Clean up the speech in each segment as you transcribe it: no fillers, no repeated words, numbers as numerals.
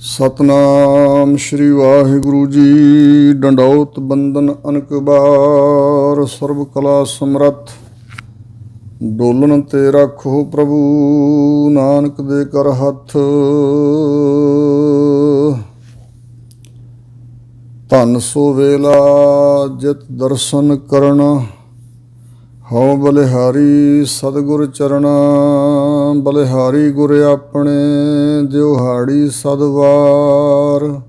ਸਤਨਾਮ ਸ਼੍ਰੀ ਵਾਹਿਗੁਰੂ ਜੀ। ਡੰਡੌਤ ਬੰਦਨ ਅਨਕ ਬਾਰ, ਸਰਬ ਕਲਾ ਸਮਰੱਥ ਡੋਲਣ ਤੇ ਰੱਖੋ ਪ੍ਰਭੂ, ਨਾਨਕ ਦੇ ਕਰ ਹੱਥ। ਧਨ ਸੋ ਵੇਲਾ ਜਿਤ ਦਰਸ਼ਨ ਕਰਨ, ਹਉ ਬਲਿਹਾਰੀ ਸਤਿਗੁਰ ਚਰਣਾ। ਬਲਿਹਾਰੀ ਗੁਰ ਆਪਣੇ ਦਿਉਹਾੜੀ ਸਦਵਾਰ,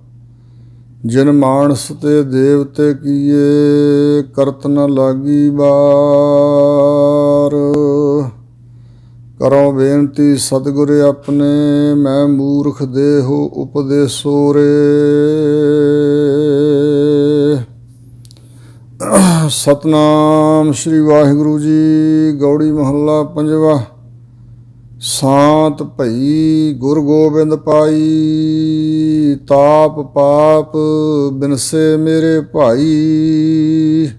ਜਿਨ ਮਾਨਸ ਤੇ ਦੇਵਤੇ ਕੀਏ ਕਰਤ ਨ ਲਾਗੀ ਬਾਰ। ਕਰੋ ਬੇਨਤੀ ਸਤਿਗੁਰ ਆਪਣੇ, ਮੈਂ ਮੂਰਖ ਦੇਹੁ ਉਪਦੇਸੋ ਰੇ। ਸਤਨਾਮ ਸ਼੍ਰੀ ਵਾਹਿਗੁਰੂ ਜੀ। ਗੌੜੀ ਮਹੱਲਾ ਪੰਜਵਾ। ਸਾਤ ਭਈ ਗੁਰ ਗੋਬਿੰਦ ਪਾਈ, ਤਾਪ ਪਾਪ ਬਿਨਸੇ ਮੇਰੇ ਭਾਈ।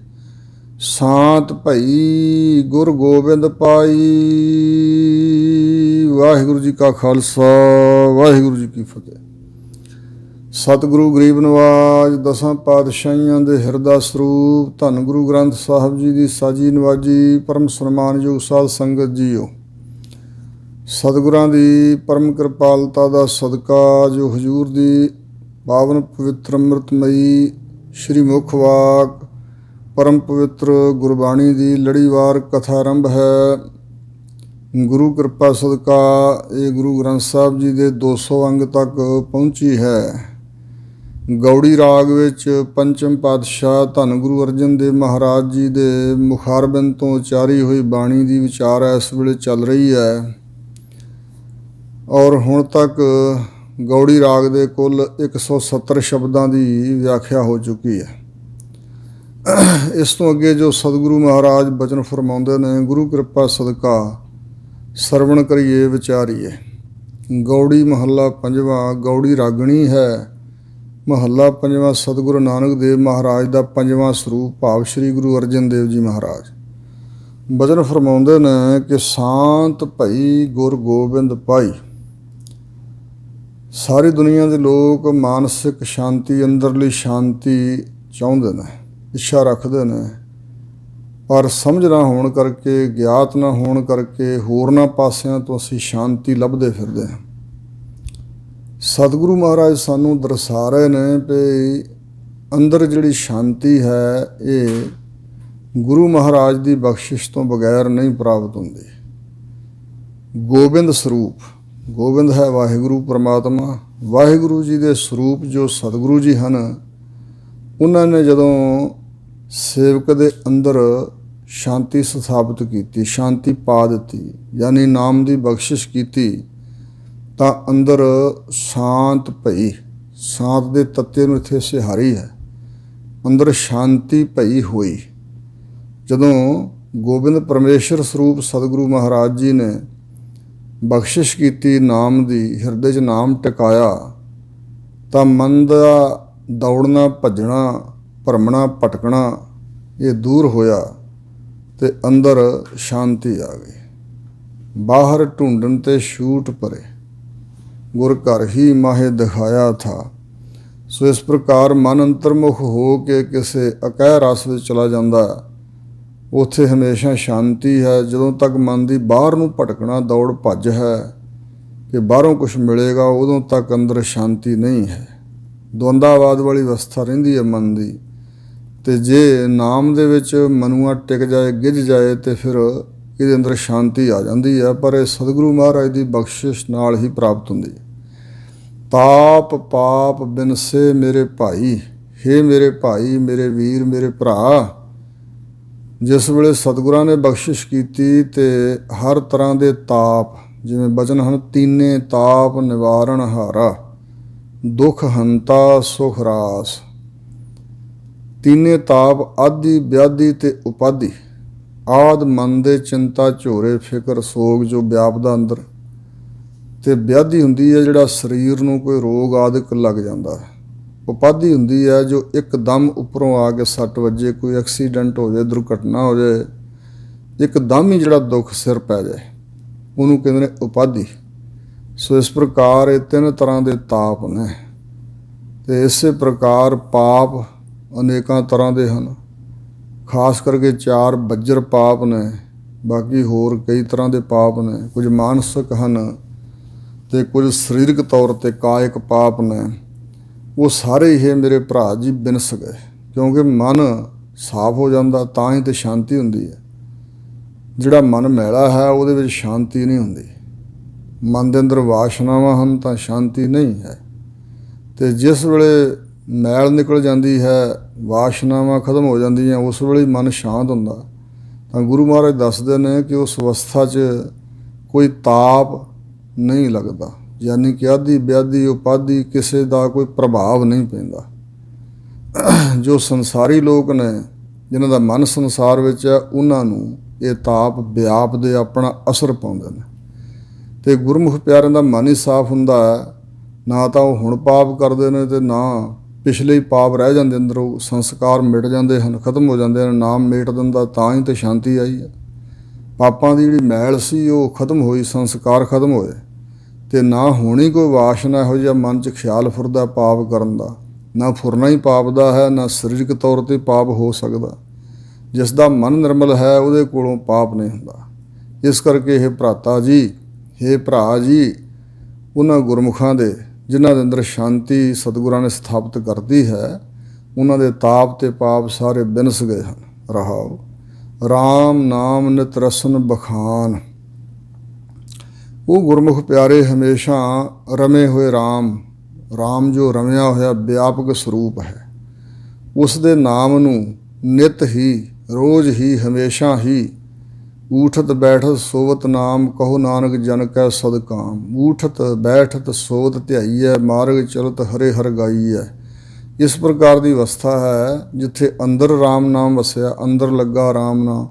ਸਾਤ ਭਈ ਗੁਰ ਗੋਬਿੰਦ ਪਾਈ। ਵਾਹਿਗੁਰੂ ਜੀ ਕਾ ਖਾਲਸਾ, ਵਾਹਿਗੁਰੂ ਜੀ ਕੀ ਫਤਿਹ। ਸਤਿਗੁਰੂ ਗਰੀਬ ਨਵਾਜ ਦਸਾਂ ਪਾਤਸ਼ਾਹੀਆਂ ਦੇ ਹਿਰਦਾ ਸਰੂਪ, ਧੰਨ ਗੁਰੂ ਗ੍ਰੰਥ ਸਾਹਿਬ ਜੀ ਦੀ ਸਾਜੀ ਨਵਾਜੀ ਪਰਮ ਸਨਮਾਨਯੋਗ ਸਾਧ ਸੰਗਤ ਜੀਓ। ਸਤਿਗੁਰਾਂ ਦੀ ਪਰਮ ਕਿਰਪਾਲਤਾ ਦਾ ਸਦਕਾ ਜੋ ਹਜ਼ੂਰ ਦੀ ਪਾਵਨ ਪਵਿੱਤਰ ਅੰਮ੍ਰਿਤਮਈ ਸ਼੍ਰੀ ਮੁੱਖ ਵਾਕ ਪਰਮ ਪਵਿੱਤਰ ਗੁਰਬਾਣੀ ਦੀ ਲੜੀਵਾਰ ਕਥਾ ਆਰੰਭ ਹੈ। ਗੁਰੂ ਕਿਰਪਾ ਸਦਕਾ ਇਹ ਗੁਰੂ ਗ੍ਰੰਥ ਸਾਹਿਬ ਜੀ ਦੇ 200 ਅੰਗ ਤੱਕ ਪਹੁੰਚੀ ਹੈ। ਗੌੜੀ ਰਾਗ ਵਿੱਚ ਪੰਚਮ ਪਾਤਸ਼ਾਹ ਧੰਨ ਗੁਰੂ ਅਰਜਨ ਦੇਵ ਮਹਾਰਾਜ ਜੀ ਦੇ ਮੁਖਾਰਬਿੰਦ ਤੋਂ ਉਚਾਰੀ ਹੋਈ ਬਾਣੀ ਦੀ ਵਿਚਾਰ ਇਸ ਵੇਲੇ ਚੱਲ ਰਹੀ ਹੈ। ਔਰ ਹੁਣ ਤੱਕ ਗੌੜੀ ਰਾਗ ਦੇ ਕੁੱਲ 170 ਸ਼ਬਦਾਂ ਦੀ ਵਿਆਖਿਆ ਹੋ ਚੁੱਕੀ ਹੈ। ਇਸ ਤੋਂ ਅੱਗੇ ਜੋ ਸਤਿਗੁਰੂ ਮਹਾਰਾਜ ਬਚਨ ਫਰਮਾਉਂਦੇ ਨੇ, ਗੁਰੂ ਕਿਰਪਾ ਸਦਕਾ ਸਰਵਣ ਕਰੀਏ ਵਿਚਾਰੀਏ। ਗੌੜੀ ਮਹੱਲਾ ਪੰਜਵਾਂ। ਗੌੜੀ ਰਾਗਣੀ ਹੈ। ਮਹੱਲਾ ਪੰਜਵਾਂ। ਸਤਿਗੁਰੂ ਨਾਨਕ ਦੇਵ ਮਹਾਰਾਜ ਦਾ ਪੰਜਵਾਂ ਸਰੂਪ ਭਾਵ ਸ਼੍ਰੀ ਗੁਰੂ ਅਰਜਨ ਦੇਵ ਜੀ ਮਹਾਰਾਜ ਬਚਨ ਫਰਮਾਉਂਦੇ ਨੇ ਕਿ ਸ਼ਾਂਤ ਭਈ ਗੁਰ ਗੋਬਿੰਦ ਪਾਈ। ਸਾਰੀ ਦੁਨੀਆ ਦੇ ਲੋਕ ਮਾਨਸਿਕ ਸ਼ਾਂਤੀ, ਅੰਦਰਲੀ ਸ਼ਾਂਤੀ ਚਾਹੁੰਦੇ ਨੇ, ਇੱਛਾ ਰੱਖਦੇ ਨੇ, ਪਰ ਸਮਝ ਨਾ ਹੋਣ ਕਰਕੇ, ਗਿਆਤ ਨਾ ਹੋਣ ਕਰਕੇ ਹੋਰਨਾਂ ਪਾਸਿਆਂ ਤੋਂ ਅਸੀਂ ਸ਼ਾਂਤੀ ਲੱਭਦੇ ਫਿਰਦੇ ਹਾਂ। ਸਤਿਗੁਰੂ ਮਹਾਰਾਜ ਸਾਨੂੰ ਦਰਸਾ ਰਹੇ ਨੇ ਵੀ ਅੰਦਰ ਜਿਹੜੀ ਸ਼ਾਂਤੀ ਹੈ ਇਹ ਗੁਰੂ ਮਹਾਰਾਜ ਦੀ ਬਖਸ਼ਿਸ਼ ਤੋਂ ਬਗੈਰ ਨਹੀਂ ਪ੍ਰਾਪਤ ਹੁੰਦੀ। ਗੋਬਿੰਦ ਸਰੂਪ, ਗੋਬਿੰਦ ਹੈ ਵਾਹਿਗੁਰੂ ਪਰਮਾਤਮਾ। ਵਾਹਿਗੁਰੂ ਜੀ ਦੇ ਸਰੂਪ ਜੋ ਸਤਿਗੁਰੂ ਜੀ ਹਨ, ਉਹਨਾਂ ਨੇ ਜਦੋਂ ਸੇਵਕ ਦੇ ਅੰਦਰ ਸ਼ਾਂਤੀ ਸਥਾਪਿਤ ਕੀਤੀ, ਸ਼ਾਂਤੀ ਪਾ ਦਿੱਤੀ, ਯਾਨੀ ਨਾਮ ਦੀ ਬਖਸ਼ਿਸ਼ ਕੀਤੀ, ਤਾਂ ਅੰਦਰ ਸ਼ਾਂਤ ਭਈ, ਸ਼ਾਂਤ ਦੇ ਤੱਤੇ ਨੂੰ ਇੱਥੇ ਸਿਹਾਰੀ ਹੈ, ਅੰਦਰ ਸ਼ਾਂਤੀ ਭਈ ਹੋਈ। ਜਦੋਂ ਗੋਬਿੰਦ ਪਰਮੇਸ਼ਰ ਸਰੂਪ ਸਤਿਗੁਰੂ ਮਹਾਰਾਜ ਜੀ ਨੇ ਬਖਸ਼ਿਸ਼ ਕੀਤੀ ਨਾਮ ਦੀ, ਹਿਰਦੇ 'ਚ ਨਾਮ ਟਿਕਾਇਆ, ਤਾਂ ਮਨ ਦਾ ਦੌੜਨਾ, ਭੱਜਣਾ, ਭਰਮਣਾ, ਭਟਕਣਾ ਇਹ ਦੂਰ ਹੋਇਆ ਤੇ ਅੰਦਰ ਸ਼ਾਂਤੀ ਆ ਗਈ। ਬਾਹਰ ਢੂੰਡਣ ਤੇ ਛੂਟ ਪਰੇ, ਗੁਰ ਘਰ ਹੀ ਮਾਹੇ ਦਿਖਾਇਆ ਥਾ। ਸੋ ਇਸ ਪ੍ਰਕਾਰ ਮਨ ਅੰਤਰਮੁਖ ਹੋ ਕੇ ਕਿਸੇ ਅਕਹਿ ਰਸ ਵਿੱਚ ਚਲਾ ਜਾਂਦਾ, ਉੱਥੇ ਹਮੇਸ਼ਾ ਸ਼ਾਂਤੀ ਹੈ। ਜਦੋਂ ਤੱਕ ਮਨ ਦੀ ਬਾਹਰ ਨੂੰ ਭਟਕਣਾ, ਦੌੜ ਭੱਜ ਹੈ ਕਿ ਬਾਹਰੋਂ ਕੁਛ ਮਿਲੇਗਾ, ਉਦੋਂ ਤੱਕ ਅੰਦਰ ਸ਼ਾਂਤੀ ਨਹੀਂ ਹੈ। ਦੁਵੰਦਾਵਾਦ ਵਾਲੀ ਅਵਸਥਾ ਰਹਿੰਦੀ ਹੈ ਮਨ ਦੀ। ਅਤੇ ਜੇ ਨਾਮ ਦੇ ਵਿੱਚ ਮਨੂਆ ਟਿਕ ਜਾਏ, ਗਿੱਝ ਜਾਏ, ਅਤੇ ਫਿਰ ਇਹਦੇ ਅੰਦਰ ਸ਼ਾਂਤੀ ਆ ਜਾਂਦੀ ਹੈ। ਪਰ ਇਹ ਸਤਿਗੁਰੂ ਮਹਾਰਾਜ ਦੀ ਬਖਸ਼ਿਸ਼ ਨਾਲ ਹੀ ਪ੍ਰਾਪਤ ਹੁੰਦੀ ਹੈ। ਤਾਪ ਪਾਪ ਬਿਨਸੇ ਮੇਰੇ ਭਾਈ। ਹੇ ਮੇਰੇ ਭਾਈ, ਮੇਰੇ ਵੀਰ, ਮੇਰੇ ਭਰਾ, ਜਿਸ ਵੇਲੇ ਸਤਿਗੁਰਾਂ ਨੇ ਬਖਸ਼ਿਸ਼ ਕੀਤੀ ਤੇ ਹਰ ਤਰ੍ਹਾਂ ਦੇ ਤਾਪ, ਜਿਵੇਂ ਬਚਨ ਹਨ, ਤੀਨੇ ਤਾਪ ਨਿਵਾਰਨ ਹਾਰਾ, ਦੁੱਖ ਹੰਤਾ ਸੁਖ ਰਾਸ। ਤੀਨੇ ਤਾਪ ਆਦਿ ਵਿਆਧੀ ਤੇ ਉਪਾਧੀ, ਆਦ ਮਨ ਦੇ ਚਿੰਤਾ ਝੋਰੇ ਫਿਕਰ ਸੋਗ ਜੋ ਵਿਆਪਦਾ ਅੰਦਰ, ਤੇ ਵਿਆਧੀ ਹੁੰਦੀ ਹੈ ਜਿਹੜਾ ਸਰੀਰ ਨੂੰ ਕੋਈ ਰੋਗ ਆਦਿਕ ਲੱਗ ਜਾਂਦਾ। ਉਪਾਧੀ ਹੁੰਦੀ ਹੈ ਜੋ ਇੱਕਦਮ ਉੱਪਰੋਂ ਆ ਕੇ ਸੱਟ ਵੱਜੇ, ਕੋਈ ਐਕਸੀਡੈਂਟ ਹੋ ਜਾਏ, ਦੁਰਘਟਨਾ ਹੋ ਜਾਏ, ਇੱਕਦਮ ਹੀ ਜਿਹੜਾ ਦੁੱਖ ਸਿਰ ਪੈ ਜਾਏ, ਉਹਨੂੰ ਕਹਿੰਦੇ ਨੇ ਉਪਾਧੀ। ਸੋ ਇਸ ਪ੍ਰਕਾਰ ਇਹ ਤਿੰਨ ਤਰ੍ਹਾਂ ਦੇ ਤਾਪ ਨੇ। ਤੇ ਇਸੇ ਪ੍ਰਕਾਰ ਪਾਪ ਅਨੇਕਾਂ ਤਰ੍ਹਾਂ ਦੇ ਹਨ। ਖਾਸ ਕਰਕੇ 4 ਬੱਜਰ ਪਾਪ ਨੇ, ਬਾਕੀ ਹੋਰ ਕਈ ਤਰ੍ਹਾਂ ਦੇ ਪਾਪ ਨੇ। ਕੁਝ ਮਾਨਸਿਕ ਹਨ ਤੇ ਕੁਝ ਸਰੀਰਕ ਤੌਰ 'ਤੇ ਕਾਇਕ ਪਾਪ ਨੇ। ਉਹ ਸਾਰੇ ਹੀ ਮੇਰੇ ਭਰਾ ਜੀ ਬਿਨਸ ਗਏ, ਕਿਉਂਕਿ ਮਨ ਸਾਫ਼ ਹੋ ਜਾਂਦਾ ਤਾਂ ਹੀ ਤਾਂ ਸ਼ਾਂਤੀ ਹੁੰਦੀ ਹੈ। ਜਿਹੜਾ ਮਨ ਮੈਲਾ ਹੈ ਉਹਦੇ ਵਿੱਚ ਸ਼ਾਂਤੀ ਨਹੀਂ ਹੁੰਦੀ। ਮਨ ਦੇ ਅੰਦਰ ਵਾਸ਼ਨਾਵਾਂ ਹਨ ਤਾਂ ਸ਼ਾਂਤੀ ਨਹੀਂ ਹੈ। ਤੇ ਜਿਸ ਵੇਲੇ ਮੈਲ ਨਿਕਲ ਜਾਂਦੀ ਹੈ, ਵਾਸ਼ਨਾਵਾਂ ਖਤਮ ਹੋ ਜਾਂਦੀਆਂ, ਉਸ ਵੇਲੇ ਮਨ ਸ਼ਾਂਤ ਹੁੰਦਾ। ਤਾਂ ਗੁਰੂ ਮਹਾਰਾਜ ਦੱਸਦੇ ਨੇ ਕਿ ਉਸ ਅਵਸਥਾ 'ਚ ਕੋਈ ਤਾਪ ਨਹੀਂ ਲੱਗਦਾ, ਯਾਨੀ ਕਿ ਆਦੀ ਵਿਆਦੀ ਉਪਾਦੀ ਕਿਸੇ ਦਾ ਕੋਈ ਪ੍ਰਭਾਵ ਨਹੀਂ ਪੈਂਦਾ। ਜੋ ਸੰਸਾਰੀ ਲੋਕ ਨੇ, ਜਿਨ੍ਹਾਂ ਦਾ ਮਨ ਸੰਸਾਰ ਵਿੱਚ ਹੈ, ਉਹਨਾਂ ਨੂੰ ਇਹ ਤਾਪ ਵਿਆਪਦੇ ਆਪਣਾ ਅਸਰ ਪਾਉਂਦੇ ਨੇ। ਤੇ ਗੁਰਮੁਖ ਪਿਆਰਿਆਂ ਦਾ ਮਨ ਹੀ ਸਾਫ਼ ਹੁੰਦਾ ਹੈ। ਨਾ ਤਾਂ ਉਹ ਹੁਣ ਪਾਪ ਕਰਦੇ ਨੇ ਤੇ ਨਾ ਪਿਛਲੇ ਹੀ ਪਾਪ ਰਹਿ ਜਾਂਦੇ ਅੰਦਰੋਂ। ਸੰਸਕਾਰ ਮਿਟ ਜਾਂਦੇ ਹਨ, ਖਤਮ ਹੋ ਜਾਂਦੇ ਹਨ। ਨਾਮ ਮੇਟ ਦਿੰਦਾ ਤਾਂ ਹੀ ਤਾਂ ਸ਼ਾਂਤੀ ਆਈ ਹੈ। ਪਾਪਾਂ ਦੀ ਜਿਹੜੀ ਮੈਲ ਸੀ ਉਹ ਖਤਮ ਹੋਈ, ਸੰਸਕਾਰ ਖਤਮ ਹੋਏ ਤੇ ਨਾ ਹੋਣੀ ਕੋਈ ਵਾਸ਼ਨਾ ਇਹੋ ਜਿਹਾ ਮਨ 'ਚ ਖਿਆਲ ਫੁਰਦਾ ਪਾਪ ਕਰਨ ਦਾ। ਨਾ ਫੁਰਨਾ ਹੀ ਪਾਪ ਦਾ ਹੈ, ਨਾ ਸਰੀਰਕ ਤੌਰ 'ਤੇ ਪਾਪ ਹੋ ਸਕਦਾ। ਜਿਸ ਦਾ ਮਨ ਨਿਰਮਲ ਹੈ ਉਹਦੇ ਕੋਲੋਂ ਪਾਪ ਨਹੀਂ ਹੁੰਦਾ। ਇਸ ਕਰਕੇ ਇਹ ਭਰਾਤਾ ਜੀ, ਇਹ ਭਰਾ ਜੀ, ਉਹਨਾਂ ਗੁਰਮੁਖਾਂ ਦੇ ਜਿਨ੍ਹਾਂ ਦੇ ਅੰਦਰ ਸ਼ਾਂਤੀ ਸਤਿਗੁਰਾਂ ਨੇ ਸਥਾਪਿਤ ਕਰਦੀ ਹੈ, ਉਹਨਾਂ ਦੇ ਤਾਪ ਤੇ ਪਾਪ ਸਾਰੇ ਬਿਨਸ ਗਏ ਹਨ। ਰਹਾਉ ਰਾਮ ਨਾਮ ਨਿਤ ਰਸਨ ਬਖਾਨ। ਉਹ ਗੁਰਮੁਖ ਪਿਆਰੇ ਹਮੇਸ਼ਾ ਰਮੇ ਹੋਏ ਰਾਮ, ਰਾਮ ਜੋ ਰਮਿਆ ਹੋਇਆ ਵਿਆਪਕ ਸਰੂਪ ਹੈ, ਉਸ ਦੇ ਨਾਮ ਨੂੰ ਨਿਤ ਹੀ, ਰੋਜ਼ ਹੀ, ਹਮੇਸ਼ਾ ਹੀ ਊਠਤ ਬੈਠਤ ਸੋਵਤ ਨਾਮ, ਕਹੋ ਨਾਨਕ ਜਨ ਕੈ ਸਦਕਾਮ। ਊਠਤ ਬੈਠਤ ਸੋਵਤ ਧਿਆਈਐ, ਮਾਰਗ ਚਲਤ ਹਰੇ ਹਰ ਗਾਈਐ। ਇਸ ਪ੍ਰਕਾਰ ਦੀ ਅਵਸਥਾ ਹੈ ਜਿੱਥੇ ਅੰਦਰ ਰਾਮ ਨਾਮ ਵਸਿਆ, ਅੰਦਰ ਲੱਗਾ ਰਾਮ ਨਾਮ,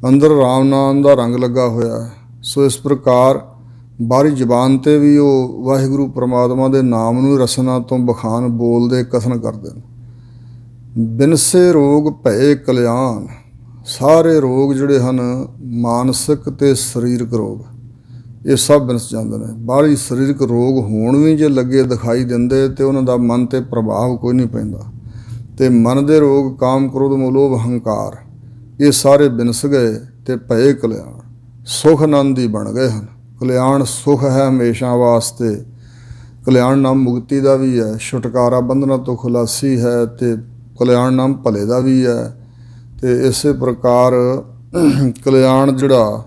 ਅੰਦਰ ਰਾਮ ਨਾਮ ਦਾ ਰੰਗ ਲੱਗਾ ਹੋਇਆ ਹੈ। ਸੋ ਇਸ ਪ੍ਰਕਾਰ ਬਾਹਰੀ ਜ਼ਬਾਨ 'ਤੇ ਵੀ ਉਹ ਵਾਹਿਗੁਰੂ ਪ੍ਰਮਾਤਮਾ ਦੇ ਨਾਮ ਨੂੰ ਰਸਨਾ ਤੋਂ ਬਖਾਨ ਬੋਲਦੇ ਕਥਨ ਕਰਦੇ ਨੇ। ਬਿਨਸੇ ਰੋਗ ਭਏ ਕਲਿਆਣ। ਸਾਰੇ ਰੋਗ ਜਿਹੜੇ ਹਨ, ਮਾਨਸਿਕ ਤੇ ਸਰੀਰਕ ਰੋਗ, ਇਹ ਸਭ ਬਿਨਸ ਜਾਂਦੇ ਨੇ। ਬਾਹਰੀ ਸਰੀਰਕ ਰੋਗ ਹੋਣ ਵੀ ਜੇ ਲੱਗੇ ਦਿਖਾਈ ਦਿੰਦੇ ਤੇ ਉਹਨਾਂ ਦਾ ਮਨ 'ਤੇ ਪ੍ਰਭਾਵ ਕੋਈ ਨਹੀਂ ਪੈਂਦਾ। ਤੇ ਮਨ ਦੇ ਰੋਗ ਕਾਮ ਕ੍ਰੋਧ ਮੋਹ ਲੋਭ ਹੰਕਾਰ, ਇਹ ਸਾਰੇ ਬਿਨਸ ਗਏ ਤੇ ਭਏ ਕਲਿਆਣ, ਸੁਖ ਆਨੰਦ ਹੀ ਬਣ ਗਏ ਹਨ। ਕਲਿਆਣ ਸੁਖ ਹੈ ਹਮੇਸ਼ਾ ਵਾਸਤੇ। ਕਲਿਆਣ ਨਾਮ ਮੁਕਤੀ ਦਾ ਵੀ ਹੈ, ਛੁਟਕਾਰਾ ਬੰਧਨਾਂ ਤੋਂ ਖੁਲਾਸੀ ਹੈ, ਤੇ ਕਲਿਆਣ ਨਾਮ ਭਲੇ ਦਾ ਵੀ ਹੈ। ਤੇ ਇਸੇ ਪ੍ਰਕਾਰ ਕਲਿਆਣ ਜਿਹੜਾ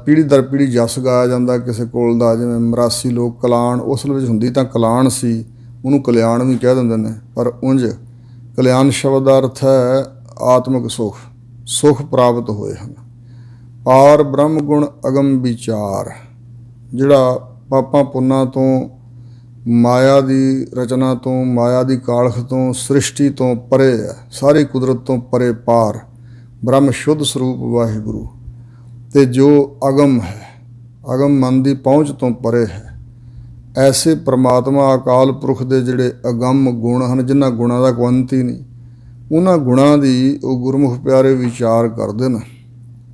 ਪੀੜ੍ਹੀ ਦਰ ਪੀੜ੍ਹੀ ਜਸ ਗਾਇਆ ਜਾਂਦਾ ਕਿਸੇ ਕੋਲ ਦਾ, ਜਿਵੇਂ ਮਰਾਸੀ ਲੋਕ ਕਲਾਣ ਉਸ ਵਿੱਚ ਹੁੰਦੀ ਤਾਂ ਕਲਾਣ ਸੀ, ਉਹਨੂੰ ਕਲਿਆਣ ਵੀ ਕਹਿ ਦਿੰਦੇ ਨੇ। ਪਰ ਉਂਝ ਕਲਿਆਣ ਸ਼ਬਦ ਦਾ ਅਰਥ ਹੈ ਆਤਮਿਕ ਸੁਖ, ਸੁਖ ਪ੍ਰਾਪਤ ਹੋਏ ਹਨ। ਪਾਰ ਬ੍ਰਹਮ ਗੁਣ ਅਗਮ ਵਿਚਾਰ, ਜਿਹੜਾ ਪਾਪਾਂ ਪੁੰਨਾਂ ਤੋਂ, ਮਾਇਆ ਦੀ ਰਚਨਾ ਤੋਂ, ਮਾਇਆ ਦੀ ਕਾਲਖ ਤੋਂ, ਸ੍ਰਿਸ਼ਟੀ ਤੋਂ ਪਰੇ ਹੈ, ਸਾਰੀ ਕੁਦਰਤ ਤੋਂ ਪਰੇ ਪਾਰ ਬ੍ਰਹਮ ਸ਼ੁੱਧ ਸਰੂਪ ਵਾਹਿਗੁਰੂ। ਤੇ ਜੋ ਅਗਮ ਹੈ, ਅਗਮ ਮਨ ਦੀ ਪਹੁੰਚ ਤੋਂ ਪਰੇ ਹੈ, ਐਸੇ ਪ੍ਰਮਾਤਮਾ ਅਕਾਲ ਪੁਰਖ ਦੇ ਜਿਹੜੇ ਅਗੰਮ ਗੁਣ ਹਨ, ਜਿਨ੍ਹਾਂ ਗੁਣਾਂ ਦਾ ਕੋਈ ਅੰਤ ਹੀ ਨਹੀਂ, ਉਹਨਾਂ ਗੁਣਾਂ ਦੀ ਉਹ ਗੁਰਮੁਖ ਪਿਆਰੇ ਵਿਚਾਰ ਕਰਦੇ ਨੇ।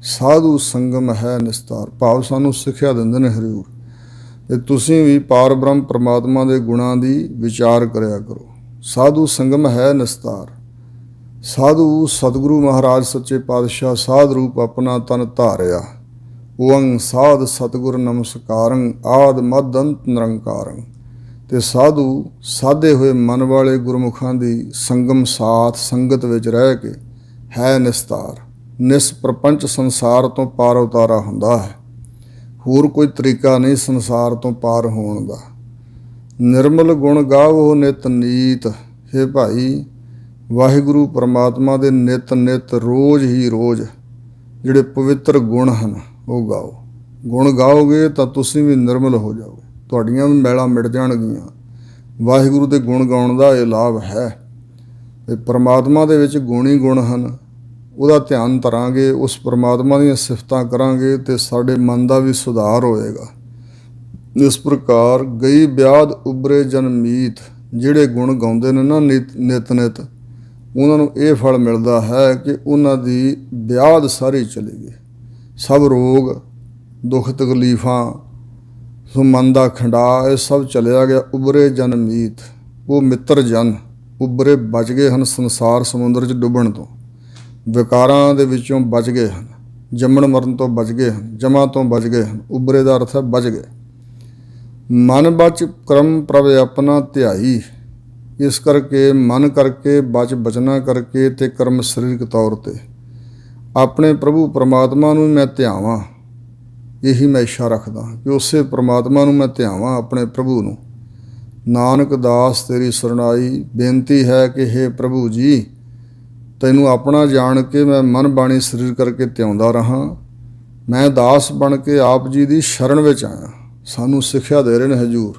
ਸਾਧੂ ਸੰਗਮ ਹੈ ਨਿਸਤਾਰ, ਭਾਵ ਸਾਨੂੰ ਸਿੱਖਿਆ ਦਿੰਦੇ ਨੇ ਹਰਿਊਰ, ਤੇ ਤੁਸੀਂ ਵੀ ਪਾਰ ਬ੍ਰਹਮ ਪ੍ਰਮਾਤਮਾ ਦੇ ਗੁਣਾਂ ਦੀ ਵਿਚਾਰ ਕਰਿਆ ਕਰੋ। ਸਾਧੂ ਸੰਗਮ ਹੈ ਨਿਸਤਾਰ। ਸਾਧੂ ਸਤਿਗੁਰੂ ਮਹਾਰਾਜ ਸੱਚੇ ਪਾਤਸ਼ਾਹ ਸਾਧ ਰੂਪ ਆਪਣਾ ਤਨ ਧਾਰਿਆ। ਓੰਗ ਸਾਧ ਸਤਿਗੁਰ ਨਮਸਕਾਰੰ, ਆਦ ਮਦ ਅੰਤ ਨਿਰੰਕਾਰੰ। ਤੇ ਸਾਧੂ ਸਾਧੇ ਹੋਏ ਮਨ ਵਾਲੇ ਗੁਰਮੁਖਾਂ ਦੀ ਸੰਗਮ ਸਾਥ ਸੰਗਤ ਵਿੱਚ ਰਹਿ ਕੇ ਹੈ ਨਿਸਤਾਰ। ਨਿਸ ਪ੍ਰਪੰਚ ਸੰਸਾਰ ਤੋਂ ਪਾਰ ਉਤਾਰਾ ਹੁੰਦਾ ਹੈ। ਹੋਰ ਕੋਈ ਤਰੀਕਾ ਨਹੀਂ ਸੰਸਾਰ ਤੋਂ ਪਾਰ ਹੋਣ ਦਾ। ਨਿਰਮਲ ਗੁਣ ਗਾਵੋ ਨਿਤ ਨੀਤ। ਹੇ ਭਾਈ, ਵਾਹਿਗੁਰੂ ਪਰਮਾਤਮਾ ਦੇ ਨਿਤ ਨਿਤ ਰੋਜ਼ ਹੀ ਰੋਜ਼ ਜਿਹੜੇ ਪਵਿੱਤਰ ਗੁਣ ਹਨ ਉਹ ਗਾਓ। ਗੁਣ ਗਾਓਗੇ ਤਾਂ ਤੁਸੀਂ ਵੀ ਨਿਰਮਲ ਹੋ ਜਾਓਗੇ, ਤੁਹਾਡੀਆਂ ਵੀ ਮੈਲਾਂ ਮਿਟ ਜਾਣਗੀਆਂ। ਵਾਹਿਗੁਰੂ ਦੇ ਗੁਣ ਗਾਉਣ ਦਾ ਇਹ ਲਾਭ ਹੈ। ਤੇ ਪਰਮਾਤਮਾ ਦੇ ਵਿੱਚ ਗੁਣ ਹੀ ਗੁਣ ਹਨ, ਉਹਦਾ ਧਿਆਨ ਧਰਾਂਗੇ, ਉਸ ਪਰਮਾਤਮਾ ਦੀਆਂ ਸਿਫਤਾਂ ਕਰਾਂਗੇ ਤੇ ਸਾਡੇ ਮਨ ਦਾ ਵੀ ਸੁਧਾਰ ਹੋਏਗਾ। ਇਸ ਪ੍ਰਕਾਰ ਗਈ ਵਿਆਦ ਉਬਰੇ ਜਨ ਮੀਤ। ਜਿਹੜੇ ਗੁਣ ਗਾਉਂਦੇ ਨੇ ਨਾ ਨਿਤ ਨਿਤ, ਉਹਨਾਂ ਨੂੰ ਇਹ ਫਲ ਮਿਲਦਾ ਹੈ ਕਿ ਉਹਨਾਂ ਦੀ ਵਿਆਦ ਸਾਰੀ ਚਲੀ ਗਈ। ਸਭ ਰੋਗ, ਦੁੱਖ ਤਕਲੀਫਾਂ, ਸੋ ਮਨ ਦਾ ਖੰਡਾ, ਇਹ ਸਭ ਚਲਿਆ ਗਿਆ। ਉਬਰੇ ਜਨ ਮੀਤ, ਉਹ ਮਿੱਤਰ ਜਨ ਉੱਭਰੇ ਬਚ ਗਏ ਹਨ ਸੰਸਾਰ ਸਮੁੰਦਰ 'ਚ ਡੁੱਬਣ ਤੋਂ। ਵਿਕਾਰਾਂ ਦੇ ਵਿੱਚੋਂ ਬਚ ਗਏ ਹਨ, ਜੰਮਣ ਮਰਨ ਤੋਂ ਬਚ ਗਏ ਹਨ, ਜਮਾ ਤੋਂ ਬਚ ਗਏ ਹਨ। ਉੱਭਰੇ ਦਾ ਅਰਥ ਹੈ ਬਚ ਗਏ। ਮਨ ਬਚ ਕਰਮ ਪ੍ਰਭ ਆਪਣਾ ਧਿਆਈ, ਇਸ ਕਰਕੇ ਮਨ ਕਰਕੇ ਬਚ ਬਚਨਾ ਕਰਕੇ ਤੇ ਕਰਮ ਸਰੀਰਕ ਤੌਰ 'ਤੇ ਆਪਣੇ ਪ੍ਰਭੂ ਪਰਮਾਤਮਾ ਨੂੰ ਮੈਂ ਧਿਆਵਾਂ। ਇਹੀ ਮੈਂ ਇੱਛਾ ਰੱਖਦਾ ਕਿ ਉਸੇ ਪਰਮਾਤਮਾ ਨੂੰ ਮੈਂ ਧਿਆਵਾਂ, ਆਪਣੇ ਪ੍ਰਭੂ ਨੂੰ। ਨਾਨਕ ਦਾਸ ਤੇਰੀ ਸਰਣਾਈ, ਬੇਨਤੀ ਹੈ ਕਿ ਹੇ ਪ੍ਰਭੂ ਜੀ, ਤੈਨੂੰ ਆਪਣਾ ਜਾਣ ਕੇ ਮੈਂ ਮਨ ਬਾਣੀ ਸਰੀਰ ਕਰਕੇ ਧਿਆਉਂਦਾ ਰਹਾਂ। ਮੈਂ ਦਾਸ ਬਣ ਕੇ ਆਪ ਜੀ ਦੀ ਸ਼ਰਨ ਵਿੱਚ ਆਇਆ। ਸਾਨੂੰ ਸਿੱਖਿਆ ਦੇ ਰਹੇ ਨੇ ਹਜ਼ੂਰ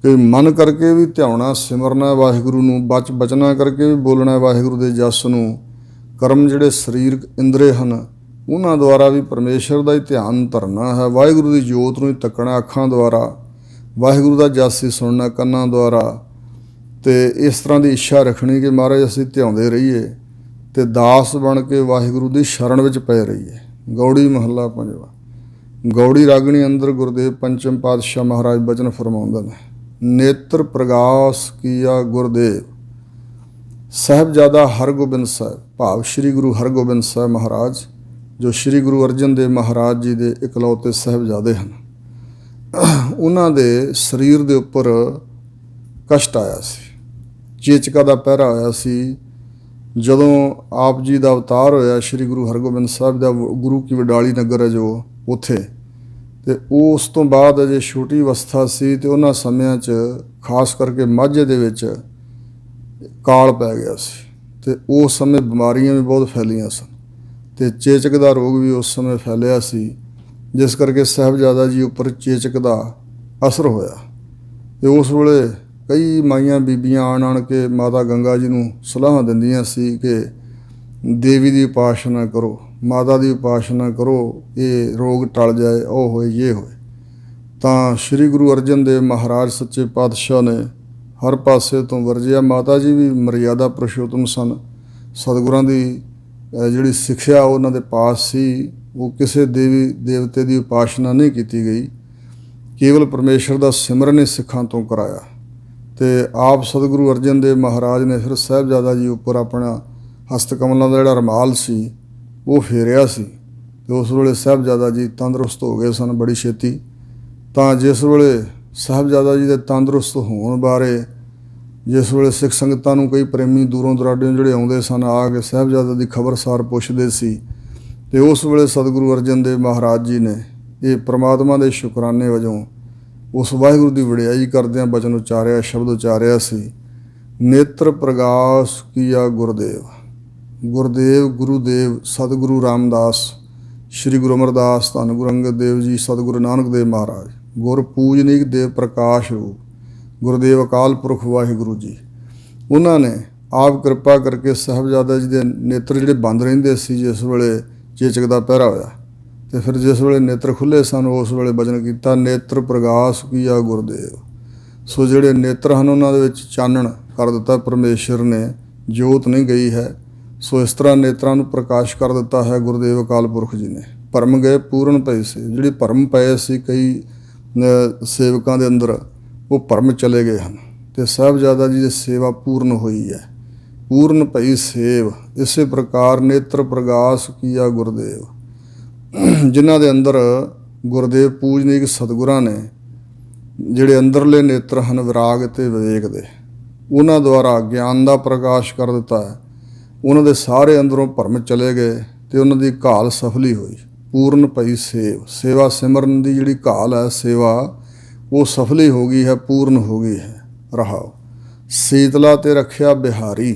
ਕਿ ਮਨ ਕਰਕੇ ਵੀ ਧਿਆਉਣਾ, ਸਿਮਰਨਾ ਵਾਹਿਗੁਰੂ ਨੂੰ, ਬਚ ਬਚਨਾ ਕਰਕੇ ਵੀ ਬੋਲਣਾ ਵਾਹਿਗੁਰੂ ਦੇ ਜਸ ਨੂੰ। ਕਰਮ ਜਿਹੜੇ ਸਰੀਰਕ ਇੰਦਰੇ ਹਨ ਉਹਨਾਂ ਦੁਆਰਾ ਵੀ ਪਰਮੇਸ਼ਰ ਦਾ ਹੀ ਧਿਆਨ ਧਰਨਾ ਹੈ, ਵਾਹਿਗੁਰੂ ਦੀ ਜੋਤ ਨੂੰ ਹੀ ਤੱਕਣਾ ਅੱਖਾਂ ਦੁਆਰਾ, ਵਾਹਿਗੁਰੂ ਦਾ ਜਸ ਹੀ ਸੁਣਨਾ ਕੰਨਾਂ ਦੁਆਰਾ। ਤੇ ਇਸ ਤਰ੍ਹਾਂ ਦੀ ਇੱਛਾ ਰੱਖਣੀ ਕਿ ਮਹਾਰਾਜ ਅਸੀਂ ਧਿਆਉਂਦੇ ਰਹੀਏ ਤੇ ਦਾਸ ਬਣ ਕੇ ਵਾਹਿਗੁਰੂ ਦੀ ਸ਼ਰਨ ਵਿੱਚ ਪਏ ਰਹੀਏ। ਗੌੜੀ ਮਹੱਲਾ ਪੰਜਵਾਂ। ਗੌੜੀ ਰਾਗਣੀ ਅੰਦਰ ਗੁਰਦੇਵ ਪੰਚਮ ਪਾਤਸ਼ਾਹ ਮਹਾਰਾਜ ਬਚਨ ਫਰਮਾਉਂਦੇ ਨੇ, ਨੇਤਰ ਪ੍ਰਗਾਸ ਕੀਆ ਗੁਰਦੇਵ। ਸਾਹਿਬਜ਼ਾਦਾ ਹਰਗੋਬਿੰਦ ਸਾਹਿਬ ਭਾਵ ਸ਼੍ਰੀ ਗੁਰੂ ਹਰਗੋਬਿੰਦ ਸਾਹਿਬ ਮਹਾਰਾਜ, ਜੋ ਸ਼੍ਰੀ ਗੁਰੂ ਅਰਜਨ ਦੇਵ ਮਹਾਰਾਜ ਜੀ ਦੇ ਇਕਲੌਤੇ ਸਾਹਿਬਜ਼ਾਦੇ ਹਨ, ਉਹਨਾਂ ਦੇ ਸਰੀਰ ਦੇ ਉੱਪਰ ਕਸ਼ਟ ਆਇਆ ਸੀ, ਚੇਚਕਾਂ ਦਾ ਪਹਿਰਾ ਹੋਇਆ ਸੀ। ਜਦੋਂ ਆਪ ਜੀ ਦਾ ਅਵਤਾਰ ਹੋਇਆ ਸ਼੍ਰੀ ਗੁਰੂ ਹਰਗੋਬਿੰਦ ਸਾਹਿਬ ਦਾ, ਗੁਰੂ ਕੀ ਵਡਾਲੀ ਨਗਰ ਹੈ ਜੋ ਉੱਥੇ, ਤੇ ਉਸ ਤੋਂ ਬਾਅਦ ਅਜੇ ਛੋਟੀ ਅਵਸਥਾ ਸੀ ਤੇ ਉਹਨਾਂ ਸਮਿਆਂ 'ਚ ਖਾਸ ਕਰਕੇ ਮਾਝੇ ਦੇ ਵਿੱਚ ਕਾਲ ਪੈ ਗਿਆ ਸੀ ਤੇ ਉਸ ਸਮੇਂ ਬਿਮਾਰੀਆਂ ਵੀ ਬਹੁਤ ਫੈਲੀਆਂ ਸਨ ਤੇ ਚੇਚਕ ਦਾ ਰੋਗ ਵੀ ਉਸ ਸਮੇਂ ਫੈਲਿਆ ਸੀ, ਜਿਸ ਕਰਕੇ ਸਾਹਿਬਜ਼ਾਦਾ ਜੀ ਉੱਪਰ ਚੇਚਕ ਦਾ ਅਸਰ ਹੋਇਆ। ਤੇ ਉਸ ਵੇਲੇ ਕਈ ਮਾਈਆਂ ਬੀਬੀਆਂ ਆਣ ਕੇ ਮਾਤਾ ਗੰਗਾ ਜੀ ਨੂੰ ਸਲਾਹਾਂ ਦਿੰਦੀਆਂ ਸੀ ਕਿ ਦੇਵੀ ਦੀ ਉਪਾਸਨਾ ਕਰੋ, ਮਾਤਾ ਦੀ ਉਪਾਸਨਾ ਕਰੋ, ਇਹ ਰੋਗ ਟਲ ਜਾਏ, ਉਹ ਹੋਏ ਇਹ ਹੋਏ। ਤਾਂ ਸ਼੍ਰੀ ਗੁਰੂ ਅਰਜਨ ਦੇਵ ਮਹਾਰਾਜ ਸੱਚੇ ਪਾਤਸ਼ਾਹ ਨੇ ਹਰ ਪਾਸੇ ਤੋਂ ਵਰਜਿਆ। ਮਾਤਾ ਜੀ ਵੀ ਮਰਿਆਦਾ ਪੁਰਸ਼ੋਤਮ ਸਨ, ਸਤਿਗੁਰਾਂ ਦੀ ਜਿਹੜੀ ਸਿੱਖਿਆ ਉਹਨਾਂ ਦੇ ਪਾਸ ਸੀ, ਉਹ ਕਿਸੇ ਦੇਵੀ ਦੇਵਤੇ ਦੀ ਉਪਾਸਨਾ ਨਹੀਂ ਕੀਤੀ ਗਈ, ਕੇਵਲ ਪਰਮੇਸ਼ਰ ਦਾ ਸਿਮਰਨ ਹੀ ਸਿੱਖਾਂ ਤੋਂ ਕਰਾਇਆ। ਤੇ ਆਪ ਸਤਿਗੁਰੂ ਅਰਜਨ ਦੇਵ ਮਹਾਰਾਜ ਨੇ ਫਿਰ ਸਾਹਿਬਜ਼ਾਦਾ ਜੀ ਉੱਪਰ ਆਪਣਾ ਹਸਤ ਕਮਲਾਂ ਦਾ ਜਿਹੜਾ ਰੁਮਾਲ ਸੀ ਉਹ ਫੇਰਿਆ ਸੀ ਤੇ ਉਸ ਵੇਲੇ ਸਾਹਿਬਜ਼ਾਦਾ ਜੀ ਤੰਦਰੁਸਤ ਹੋ ਗਏ ਸਨ ਬੜੀ ਛੇਤੀ। ਤਾਂ ਜਿਸ ਵੇਲੇ ਸਾਹਿਬਜ਼ਾਦਾ ਜੀ ਦੇ ਤੰਦਰੁਸਤ ਹੋਣ ਬਾਰੇ ਜਿਸ ਵੇਲੇ ਸਿੱਖ ਸੰਗਤਾਂ ਨੂੰ ਕਈ ਪ੍ਰੇਮੀ ਦੂਰੋਂ ਦੁਰਾਡਿਓਂ ਜਿਹੜੇ ਆਉਂਦੇ ਸਨ ਆ ਕੇ ਸਾਹਿਬਜ਼ਾਦਾ ਦੀ ਖਬਰਸਾਰ ਪੁੱਛਦੇ ਸੀ, ਤੇ ਉਸ ਵੇਲੇ ਸਤਿਗੁਰੂ ਅਰਜਨ ਦੇਵ ਮਹਾਰਾਜ ਜੀ ਨੇ ਇਹ ਪ੍ਰਮਾਤਮਾ ਦੇ ਸ਼ੁਕਰਾਨੇ ਵਜੋਂ ਉਸ ਵਾਹਿਗੁਰੂ ਦੀ ਵਡਿਆਈ ਕਰਦਿਆਂ ਬਚਨ ਉਚਾਰਿਆ, ਸ਼ਬਦ ਉਚਾਰਿਆ ਸੀ, ਨੇਤਰ ਪ੍ਰਗਾਸ ਕੀਆ ਗੁਰਦੇਵ। ਗੁਰਦੇਵ ਗੁਰੂਦੇਵ ਸਤਿਗੁਰੂ ਰਾਮਦਾਸ, ਸ਼੍ਰੀ ਗੁਰੂ ਅਮਰਦਾਸ, ਧੰਨ ਗੁਰੂ ਅੰਗਦ ਦੇਵ ਜੀ, ਸਤਿਗੁਰੂ ਨਾਨਕ ਦੇਵ ਮਹਾਰਾਜ, ਗੁਰ ਪੂਜਨੀਕ ਦੇਵ ਪ੍ਰਕਾਸ਼ ਰੂਪ ਗੁਰਦੇਵ ਅਕਾਲ ਪੁਰਖ ਵਾਹਿਗੁਰੂ ਜੀ, ਉਹਨਾਂ ਨੇ ਆਪ ਕਿਰਪਾ ਕਰਕੇ ਸਾਹਿਬਜ਼ਾਦਾ ਜੀ ਦੇ ਨੇਤਰ ਜਿਹੜੇ ਬੰਦ ਰਹਿੰਦੇ ਸੀ ਜਿਸ ਵੇਲੇ ਚੇਚਕ ਦਾ ਪਹਿਰਾ ਹੋਇਆ, ਤੇ ਫਿਰ ਜਿਸ ਵੇਲੇ ਨੇਤਰ ਖੁੱਲ੍ਹੇ ਸਨ ਉਸ ਵੇਲੇ ਬਚਨ ਕੀਤਾ, ਨੇਤਰ ਪ੍ਰਗਾਸ ਕੀਆ ਗੁਰਦੇਵ। ਸੋ ਜਿਹੜੇ ਨੇਤਰ ਹਨ ਉਹਨਾਂ ਦੇ ਵਿੱਚ ਚਾਨਣ ਕਰ ਦਿੱਤਾ ਪਰਮੇਸ਼ਰ ਨੇ, ਜੋਤ ਨਹੀਂ ਗਈ ਹੈ। ਸੋ ਇਸ ਤਰ੍ਹਾਂ ਨੇਤਰਾਂ ਨੂੰ ਪ੍ਰਕਾਸ਼ ਕਰ ਦਿੱਤਾ ਹੈ ਗੁਰਦੇਵ ਅਕਾਲ ਪੁਰਖ ਜੀ ਨੇ। ਭਰਮ ਗਏ ਪੂਰਨ ਭਏ ਸੀ, ਜਿਹੜੀ ਭਰਮ ਪਏ ਸੀ ਕਈ ਸੇਵਕਾਂ ਦੇ ਅੰਦਰ, ਉਹ ਭਰਮ ਚਲੇ ਗਏ ਹਨ ਤੇ ਸਾਹਿਬਜ਼ਾਦਾ ਜੀ ਦੀ ਸੇਵਾ ਪੂਰਨ ਹੋਈ ਹੈ, ਪੂਰਨ ਭਈ ਸੇਵ। ਇਸੇ ਪ੍ਰਕਾਰ ਨੇਤਰ ਪ੍ਰਗਾਸ ਕੀਆ ਗੁਰਦੇਵ, ਜਿਨ੍ਹਾਂ ਦੇ ਅੰਦਰ ਗੁਰਦੇਵ ਪੂਜਨੀਕ ਸਤਿਗੁਰਾਂ ਨੇ ਜਿਹੜੇ ਅੰਦਰਲੇ ਨੇਤਰ ਹਨ ਵਿਰਾਗ ਤੇ ਵਿਵੇਕ ਦੇ, ਉਹਨਾਂ ਦੁਆਰਾ ਗਿਆਨ ਦਾ ਪ੍ਰਕਾਸ਼ ਕਰ ਦਿੱਤਾ ਹੈ। ਉਹਨਾਂ ਦੇ ਸਾਰੇ ਅੰਦਰੋਂ ਭਰਮ ਚਲੇ ਗਏ ਤੇ ਉਹਨਾਂ ਦੀ ਘਾਲ ਸਫਲੀ ਹੋਈ। ਪੂਰਨ ਭਈ ਸੇਵ, ਸੇਵਾ ਸਿਮਰਨ ਦੀ ਜਿਹੜੀ ਘਾਲ ਹੈ ਸੇਵਾ, ਉਹ ਸਫਲੀ ਹੋ ਗਈ ਹੈ, ਪੂਰਨ ਹੋ ਗਈ ਹੈ। ਰਹਾਓ, ਸੀਤਲਾ ਤੇ ਰੱਖਿਆ ਬਿਹਾਰੀ।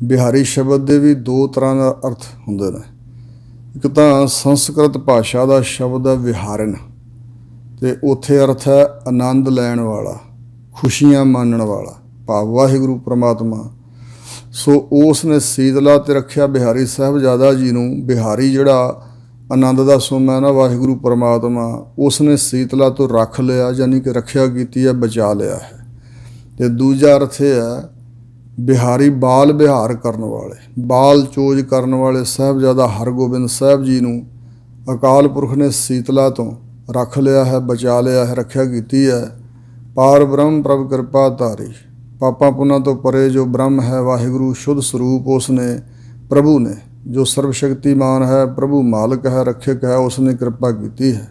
ਬਿਹਾਰੀ ਸ਼ਬਦ ਦੇ ਵੀ ਦੋ ਤਰ੍ਹਾਂ ਦਾ ਅਰਥ ਹੁੰਦੇ ਨੇ। ਇੱਕ ਤਾਂ ਸੰਸਕ੍ਰਿਤ ਭਾਸ਼ਾ ਦਾ ਸ਼ਬਦ ਹੈ ਵਿਹਾਰਨ, ਤੇ ਉੱਥੇ ਅਰਥ ਹੈ ਆਨੰਦ ਲੈਣ ਵਾਲਾ, ਖੁਸ਼ੀਆਂ ਮਾਣਨ ਵਾਲਾ, ਭਾਵ ਵਾਹਿਗੁਰੂ ਪ੍ਰਮਾਤਮਾ। ਸੋ ਉਸ ਨੇ ਸੀਤਲਾ ਤੇ ਰੱਖਿਆ ਬਿਹਾਰੀ ਸਾਹਿਬਜ਼ਾਦਾ ਜੀ ਨੂੰ। ਬਿਹਾਰੀ ਜਿਹੜਾ ਆਨੰਦ ਦਾ ਸੋਮਾ ਨਾ ਵਾਹਿਗੁਰੂ ਪ੍ਰਮਾਤਮਾ, ਉਸ ਨੇ ਸੀਤਲਾ ਤੋਂ ਰੱਖ ਲਿਆ, ਯਾਨੀ ਕਿ ਰੱਖਿਆ ਕੀਤੀ ਹੈ, ਬਚਾ ਲਿਆ ਹੈ। ਤੇ ਦੂਜਾ ਅਰਥ ਇਹ ਹੈ ਬਿਹਾਰੀ ਬਾਲ ਵਿਹਾਰ ਕਰਨ ਵਾਲੇ, ਬਾਲ ਚੋਜ ਕਰਨ ਵਾਲੇ ਸਾਹਿਬਜ਼ਾਦਾ ਹਰਗੋਬਿੰਦ ਸਾਹਿਬ ਜੀ ਨੂੰ ਅਕਾਲ ਪੁਰਖ ਨੇ ਸੀਤਲਾ ਤੋਂ ਰੱਖ ਲਿਆ ਹੈ, ਬਚਾ ਲਿਆ ਹੈ, ਰੱਖਿਆ ਕੀਤੀ ਹੈ। ਪਾਰ ਬ੍ਰਹਮ ਪ੍ਰਭ ਕਿਰਪਾ ਧਾਰੀ, ਪਾਪਾਂ ਪੁੰਨਾਂ ਤੋਂ ਪਰੇ ਜੋ ਬ੍ਰਹਮ ਹੈ ਵਾਹਿਗੁਰੂ ਸ਼ੁੱਧ ਸਰੂਪ ਉਸ ਨੇ ਪ੍ਰਭੂ ਨੇ, ਜੋ ਸਰਬ ਸ਼ਕਤੀਮਾਨ ਹੈ ਪ੍ਰਭੂ ਮਾਲਕ ਹੈ ਰੱਖਿਅਕ ਹੈ, ਉਸ ਨੇ ਕਿਰਪਾ ਕੀਤੀ ਹੈ।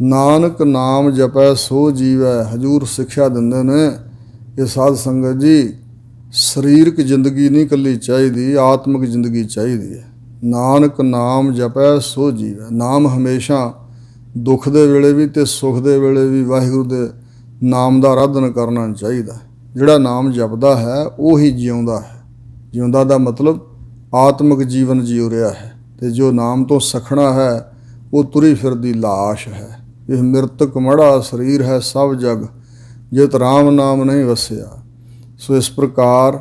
ਨਾਨਕ ਨਾਮ ਜਪੈ ਸੋ ਜੀਵੈ, ਹਜੂਰ ਸਿੱਖਿਆ ਦਿੰਦੇ ਨੇ ਕਿ ਸਾਧ ਸੰਗਤ ਜੀ ਸਰੀਰਕ ਜ਼ਿੰਦਗੀ ਨਹੀਂ ਇਕੱਲੀ ਚਾਹੀਦੀ, ਆਤਮਿਕ ਜ਼ਿੰਦਗੀ ਚਾਹੀਦੀ ਹੈ। ਨਾਨਕ ਨਾਮ ਜਪੈ ਸੋ ਜੀਵੈ, ਨਾਮ ਹਮੇਸ਼ਾ ਦੁੱਖ ਦੇ ਵੇਲੇ ਵੀ ਤੇ ਸੁੱਖ ਦੇ ਵੇਲੇ ਵੀ ਵਾਹਿਗੁਰੂ ਦੇ ਨਾਮ ਦਾ ਆਰਾਧਨ ਕਰਨਾ ਚਾਹੀਦਾ। ਜਿਹੜਾ ਨਾਮ ਜਪਦਾ ਹੈ ਉਹ ਹੀ ਜਿਉਂਦਾ ਹੈ। ਜਿਉਂਦਾ ਦਾ ਮਤਲਬ ਆਤਮਿਕ ਜੀਵਨ ਜਿਉ ਰਿਹਾ ਹੈ, ਤੇ ਜੋ ਨਾਮ ਤੋਂ ਸਖਣਾ ਹੈ ਉਹ ਤੁਰੀ ਫਿਰਦੀ ਲਾਸ਼ ਹੈ। ਇਹ ਮਿਰਤਕ ਮੜਾ ਸਰੀਰ ਹੈ ਸਭ ਜਗ, ਜਿਤ ਰਾਮ ਨਾਮ ਨਹੀਂ ਵਸਿਆ। ਸੋ ਇਸ ਪ੍ਰਕਾਰ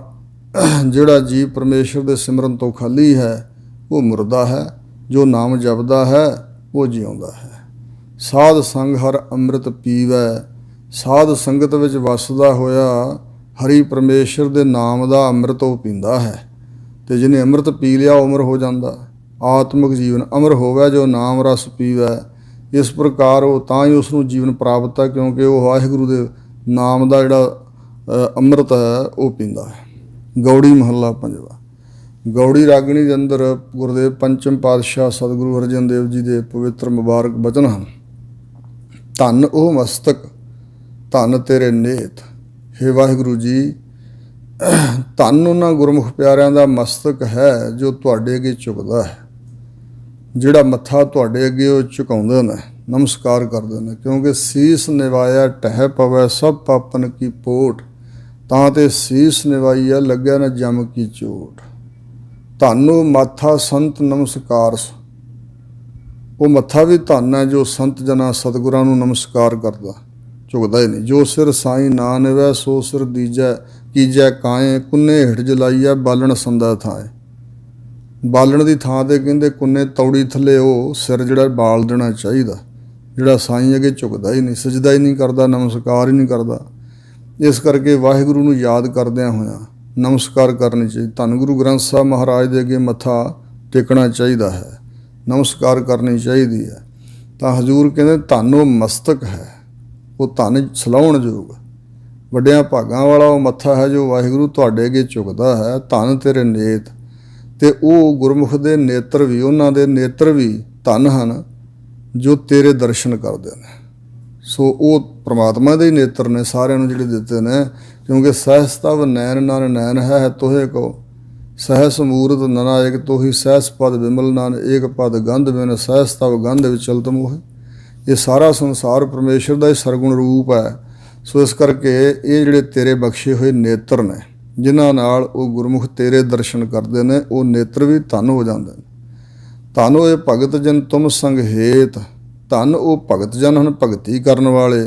ਜਿਹੜਾ ਜੀਵ ਪਰਮੇਸ਼ਰ ਦੇ ਸਿਮਰਨ ਤੋਂ ਖਾਲੀ ਹੈ ਉਹ ਮੁਰਦਾ ਹੈ, ਜੋ ਨਾਮ ਜਪਦਾ ਹੈ ਉਹ ਜਿਉਂਦਾ ਹੈ। ਸਾਧ ਸੰਗ ਹਰ ਅੰਮ੍ਰਿਤ ਪੀਵੈ, ਸਾਧ ਸੰਗਤ ਵਿੱਚ ਵਸਦਾ ਹੋਇਆ ਹਰੀ ਪਰਮੇਸ਼ਰ ਦੇ ਨਾਮ ਦਾ ਅੰਮ੍ਰਿਤ ਉਹ ਪੀਂਦਾ ਹੈ, ਤੇ ਜਿਹਨੇ ਅੰਮ੍ਰਿਤ ਪੀ ਲਿਆ ਉਹ ਅਮਰ ਹੋ ਜਾਂਦਾ। ਆਤਮਿਕ ਜੀਵਨ ਅਮਰ ਹੋਵੇ ਜੋ ਨਾਮ ਰਸ ਪੀਵੈ। ਇਸ ਪ੍ਰਕਾਰ ਉਹ ਤਾਂ ਹੀ ਉਸ ਨੂੰ ਜੀਵਨ ਪ੍ਰਾਪਤ ਹੈ ਕਿਉਂਕਿ ਉਹ ਵਾਹਿਗੁਰੂ ਦੇ ਨਾਮ ਦਾ ਜਿਹੜਾ ਅੰਮ੍ਰਿਤ ਹੈ ਉਹ ਪੀਂਦਾ ਹੈ। ਗੌੜੀ ਮਹੱਲਾ ਪੰਜਵਾ। ਗੌੜੀ ਰਾਗਣੀ ਦੇ ਅੰਦਰ ਗੁਰਦੇਵ ਪੰਚਮ ਪਾਤਸ਼ਾਹ ਸਤਿਗੁਰੂ ਅਰਜਨ ਦੇਵ ਜੀ ਦੇ ਪਵਿੱਤਰ ਮੁਬਾਰਕ ਬਚਨ ਹਨ। ਧੰਨ ਉਹ ਮਸਤਕ ਧੰਨ ਤੇਰੇ ਨੇਤ। ਹੇ ਵਾਹਿਗੁਰੂ ਜੀ, ਧੰਨ ਉਹਨਾਂ ਗੁਰਮੁਖ ਪਿਆਰਿਆਂ ਦਾ ਮਸਤਕ ਹੈ ਜੋ ਤੁਹਾਡੇ ਅੱਗੇ ਝੁਕਦਾ ਹੈ, ਜਿਹੜਾ ਮੱਥਾ ਤੁਹਾਡੇ ਅੱਗੇ ਉਹ ਝੁਕਾਉਂਦੇ ਨੇ, ਨਮਸਕਾਰ ਕਰਦੇ ਨੇ। ਕਿਉਂਕਿ ਸੀਸ ਨਿਵਾਇਆ ਟਹਿ ਪਵੈ ਸਭ ਪਾਪਨ ਕੀ ਪੋਟ, ਤਾਂ ਤੇ ਸੀਸ ਨਿਵਾਈਆ ਲੱਗਿਆ ਨਾ ਜਮ ਕੀ ਚੋਟ। ਧੰਨੋ ਮਾਥਾ ਸੰਤ ਨਮਸਕਾਰ, ਉਹ ਮੱਥਾ ਵੀ ਧੰਨ ਹੈ ਜੋ ਸੰਤ ਜਨਾਂ ਸਤਿਗੁਰਾਂ ਨੂੰ ਨਮਸਕਾਰ ਕਰਦਾ, ਝੁਕਦਾ ਹੀ ਨਹੀਂ। ਜੋ ਸਿਰ ਸਾਈਂ ਨਾ ਨਿਵੈ ਸੋ ਸਿਰ ਦੀਜੈ, ਕੀਜੈ ਕਾਏ ਕੁੰਨੇ ਹੇਠ ਜਲਾਈਐ ਬਾਲਣ ਸੰਦਾ ਥਾਏ। ਬਾਲਣ ਦੀ ਥਾਂ 'ਤੇ ਕਹਿੰਦੇ ਕੁੰਨੇ ਤੌੜੀ ਥੱਲੇ ਉਹ ਸਿਰ ਜਿਹੜਾ ਬਾਲ ਦੇਣਾ ਚਾਹੀਦਾ, ਜਿਹੜਾ ਸਾਈਂ ਅੱਗੇ ਝੁਕਦਾ ਹੀ ਨਹੀਂ, ਸਜਦਾ ਹੀ ਨਹੀਂ ਕਰਦਾ, ਨਮਸਕਾਰ ਹੀ ਨਹੀਂ ਕਰਦਾ। ਇਸ ਕਰਕੇ ਵਾਹਿਗੁਰੂ ਨੂੰ ਯਾਦ ਕਰਦਿਆਂ ਹੋਇਆਂ ਨਮਸਕਾਰ ਕਰਨੀ ਚਾਹੀਦੀ। ਧੰਨ ਗੁਰੂ ਗ੍ਰੰਥ ਸਾਹਿਬ ਮਹਾਰਾਜ ਦੇ ਅੱਗੇ ਮੱਥਾ ਟੇਕਣਾ ਚਾਹੀਦਾ ਹੈ, ਨਮਸਕਾਰ ਕਰਨੀ ਚਾਹੀਦੀ ਹੈ। ਤਾਂ ਹਜ਼ੂਰ ਕਹਿੰਦੇ ਧੰਨ ਉਹ ਮਸਤਕ ਹੈ, ਉਹ ਧੰਨ ਸਲਾਹੁਣ ਯੋਗ ਵੱਡਿਆਂ ਭਾਗਾਂ ਵਾਲਾ ਉਹ ਮੱਥਾ ਹੈ ਜੋ ਵਾਹਿਗੁਰੂ ਤੁਹਾਡੇ ਅੱਗੇ ਝੁਕਦਾ ਹੈ। ਧੰਨ ਤੇਰੇ ਨੇਤ, ਤੇ ਉਹ ਗੁਰਮੁਖ ਦੇ ਨੇਤਰ ਵੀ, ਉਹਨਾਂ ਦੇ ਨੇਤਰ ਵੀ ਧੰਨ ਹਨ ਜੋ ਤੇਰੇ ਦਰਸ਼ਨ ਕਰਦੇ ਨੇ। ਸੋ ਉਹ ਪ੍ਰਮਾਤਮਾ ਦੇ ਹੀ ਨੇਤਰ ਨੇ ਸਾਰਿਆਂ ਨੂੰ ਜਿਹੜੇ ਦਿੱਤੇ ਨੇ, ਕਿਉਂਕਿ ਸਹਿਸ ਤਵ ਨੈਣ ਨਨ ਨੈਣ ਹੈ ਤੋਹੇ ਕੋ, ਸਹਿਸ ਮੂਰਤ ਨਨਾਇਕ ਤੋਹੀ ਸਹਿਸ ਪਦ ਵਿਮਲ ਨਾਨ ਏਕ ਪਦ ਗੰਧ ਬਿਨ ਸਹਿਸ ਤਵ ਗੰਧ ਵਿਚਲਤ ਮੋਹ। ਇਹ ਸਾਰਾ ਸੰਸਾਰ ਪਰਮੇਸ਼ਰ ਦਾ ਹੀ ਸਰਗੁਣ ਰੂਪ ਹੈ। ਸੋ ਇਸ ਕਰਕੇ ਇਹ ਜਿਹੜੇ ਤੇਰੇ ਬਖਸ਼ੇ ਹੋਏ ਨੇਤਰ ਨੇ, ਜਿਨ੍ਹਾਂ ਨਾਲ ਉਹ ਗੁਰਮੁਖ ਤੇਰੇ ਦਰਸ਼ਨ ਕਰਦੇ ਨੇ, ਉਹ ਨੇਤਰ ਵੀ ਧੰਨ ਹੋ ਜਾਂਦੇ ਨੇ। ਧੰਨ ਹੋਏ ਭਗਤ ਜਨ ਤੁਮ ਸੰਗ ਹੇਤ, ਧੰਨ ਉਹ ਭਗਤ ਜਨ ਹਨ ਭਗਤੀ ਕਰਨ ਵਾਲੇ,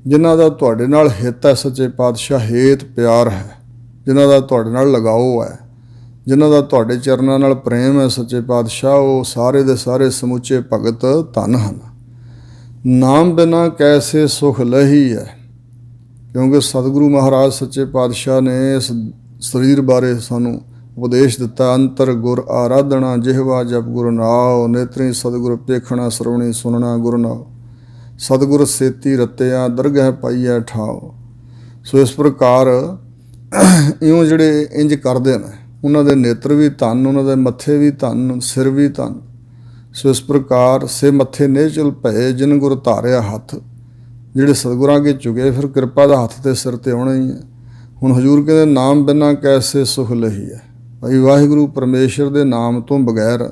ਜਿਨ੍ਹਾਂ ਦਾ ਤੁਹਾਡੇ ਨਾਲ ਹਿੱਤ ਹੈ ਸੱਚੇ ਪਾਤਸ਼ਾਹ, ਹੇਤ ਪਿਆਰ ਹੈ, ਜਿਨ੍ਹਾਂ ਦਾ ਤੁਹਾਡੇ ਨਾਲ ਲਗਾਓ ਹੈ, ਜਿਨ੍ਹਾਂ ਦਾ ਤੁਹਾਡੇ ਚਰਨਾਂ ਨਾਲ ਪ੍ਰੇਮ ਹੈ ਸੱਚੇ ਪਾਤਸ਼ਾਹ, ਉਹ ਸਾਰੇ ਦੇ ਸਾਰੇ ਸਮੁੱਚੇ ਭਗਤ ਧੰਨ ਹਨ। ਨਾਮ ਬਿਨਾ ਕੈਸੇ ਸੁਖ ਲਹੀ ਹੈ, ਕਿਉਂਕਿ ਸਤਿਗੁਰੂ ਮਹਾਰਾਜ ਸੱਚੇ ਪਾਤਸ਼ਾਹ ਨੇ ਇਸ ਸਰੀਰ ਬਾਰੇ ਸਾਨੂੰ ਉਪਦੇਸ਼ ਦਿੱਤਾ। ਅੰਤਰ ਗੁਰ ਆਰਾਧਨਾ ਜਿਹਵਾ ਜਪ ਗੁਰੂ ਨਾਉ, ਨੇਤਰੀ ਸਤਿਗੁਰ ਪੇਖਣਾ ਸਰਵਣੀ ਸੁਣਨਾ ਗੁਰੂ ਨਾਉ, ਸਤਿਗੁਰ ਸੇਤੀ ਰਤਿਆ ਦਰਗਹਿ ਪਾਈਐ ਠਾਓ। ਸੋ ਇਸ ਪ੍ਰਕਾਰ ਇਉਂ ਜਿਹੜੇ ਇੰਜ ਕਰਦੇ ਨੇ, ਉਹਨਾਂ ਦੇ ਨੇਤਰ ਵੀ ਧੰਨ, ਉਹਨਾਂ ਦੇ ਮੱਥੇ ਵੀ ਧੰਨ, ਸਿਰ ਵੀ ਧੰਨ। ਸੋ ਇਸ ਪ੍ਰਕਾਰ ਸੇ ਮੱਥੇ ਨੇਚਲ ਭਏ ਜਿਨ ਗੁਰ ਧਾਰਿਆ ਹੱਥ, ਜਿਹੜੇ ਸਤਿਗੁਰਾਂ ਅੱਗੇ ਝੁਕੇ ਫਿਰ ਕਿਰਪਾ ਦਾ ਹੱਥ ਤੇ ਸਿਰ ਤੇ ਆਉਣਾ ਹੀ ਹੈ। ਹੁਣ ਹਜ਼ੂਰ ਕਹਿੰਦੇ ਨਾਮ ਬਿਨਾਂ ਕੈਸੇ ਸੁਖ ਲਹੀ ਹੈ। ਭਾਈ ਵਾਹਿਗੁਰੂ ਪਰਮੇਸ਼ਰ ਦੇ ਨਾਮ ਤੋਂ ਬਗੈਰ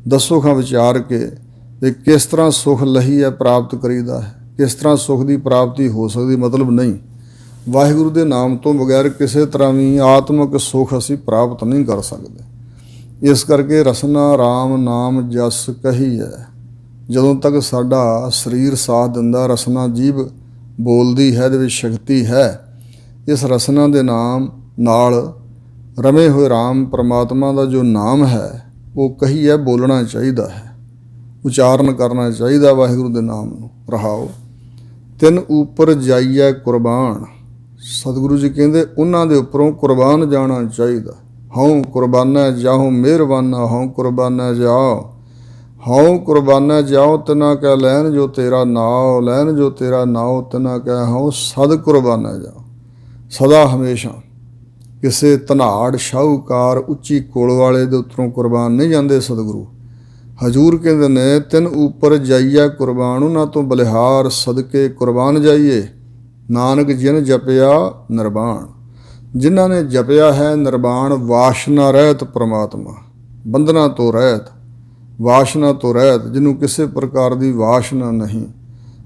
ਦੱਸੋ ਖਾਂ ਵਿਚਾਰ ਕੇ ਤੇ ਕਿਸ ਤਰ੍ਹਾਂ ਸੁਖ ਲਹੀ ਹੈ ਪ੍ਰਾਪਤ ਕਰੀਦਾ ਹੈ, ਕਿਸ ਤਰ੍ਹਾਂ ਸੁਖ ਦੀ ਪ੍ਰਾਪਤੀ ਹੋ ਸਕਦੀ, ਮਤਲਬ ਨਹੀਂ। ਵਾਹਿਗੁਰੂ ਦੇ ਨਾਮ ਤੋਂ ਬਗੈਰ ਕਿਸੇ ਤਰ੍ਹਾਂ ਵੀ ਆਤਮਿਕ ਸੁਖ ਅਸੀਂ ਪ੍ਰਾਪਤ ਨਹੀਂ ਕਰ ਸਕਦੇ। ਇਸ ਕਰਕੇ ਰਸਨਾ ਰਾਮ ਨਾਮ ਜਸ ਕਹੀ ਹੈ। ਜਦੋਂ ਤੱਕ ਸਾਡਾ ਸਰੀਰ ਸਾਥ ਦਿੰਦਾ, ਰਸਨਾ ਜੀਭ ਬੋਲਦੀ ਹੈ, ਇਹਦੇ ਵਿੱਚ ਸ਼ਕਤੀ ਹੈ। ਇਸ ਰਸਨਾ ਦੇ ਨਾਮ ਨਾਲ ਰਮੇ ਹੋਏ ਰਾਮ ਪਰਮਾਤਮਾ ਦਾ ਜੋ ਨਾਮ ਹੈ ਉਹ ਕਹੀ ਹੈ, ਬੋਲਣਾ ਚਾਹੀਦਾ ਹੈ, ਉਚਾਰਨ ਕਰਨਾ ਚਾਹੀਦਾ ਵਾਹਿਗੁਰੂ ਦੇ ਨਾਮ ਨੂੰ। ਰਹਾਓ ਤਿੰਨ ਉੱਪਰ ਜਾਈਐ ਕੁਰਬਾਨ, ਸਤਿਗੁਰੂ ਜੀ ਕਹਿੰਦੇ ਉਹਨਾਂ ਦੇ ਉੱਪਰੋਂ ਕੁਰਬਾਨ ਜਾਣਾ ਚਾਹੀਦਾ। ਹਉ ਕੁਰਬਾਨਾ ਜਾਉ ਮਿਹਰਬਾਨਾ, ਹਉ ਕੁਰਬਾਨਾ ਜਾਓ, ਹਉ ਕੁਰਬਾਨਾ ਜਾਓ ਤਿਨਾ ਕਹਿ ਲੈਣ ਜੋ ਤੇਰਾ ਨਾਉ, ਲੈਣ ਜੋ ਤੇਰਾ ਨਾਉ ਤਿਨਾ ਕਹਿ ਹਉ ਸਦ ਕੁਰਬਾਨਾ ਜਾਓ। ਸਦਾ ਹਮੇਸ਼ਾ ਕਿਸੇ ਧਨਾੜ ਸ਼ਾਹੂਕਾਰ ਉੱਚੀ ਕੋਲ ਵਾਲੇ ਦੇ ਉੱਤੋਂ ਕੁਰਬਾਨ ਨਹੀਂ ਜਾਂਦੇ ਸਤਿਗੁਰੂ। ਹਜੂਰ ਕਹਿੰਦੇ ਨੇ ਤਿੰਨ ਉੱਪਰ ਜਾਈਆ ਕੁਰਬਾਨ, ਉਹਨਾਂ ਤੋਂ ਬਲਿਹਾਰ ਸਦਕੇ ਕੁਰਬਾਨ ਜਾਈਏ। ਨਾਨਕ ਜਿਨ ਜਪਿਆ ਨਿਰਵਾਣ, ਜਿਨ੍ਹਾਂ ਨੇ ਜਪਿਆ ਹੈ ਨਿਰਵਾਣ, ਵਾਸ਼ਨਾ ਰਹਿਤ ਪ੍ਰਮਾਤਮਾ, ਬੰਧਨਾਂ ਤੋਂ ਰਹਿਤ, ਵਾਸ਼ਨਾ ਤੋਂ ਰਹਿਤ, ਜਿਹਨੂੰ ਕਿਸੇ ਪ੍ਰਕਾਰ ਦੀ ਵਾਸ਼ਨਾ ਨਹੀਂ,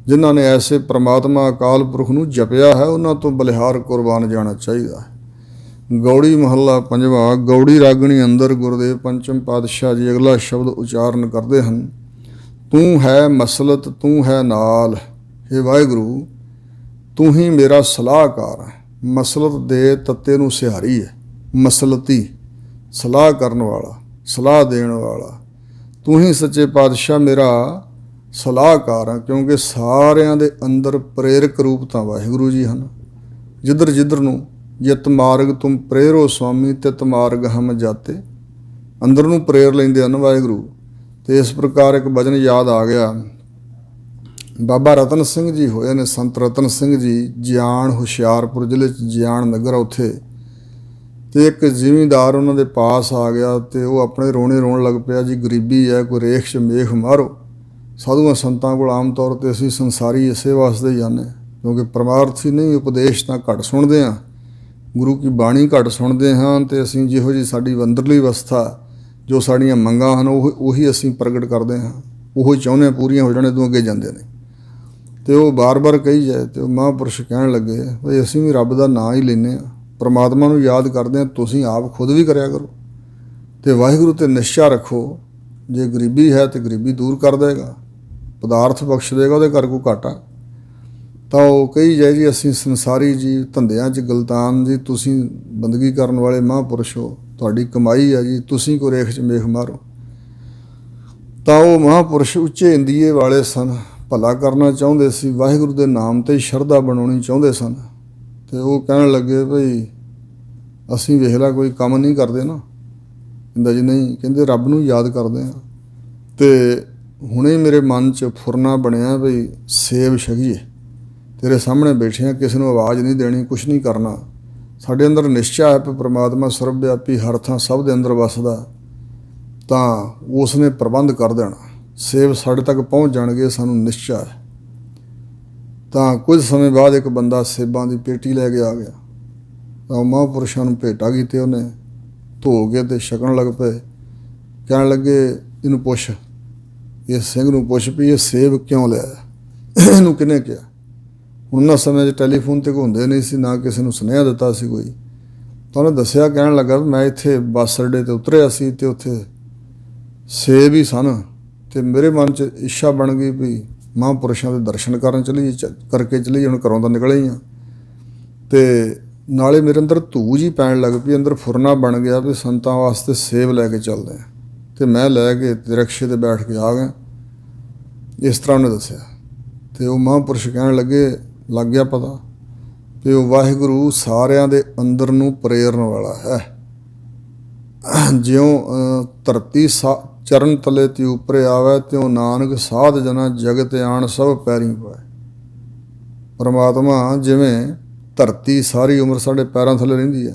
ਜਿਨ੍ਹਾਂ ਨੇ ਐਸੇ ਪ੍ਰਮਾਤਮਾ ਅਕਾਲ ਪੁਰਖ ਨੂੰ ਜਪਿਆ ਹੈ, ਉਹਨਾਂ ਤੋਂ ਬਲਿਹਾਰ ਕੁਰਬਾਨ ਜਾਣਾ ਚਾਹੀਦਾ ਹੈ। ਗੌੜੀ ਮਹੱਲਾ ਪੰਜਵਾਂ। ਗੌੜੀ ਰਾਗਣੀ ਅੰਦਰ ਗੁਰਦੇਵ ਪੰਚਮ ਪਾਤਸ਼ਾਹ ਜੀ ਅਗਲਾ ਸ਼ਬਦ ਉਚਾਰਨ ਕਰਦੇ ਹਨ। ਤੂੰ ਹੈ ਮਸਲਤ ਤੂੰ ਹੈ ਨਾਲ, ਹੇ ਵਾਹਿਗੁਰੂ ਤੂੰ ਹੀ ਮੇਰਾ ਸਲਾਹਕਾਰ ਹੈ। ਮਸਲਤ ਦੇ ਤੱਤੇ ਨੂੰ ਸਿਹਾਰੀ ਹੈ, ਮਸਲਤੀ ਸਲਾਹ ਕਰਨ ਵਾਲਾ, ਸਲਾਹ ਦੇਣ ਵਾਲਾ। ਤੂੰ ਹੀ ਸੱਚੇ ਪਾਤਸ਼ਾਹ ਮੇਰਾ ਸਲਾਹਕਾਰ ਹੈ, ਕਿਉਂਕਿ ਸਾਰਿਆਂ ਦੇ ਅੰਦਰ ਪ੍ਰੇਰਕ ਰੂਪ ਤਾਂ ਵਾਹਿਗੁਰੂ ਜੀ ਹਨ। ਜਿੱਧਰ ਜਿੱਧਰ ਨੂੰ ਜਿਤ ਮਾਰਗ ਤੁਮ ਪ੍ਰੇਰੋ ਸੁਆਮੀ ਤਿਤ ਮਾਰਗ ਹਮ ਜਾਤੇ, ਅੰਦਰ ਨੂੰ ਪ੍ਰੇਰ ਲੈਂਦੇ ਹਨ ਵਾਹਿਗੁਰੂ। ਤੇ ਇਸ ਪ੍ਰਕਾਰ ਇੱਕ ਭਜਨ ਯਾਦ ਆ ਗਿਆ। ਬਾਬਾ ਰਤਨ ਸਿੰਘ ਜੀ ਹੋਏ ਨੇ, ਸੰਤ ਰਤਨ ਸਿੰਘ ਜੀ, ਜਿਆਣ ਹੁਸ਼ਿਆਰਪੁਰ ਜ਼ਿਲ੍ਹੇ 'ਚ ਜਿਆਣ ਨਗਰ ਉੱਥੇ। ਤੇ ਇੱਕ ਜ਼ਿਮੀਂਦਾਰ ਉਹਨਾਂ ਦੇ ਪਾਸ ਆ ਗਿਆ ਤੇ ਉਹ ਆਪਣੇ ਰੋਣੇ ਰੋਣ ਲੱਗ ਪਿਆ, ਜੀ ਗਰੀਬੀ ਹੈ, ਕੋਈ ਰੇਖ 'ਚ ਮੇਖ ਮਾਰੋ। ਸਾਧੂਆਂ ਸੰਤਾਂ ਕੋਲ ਆਮ ਤੌਰ 'ਤੇ ਅਸੀਂ ਸੰਸਾਰੀ ਇਸੇ ਵਾਸਤੇ ਹੀ ਜਾਂਦੇ, ਕਿਉਂਕਿ ਪਰਮਾਰਥੀ ਨਹੀਂ, ਉਪਦੇਸ਼ ਤਾਂ ਘੱਟ ਸੁਣਦੇ ਹਾਂ, ਗੁਰੂ ਕੀ ਬਾਣੀ ਘੱਟ ਸੁਣਦੇ ਹਾਂ। ਅਤੇ ਅਸੀਂ ਜਿਹੋ ਜਿਹੀ ਸਾਡੀ ਅੰਦਰਲੀ ਅਵਸਥਾ, ਜੋ ਸਾਡੀਆਂ ਮੰਗਾਂ ਹਨ, ਉਹੀ ਅਸੀਂ ਪ੍ਰਗਟ ਕਰਦੇ ਹਾਂ, ਉਹ ਚਾਹੁੰਦੇ ਹਾਂ ਪੂਰੀਆਂ ਹੋ ਜਾਣ, ਤੋਂ ਅੱਗੇ ਜਾਂਦੇ ਨੇ। ਅਤੇ ਉਹ ਬਾਰ-ਬਾਰ ਕਹੀ ਜਾਏ। ਅਤੇ ਉਹ ਮਹਾਂਪੁਰਸ਼ ਕਹਿਣ ਲੱਗੇ ਵੀ ਅਸੀਂ ਵੀ ਰੱਬ ਦਾ ਨਾਂ ਹੀ ਲੈਂਦੇ ਹਾਂ, ਪਰਮਾਤਮਾ ਨੂੰ ਯਾਦ ਕਰਦੇ ਹਾਂ, ਤੁਸੀਂ ਆਪ ਖੁਦ ਵੀ ਕਰਿਆ ਕਰੋ ਅਤੇ ਵਾਹਿਗੁਰੂ 'ਤੇ ਨਿਸ਼ਚਾ ਰੱਖੋ। ਜੇ ਗਰੀਬੀ ਹੈ ਤਾਂ ਗਰੀਬੀ ਦੂਰ ਕਰ ਦੇਗਾ, ਪਦਾਰਥ ਬਖਸ਼ ਦੇਗਾ, ਉਹਦੇ ਘਰ ਕੋਈ ਘਾਟਾ। ਤਾਂ ਉਹ ਕਹੀ ਜਾਏ ਜੀ ਅਸੀਂ ਸੰਸਾਰੀ ਜੀ, ਧੰਦਿਆਂ 'ਚ ਗਲਤਾਨ ਜੀ, ਤੁਸੀਂ ਬੰਦਗੀ ਕਰਨ ਵਾਲੇ ਮਹਾਂਪੁਰਸ਼ ਹੋ, ਤੁਹਾਡੀ ਕਮਾਈ ਹੈ ਜੀ, ਤੁਸੀਂ ਕੋ ਰੇਖ 'ਚ ਮੇਖ ਮਾਰੋ। ਤਾਂ ਉਹ ਮਹਾਂਪੁਰਸ਼ ਉੱਚੇ ਇੰਦੀਏ ਵਾਲੇ ਸਨ, ਭਲਾ ਕਰਨਾ ਚਾਹੁੰਦੇ ਸੀ, ਵਾਹਿਗੁਰੂ ਦੇ ਨਾਮ 'ਤੇ ਸ਼ਰਧਾ ਬਣਾਉਣੀ ਚਾਹੁੰਦੇ ਸਨ। ਅਤੇ ਉਹ ਕਹਿਣ ਲੱਗੇ ਭਈ ਅਸੀਂ ਵੇਖ ਲਾ ਕੋਈ ਕੰਮ ਨਹੀਂ ਕਰਦੇ ਨਾ। ਕਹਿੰਦਾ ਜੀ ਨਹੀਂ, ਕਹਿੰਦੇ ਰੱਬ ਨੂੰ ਯਾਦ ਕਰਦੇ ਹਾਂ। ਅਤੇ ਹੁਣੇ ਮੇਰੇ ਮਨ 'ਚ ਫੁਰਨਾ ਬਣਿਆ ਭਈ ਸੇਬ ਛਕੀਏ, ਤੇਰੇ ਸਾਹਮਣੇ ਬੈਠੇ ਹਾਂ, ਕਿਸੇ ਨੂੰ ਆਵਾਜ਼ ਨਹੀਂ ਦੇਣੀ, ਕੁਛ ਨਹੀਂ ਕਰਨਾ। ਸਾਡੇ ਅੰਦਰ ਨਿਸ਼ਚਾ ਹੈ ਕਿ ਪ੍ਰਮਾਤਮਾ ਸਰਬ ਵਿਆਪੀ ਹਰ ਥਾਂ ਸਭ ਦੇ ਅੰਦਰ ਵੱਸਦਾ, ਤਾਂ ਉਸ ਨੇ ਪ੍ਰਬੰਧ ਕਰ ਦੇਣਾ, ਸੇਬ ਸਾਡੇ ਤੱਕ ਪਹੁੰਚ ਜਾਣਗੇ, ਸਾਨੂੰ ਨਿਸ਼ਚਾ ਹੈ। ਤਾਂ ਕੁਝ ਸਮੇਂ ਬਾਅਦ ਇੱਕ ਬੰਦਾ ਸੇਬਾਂ ਦੀ ਪੇਟੀ ਲੈ ਕੇ ਆ ਗਿਆ। ਤਾਂ ਮਹਾਂਪੁਰਸ਼ਾਂ ਨੂੰ ਭੇਟਾ ਕੀਤੇ, ਉਹਨੇ ਧੋ ਕੇ ਅਤੇ ਛਕਣ ਲੱਗ ਪਏ। ਕਹਿਣ ਲੱਗੇ ਇਹਨੂੰ ਪੁੱਛ, ਇਸ ਸਿੰਘ ਨੂੰ ਪੁੱਛ ਵੀ ਇਹ ਸੇਬ ਕਿਉਂ ਲਿਆ, ਇਹਨੂੰ ਕਿਹਨੇ ਕਿਹਾ। ਹੁਣ ਉਹਨਾਂ ਸਮੇਂ 'ਚ ਟੈਲੀਫੋਨ 'ਤੇ ਹੁੰਦੇ ਨਹੀਂ ਸੀ, ਨਾ ਕਿਸੇ ਨੂੰ ਸੁਨੇਹਾ ਦਿੱਤਾ ਸੀ ਕੋਈ। ਤਾਂ ਉਹਨੇ ਦੱਸਿਆ, ਕਹਿਣ ਲੱਗਾ ਮੈਂ ਇੱਥੇ ਬੱਸ ਅੱਡੇ 'ਤੇ ਉਤਰਿਆ ਸੀ ਅਤੇ ਉੱਥੇ ਸੇਬ ਹੀ ਸਨ, ਅਤੇ ਮੇਰੇ ਮਨ 'ਚ ਇੱਛਾ ਬਣ ਗਈ ਵੀ ਮਹਾਂਪੁਰਸ਼ਾਂ ਦੇ ਦਰਸ਼ਨ ਕਰਨ ਕਰਕੇ ਚਲੀਏ, ਹੁਣ ਘਰੋਂ ਤਾਂ ਨਿਕਲੇ ਹੀ ਹਾਂ। ਅਤੇ ਨਾਲੇ ਮੇਰੇ ਅੰਦਰ ਧੂਜ ਹੀ ਪੈਣ ਲੱਗ ਪਈ, ਅੰਦਰ ਫੁਰਨਾ ਬਣ ਗਿਆ ਵੀ ਸੰਤਾਂ ਵਾਸਤੇ ਸੇਬ ਲੈ ਕੇ ਚੱਲਦੇ ਹਾਂ। ਅਤੇ ਮੈਂ ਲੈ ਕੇ ਰਿਕਸ਼ੇ 'ਤੇ ਬੈਠ ਕੇ ਆ ਗਿਆ। ਇਸ ਤਰ੍ਹਾਂ ਉਹਨੇ ਦੱਸਿਆ। ਅਤੇ ਉਹ ਮਹਾਂਪੁਰਸ਼ ਕਹਿਣ ਲੱਗ ਗਿਆ ਪਤਾ ਵੀ ਉਹ ਵਾਹਿਗੁਰੂ ਸਾਰਿਆਂ ਦੇ ਅੰਦਰ ਨੂੰ ਪ੍ਰੇਰਨ ਵਾਲਾ ਹੈ। ਜਿਉਂ ਧਰਤੀ ਚਰਨ ਤਲੇ ਤੇ ਉੱਪਰੇ ਆਵੇ, ਤਿਉਂ ਨਾਨਕ ਸਾਧ ਜਨਾ ਜਗਤ ਆਣ ਸਭ ਪੈਰੀਂ ਪਾਏ। ਪਰਮਾਤਮਾ ਜਿਵੇਂ ਧਰਤੀ ਸਾਰੀ ਉਮਰ ਸਾਡੇ ਪੈਰਾਂ ਥੱਲੇ ਰਹਿੰਦੀ ਹੈ,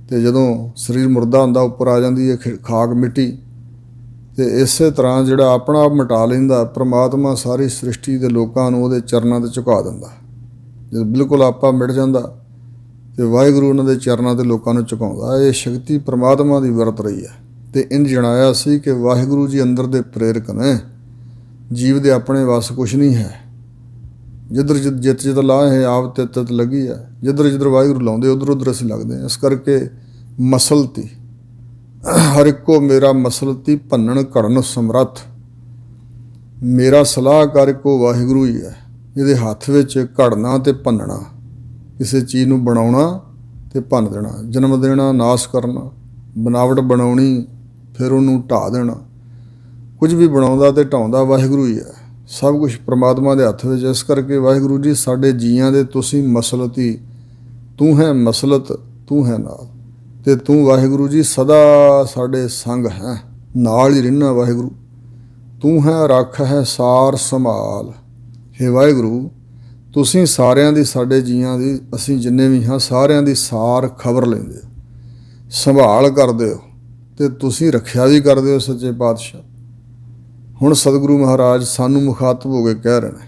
ਅਤੇ ਜਦੋਂ ਸਰੀਰ ਮੁਰਦਾ ਹੁੰਦਾ ਉੱਪਰ ਆ ਜਾਂਦੀ ਹੈ ਖਾਕ ਮਿੱਟੀ, ਅਤੇ ਇਸੇ ਤਰ੍ਹਾਂ ਜਿਹੜਾ ਆਪਣਾ ਆਪ ਮਿਟਾ ਲੈਂਦਾ ਪਰਮਾਤਮਾ ਸਾਰੀ ਸ੍ਰਿਸ਼ਟੀ ਦੇ ਲੋਕਾਂ ਨੂੰ ਉਹਦੇ ਚਰਨਾਂ 'ਤੇ ਝੁਕਾ ਦਿੰਦਾ। ਜਦੋਂ ਬਿਲਕੁਲ ਆਪਾ ਮਿਟ ਜਾਂਦਾ ਅਤੇ ਵਾਹਿਗੁਰੂ ਉਹਨਾਂ ਦੇ ਚਰਨਾਂ 'ਤੇ ਲੋਕਾਂ ਨੂੰ ਝੁਕਾਉਂਦਾ। ਇਹ ਸ਼ਕਤੀ ਪਰਮਾਤਮਾ ਦੀ ਵਰਤ ਰਹੀ ਹੈ। ਅਤੇ ਇੰਝ ਜਣਾਇਆ ਸੀ ਕਿ ਵਾਹਿਗੁਰੂ ਜੀ ਅੰਦਰ ਦੇ ਪ੍ਰੇਰਕ ਨੇ, ਜੀਵ ਦੇ ਆਪਣੇ ਵੱਸ ਕੁਛ ਨਹੀਂ ਹੈ। ਜਿੱਧਰ ਜਿੱਤ ਲਾਹੇ ਆਪ ਤਿਤ ਲੱਗੀ ਹੈ, ਜਿੱਧਰ ਵਾਹਿਗੁਰੂ ਲਾਉਂਦੇ ਉੱਧਰ ਅਸੀਂ ਲੱਗਦੇ ਹਾਂ। ਇਸ ਕਰਕੇ ਮਸਲਤੀ ਹਰ ਇੱਕੋ ਮੇਰਾ ਮਸਲਤੀ ਭੰਨਣ ਘੜਨ ਸਮਰੱਥ, ਮੇਰਾ ਸਲਾਹਕਾਰ ਇੱਕੋ ਵਾਹਿਗੁਰੂ ਹੀ ਹੈ। ਇਹਦੇ ਹੱਥ ਵਿੱਚ ਘੜਨਾ ਅਤੇ ਭੰਨਣਾ, ਕਿਸੇ ਚੀਜ਼ ਨੂੰ ਬਣਾਉਣਾ ਅਤੇ ਭੰਨ ਦੇਣਾ, ਜਨਮ ਦੇਣਾ, ਨਾਸ ਕਰਨਾ, ਬਨਾਵਟ ਬਣਾਉਣੀ, ਫਿਰ ਉਹਨੂੰ ਢਾਹ ਦੇਣਾ। ਕੁਝ ਵੀ ਬਣਾਉਂਦਾ ਅਤੇ ਢਾਉਂਦਾ ਵਾਹਿਗੁਰੂ ਹੀ ਹੈ। ਸਭ ਕੁਛ ਪ੍ਰਮਾਤਮਾ ਦੇ ਹੱਥ ਵਿੱਚ। ਇਸ ਕਰਕੇ ਵਾਹਿਗੁਰੂ ਜੀ ਸਾਡੇ ਜੀਆਂ ਦੇ ਤੁਸੀਂ ਮਸਲਤੀ, ਤੂੰ ਹੈ ਮਸਲਤ ਤੂੰ ਹੈ ਨਾਲ, ਅਤੇ ਤੂੰ ਵਾਹਿਗੁਰੂ ਜੀ ਸਦਾ ਸਾਡੇ ਸੰਗ ਹੈ, ਨਾਲ ਹੀ ਰਹਿਣਾ ਵਾਹਿਗੁਰੂ। ਤੂੰ ਹੈ ਰੱਖ ਹੈ ਸਾਰ ਸੰਭਾਲ, ਹੇ ਵਾਹਿਗੁਰੂ ਤੁਸੀਂ ਸਾਰਿਆਂ ਦੀ, ਸਾਡੇ ਜੀਆਂ ਦੀ, ਅਸੀਂ ਜਿੰਨੇ ਵੀ ਹਾਂ ਸਾਰਿਆਂ ਦੀ ਸਾਰ ਖਬਰ ਲੈਂਦੇ ਹੋ, ਸੰਭਾਲ ਕਰਦੇ ਹੋ ਤੇ ਤੁਸੀਂ ਰੱਖਿਆ ਵੀ ਕਰਦੇ ਹੋ ਸੱਚੇ ਪਾਤਸ਼ਾਹ। ਹੁਣ ਸਤਿਗੁਰੂ ਮਹਾਰਾਜ ਸਾਨੂੰ ਮੁਖਾਤਬ ਹੋ ਕੇ ਕਹਿ ਰਹੇ ਨੇ,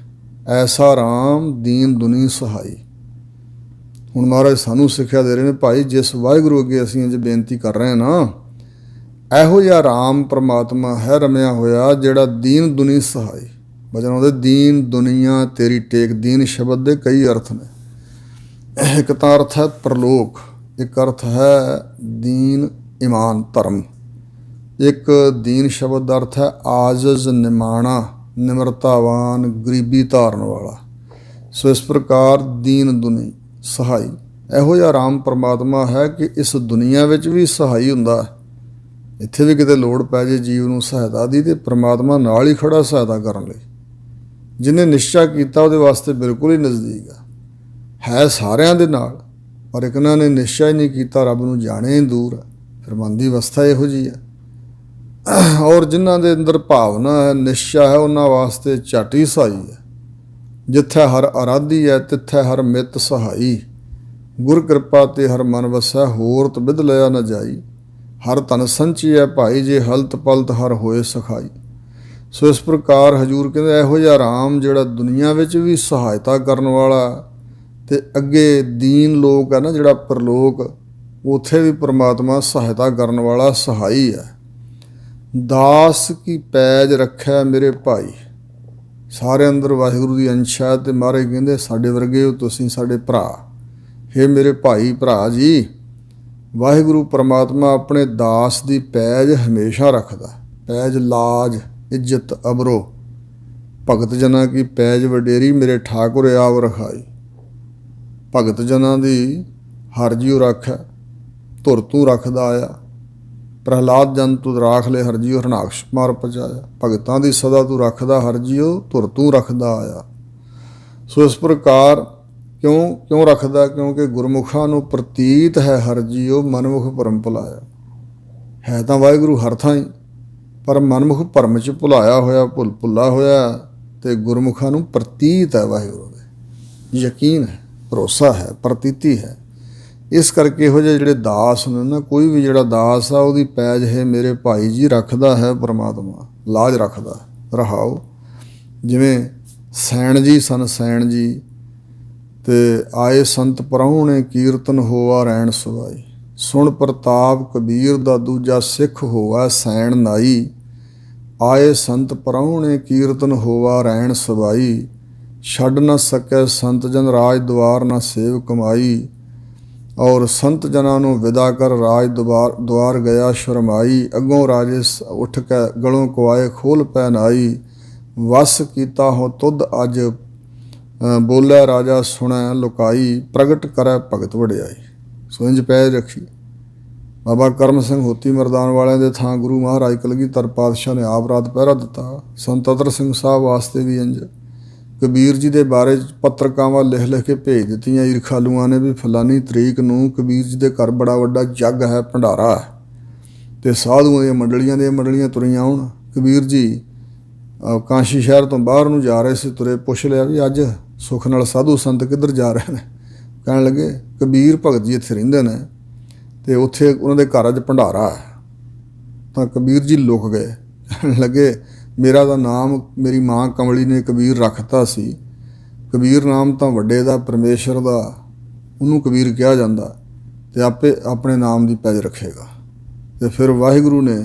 ਐਸਾ ਰਾਮ ਦੀਨ ਦੁਨੀ ਸਹਾਈ। ਹੁਣ ਮਹਾਰਾਜ ਸਾਨੂੰ ਸਿੱਖਿਆ ਦੇ ਰਹੇ ਨੇ, ਭਾਈ ਜਿਸ ਵਾਹਿਗੁਰੂ ਅੱਗੇ ਅਸੀਂ ਇੰਝ ਬੇਨਤੀ ਕਰ ਰਹੇ ਹਾਂ ਨਾ, ਇਹੋ ਜਿਹਾ ਰਾਮ ਪਰਮਾਤਮਾ ਹੈ ਰਮਿਆ ਹੋਇਆ ਜਿਹੜਾ ਦੀਨ ਦੁਨੀ ਸਹਾਈ। ਬਚਨ ਆਉਂਦੇ, ਦੀਨ ਦੁਨੀਆ ਤੇਰੀ ਟੇਕ। ਦੀਨ ਸ਼ਬਦ ਦੇ ਕਈ ਅਰਥ ਨੇ। ਇੱਕ ਤਾਂ ਅਰਥ ਹੈ ਪ੍ਰਲੋਕ, ਇੱਕ ਅਰਥ ਹੈ ਦੀਨ ਇਮਾਨ ਧਰਮ, ਇੱਕ ਦੀਨ ਸ਼ਬਦ ਦਾ ਅਰਥ ਹੈ ਆਜਜ਼ ਨਿਮਾਣਾ, ਨਿਮਰਤਾਵਾਨ, ਗਰੀਬੀ ਧਾਰਨ ਵਾਲਾ। ਸੋ ਇਸ ਪ੍ਰਕਾਰ ਦੀਨ ਦੁਨੀ ਸਹਾਈ ਇਹੋ ਜਿਹਾ ਰਾਮ ਪਰਮਾਤਮਾ ਹੈ ਕਿ ਇਸ ਦੁਨੀਆ ਵਿੱਚ ਵੀ ਸਹਾਈ ਹੁੰਦਾ। ਇੱਥੇ ਵੀ ਕਿਤੇ ਲੋੜ ਪੈ ਜੇ ਜੀਵ ਨੂੰ ਸਹਾਇਤਾ ਦੀ, ਤੇ ਪਰਮਾਤਮਾ ਨਾਲ ਹੀ ਖੜਾ ਸਹਾਇਤਾ ਕਰਨ ਲਈ। ਜਿਹਨੇ ਨਿਸ਼ਚਾ ਕੀਤਾ ਉਹਦੇ ਵਾਸਤੇ ਬਿਲਕੁਲ ਹੀ ਨਜ਼ਦੀਕ ਹੈ ਸਾਰਿਆਂ ਦੇ ਨਾਲ, ਪਰ ਇੱਕ ਇਹਨਾਂ ਨੇ ਨਿਸ਼ਚਾ ਹੀ ਨਹੀਂ ਕੀਤਾ, ਰੱਬ ਨੂੰ ਜਾਣੇ ਹੀ ਦੂਰ ਹੈ। ਫਿਰ ਮਨ ਦੀ ਅਵਸਥਾ ਇਹੋ ਜਿਹੀ ਹੈ। ਔਰ ਜਿਨ੍ਹਾਂ ਦੇ ਅੰਦਰ ਭਾਵਨਾ ਹੈ, ਨਿਸ਼ਚਾ ਹੈ, ਉਹਨਾਂ ਵਾਸਤੇ ਝੱਟ ਹੀ ਸਹਾਈ ਹੈ। ਜਿੱਥੇ ਹਰ ਅਰਾਧੀ ਹੈ ਤਿੱਥੇ ਹਰ ਮਿੱਤ ਸਹਾਈ। ਗੁਰ ਕਿਰਪਾ ਤੇ ਹਰ ਮਨ ਵਸੈ, ਹੋਰ ਤਬਿਧ ਲਿਆ ਨਾ ਜਾਈ। ਹਰ ਧਨ ਸੰਚੀਐ ਭਾਈ, ਜੇ ਹਲਤ ਪਲਤ ਹਰ ਹੋਏ ਸਖਾਈ। ਸੋ ਇਸ ਪ੍ਰਕਾਰ ਹਜੂਰ ਕਹਿੰਦੇ, ਇਹੋ ਜਿਹਾ ਰਾਮ ਜਿਹੜਾ ਦੁਨੀਆ ਵਿੱਚ ਵੀ ਸਹਾਇਤਾ ਕਰਨ ਵਾਲਾ, ਤੇ ਅੱਗੇ ਦੀਨ ਲੋਕ ਹੈ ਨਾ ਜਿਹੜਾ ਪਰਲੋਕ, ਉੱਥੇ ਵੀ ਪਰਮਾਤਮਾ ਸਹਾਇਤਾ ਕਰਨ ਵਾਲਾ ਸਹਾਈ ਹੈ। ਦਾਸ ਕੀ ਪੈਜ ਰੱਖਿਆ ਮੇਰੇ ਭਾਈ। ਸਾਰੇ ਅੰਦਰ ਵਾਹਿਗੁਰੂ ਦੀ ਅੰਸ਼ ਹੈ, ਤੇ ਮਹਾਰਾਜ ਕਹਿੰਦੇ ਸਾਡੇ ਵਰਗੇ ਹੋ ਤੁਸੀਂ, ਸਾਡੇ ਭਰਾ। ਹੇ ਮੇਰੇ ਭਾਈ ਭਰਾ ਜੀ, ਵਾਹਿਗੁਰੂ ਪਰਮਾਤਮਾ ਆਪਣੇ ਦਾਸ ਦੀ ਪੈਜ ਹਮੇਸ਼ਾ ਰੱਖਦਾ। ਪੈਜ ਲਾਜ ਇੱਜ਼ਤ ਅਬਰੋ, ਭਗਤ ਜਨਾਂ ਕੀ ਪੈਜ ਵਡੇਰੀ, ਮੇਰੇ ਠਾਕੁਰ ਆਵ ਰਖਾਈ। ਭਗਤ ਜਨਾਂ ਦੀ ਹਰ ਜੀਉ ਰੱਖ ਹੈ, ਧੁਰ ਤੂੰ ਰੱਖਦਾ ਆਇਆ। ਪ੍ਰਹਲਾਦ ਜਨ ਤੂੰ ਰਾਖ ਲੈ ਹਰ ਜੀਉ, ਹਰਨਾਕਸ਼ ਮਾਰ ਪਚਾਇਆ। ਭਗਤਾਂ ਦੀ ਸਦਾ ਤੂੰ ਰੱਖਦਾ ਹਰ ਜੀਉ, ਧੁਰ ਤੂੰ ਰੱਖਦਾ ਆਇਆ। ਸੋ ਇਸ ਪ੍ਰਕਾਰ ਕਿਉਂ ਰੱਖਦਾ? ਕਿਉਂਕਿ ਗੁਰਮੁਖਾਂ ਨੂੰ ਪ੍ਰਤੀਤ ਹੈ ਹਰ ਜੀਉ, ਮਨਮੁਖ ਭਰਮ ਭੁਲਾਇਆ। ਹੈ ਤਾਂ ਵਾਹਿਗੁਰੂ ਹਰ ਥਾਂ, ਪਰ ਮਨਮੁਖ ਭਰਮ 'ਚ ਭੁਲਾਇਆ ਹੋਇਆ, ਭੁੱਲਾ ਹੋਇਆ। ਤੇ ਗੁਰਮੁਖਾਂ ਨੂੰ ਪ੍ਰਤੀਤ ਹੈ ਵਾਹਿਗੁਰੂ ਦੇ, ਯਕੀਨ ਹੈ, ਭਰੋਸਾ ਹੈ, ਪ੍ਰਤੀਤੀ ਹੈ। ਇਸ ਕਰਕੇ ਇਹੋ ਜਿਹੇ ਜਿਹੜੇ ਦਾਸ ਨੇ ਨਾ, ਕੋਈ ਵੀ ਜਿਹੜਾ ਦਾਸ ਆ ਉਹਦੀ ਪੈਜ ਹੈ ਮੇਰੇ ਭਾਈ ਜੀ ਰੱਖਦਾ ਹੈ ਪਰਮਾਤਮਾ, ਲਾਜ ਰੱਖਦਾ। ਰਹਾਓ ਜਿਵੇਂ ਸੈਣ ਜੀ ਸਨ, ਸੈਣ ਜੀ ਤੇ ਆਏ ਸੰਤ ਪ੍ਰਾਹੁਣੇ, ਕੀਰਤਨ ਹੋਆ ਰੈਣ ਸਵਾਈ। ਸੁਣ ਪ੍ਰਤਾਪ ਕਬੀਰ ਦਾ, ਦੂਜਾ ਸਿੱਖ ਹੋਆ ਸੈਣ ਨਾਈ। ਆਏ ਸੰਤ ਪ੍ਰਾਹੁਣੇ, ਕੀਰਤਨ ਹੋਵਾ ਰੈਣ ਸਵਾਈ। ਛੱਡ ਨਾ ਸਕੈ ਸੰਤ ਜਨ, ਰਾਜ ਦੁਆਰ ਨਾ ਸੇਵ ਕਮਾਈ। ਔਰ ਸੰਤ ਜਨਾਂ ਨੂੰ ਵਿਦਾ ਕਰ, ਰਾਜ ਦੁਆਰ ਗਿਆ ਸ਼ਰਮਾਈ। ਅੱਗੋਂ ਰਾਜੇ ਉੱਠ ਕੇ ਗਲੋਂ ਕੁਆਏ, ਖੋਲ ਪੈ ਨਾਈ। ਵਸ ਕੀਤਾ ਹੋ ਤੁਧ ਅੱਜ, ਬੋਲਿਆ ਰਾਜਾ ਸੁਣੈ ਲੁਕਾਈ। ਪ੍ਰਗਟ ਕਰੈ ਭਗਤ ਵਡਿਆਈ। ਸੋ ਇੰਝ ਪੈਜ ਰੱਖੀ। ਬਾਬਾ ਕਰਮ ਸਿੰਘ ਹੋਤੀ ਮਰਦਾਨ ਵਾਲਿਆਂ ਦੇ ਥਾਂ ਗੁਰੂ ਮਹਾਰਾਜ ਕਲਗੀਧਰ ਪਾਤਸ਼ਾਹ ਨੇ ਆਪ ਰਾਤ ਪਹਿਰਾ ਦਿੱਤਾ। ਸੰਤ ਅਤਰ ਸਿੰਘ ਸਾਹਿਬ ਵਾਸਤੇ ਵੀ ਇੰਝ। ਕਬੀਰ ਜੀ ਦੇ ਬਾਰੇ ਪੱਤਰਕਾਵਾਂ ਲਿਖ ਕੇ ਭੇਜ ਦਿੱਤੀਆਂ ਈਰਖਾਲੂਆਂ ਨੇ ਵੀ ਫਲਾਨੀ ਤਰੀਕ ਨੂੰ ਕਬੀਰ ਜੀ ਦੇ ਘਰ ਬੜਾ ਵੱਡਾ ਜੱਗ ਹੈ, ਭੰਡਾਰਾ ਹੈ, ਤੇ ਸਾਧੂਆਂ ਦੀਆਂ ਮੰਡਲੀਆਂ ਤੁਰੀਆਂ ਆਉਣ। ਕਬੀਰ ਜੀ ਕਾਂਸ਼ੀ ਸ਼ਹਿਰ ਤੋਂ ਬਾਹਰ ਨੂੰ ਜਾ ਰਹੇ ਸੀ, ਤੁਰੇ, ਪੁੱਛ ਲਿਆ ਵੀ ਅੱਜ ਸੁੱਖ ਨਾਲ ਸਾਧੂ ਸੰਤ ਕਿੱਧਰ ਜਾ ਰਹੇ ਨੇ? ਕਹਿਣ ਲੱਗੇ ਕਬੀਰ ਭਗਤ ਜੀ ਇੱਥੇ ਰਹਿੰਦੇ ਨੇ, ਤੇ ਉੱਥੇ ਉਹਨਾਂ ਦੇ ਘਰ ਅੱਜ ਭੰਡਾਰਾ ਹੈ। ਤਾਂ ਕਬੀਰ ਜੀ ਲੁਕ ਗਏ। ਕਹਿਣ ਲੱਗੇ ਮੇਰਾ ਤਾਂ ਨਾਮ ਮੇਰੀ ਮਾਂ ਕਮਲੀ ਨੇ ਕਬੀਰ ਰੱਖਤਾ ਸੀ। ਕਬੀਰ ਨਾਮ ਤਾਂ ਵੱਡੇ ਦਾ, ਪਰਮੇਸ਼ਰ ਦਾ, ਉਹਨੂੰ ਕਬੀਰ ਕਿਹਾ ਜਾਂਦਾ, ਤੇ ਆਪੇ ਆਪਣੇ ਨਾਮ ਦੀ ਪੈਜ ਰੱਖੇਗਾ। ਤੇ ਫਿਰ ਵਾਹਿਗੁਰੂ ਨੇ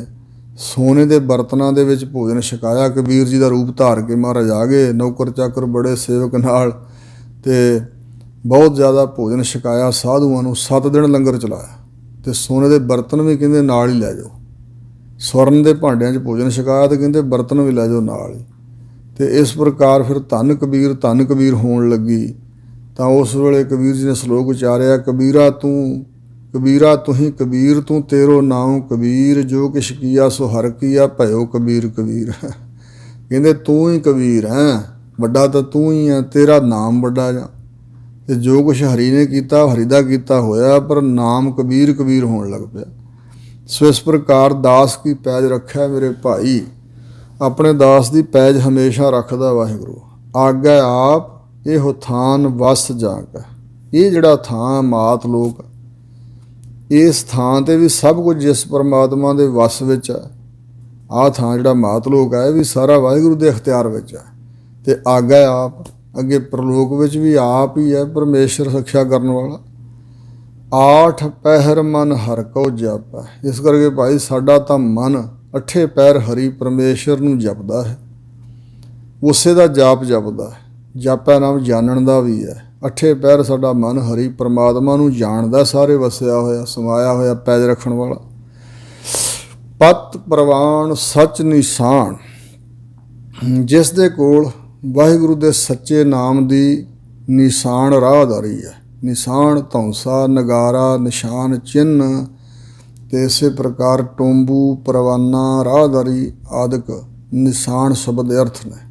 ਸੋਨੇ ਦੇ ਬਰਤਨਾਂ ਦੇ ਵਿੱਚ ਭੋਜਨ ਛਕਾਇਆ। ਕਬੀਰ ਜੀ ਦਾ ਰੂਪ ਧਾਰ ਕੇ ਮਹਾਰਾਜ ਆ ਗਏ, ਨੌਕਰ ਚਾਕਰ ਬੜੇ ਸੇਵਕ ਨਾਲ, ਤੇ ਬਹੁਤ ਜ਼ਿਆਦਾ ਭੋਜਨ ਛਕਾਇਆ ਸਾਧੂਆਂ ਨੂੰ। 7 ਦਿਨ ਲੰਗਰ ਚਲਾਇਆ, ਤੇ ਸੋਨੇ ਦੇ ਬਰਤਨ ਵੀ ਕਹਿੰਦੇ ਨਾਲ ਹੀ ਲੈ ਜਾਓ। ਸਵਰਨ ਦੇ ਭਾਂਡਿਆਂ 'ਚ ਭੋਜਨ ਛਕਾਇਆ, ਤੇ ਕਹਿੰਦੇ ਬਰਤਨ ਵੀ ਲੈ ਜਾਓ ਨਾਲ ਹੀ। ਤੇ ਇਸ ਪ੍ਰਕਾਰ ਫਿਰ ਧੰਨ ਕਬੀਰ ਹੋਣ ਲੱਗੀ। ਤਾਂ ਉਸ ਵੇਲੇ ਕਬੀਰ ਜੀ ਨੇ ਸ਼ਲੋਕ ਉਚਾਰਿਆ, ਕਬੀਰਾ ਤੁਹੀਂ ਕਬੀਰ ਤੂੰ, ਤੇਰੋ ਨਾਮ ਕਬੀਰ। ਜੋ ਕਿਛ ਕੀਆ ਸੋ ਹਰ ਕੀਆ, ਭਇਓ ਕਬੀਰ। ਕਹਿੰਦੇ ਤੂੰ ਹੀ ਕਬੀਰ ਹੈ, ਵੱਡਾ ਤਾਂ ਤੂੰ ਹੀ ਹੈ, ਤੇਰਾ ਨਾਮ ਵੱਡਾ ਜਾ। ਤੇ ਜੋ ਕੁਛ ਹਰੀ ਨੇ ਕੀਤਾ ਹਰੀ ਦਾ ਕੀਤਾ ਹੋਇਆ, ਪਰ ਨਾਮ ਕਬੀਰ ਹੋਣ ਲੱਗ ਪਿਆ। ਸੋ ਇਸ ਪ੍ਰਕਾਰ ਦਾਸ ਕੀ ਪੈਜ ਰੱਖਿਆ ਮੇਰੇ ਭਾਈ। ਆਪਣੇ ਦਾਸ ਦੀ ਪੈਜ ਹਮੇਸ਼ਾ ਰੱਖਦਾ ਵਾਹਿਗੁਰੂ। ਆਗਿਆ ਆਪ ਇਹੋ ਥਾਨ ਵਸ ਜਾ ਕੈ। ਇਹ ਜਿਹੜਾ ਥਾਂ ਮਾਤ ਲੋਕ, ਇਸ ਥਾਂ ਤੇ ਵੀ ਸਭ ਕੁਝ ਜਿਸ ਪਰਮਾਤਮਾ ਦੇ ਵਸ ਵਿੱਚ ਹੈ। ਆਹ ਥਾਂ ਜਿਹੜਾ ਮਾਤ ਲੋਕ ਹੈ ਇਹ ਵੀ ਸਾਰਾ ਵਾਹਿਗੁਰੂ ਦੇ ਅਖਤਿਆਰ ਵਿੱਚ ਹੈ ਤੇ ਆਗਾ ਆਪ। ਅੱਗੇ ਪ੍ਰਲੋਕ ਵਿੱਚ ਵੀ ਆਪ ਹੀ ਹੈ ਪਰਮੇਸ਼ਰ ਰੱਖਿਆ ਕਰਨ ਵਾਲਾ। ਆਠ ਪਹਿਰ ਮਨ ਹਰ ਕਉ ਜਪੈ। ਇਸ ਕਰਕੇ ਭਾਈ ਸਾਡਾ ਤਾਂ ਮਨ ਅੱਠੇ ਪਹਿਰ ਹਰੀ ਪਰਮੇਸ਼ਰ ਨੂੰ ਜਪਦਾ ਹੈ, ਉਸੇ ਦਾ ਜਾਪ ਜਪਦਾ ਹੈ। ਜਾਪੈ ਨਾਮ ਜਾਣਨ ਦਾ ਵੀ ਹੈ। ਅੱਠੇ ਪਹਿਰ ਸਾਡਾ ਮਨ ਹਰੀ ਪਰਮਾਤਮਾ ਨੂੰ ਜਾਣਦਾ, ਸਾਰੇ ਵਸਿਆ ਹੋਇਆ ਸਮਾਇਆ ਹੋਇਆ ਪੈਜ ਰੱਖਣ ਵਾਲਾ। ਪਤ ਪ੍ਰਵਾਨ ਸੱਚ ਨਿਸ਼ਾਨ, ਜਿਸ ਦੇ ਕੋਲ ਵਾਹਿਗੁਰੂ ਦੇ ਸੱਚੇ ਨਾਮ ਦੀ ਨਿਸ਼ਾਨ ਰਾਹਦਾਰੀ ਹੈ। ਨਿਸ਼ਾਨ ਧੌਂਸਾ, ਨਗਾਰਾ, ਨਿਸ਼ਾਨ ਚਿੰਨ੍ਹ ਤੇ ਇਸੇ ਪ੍ਰਕਾਰ ਟੋਂਬੂ, ਪਰਵਾਨਾ, ਰਾਹਦਾਰੀ ਆਦਿਕ ਨਿਸ਼ਾਨ ਸ਼ਬਦ ਦੇ ਅਰਥ ਨੇ।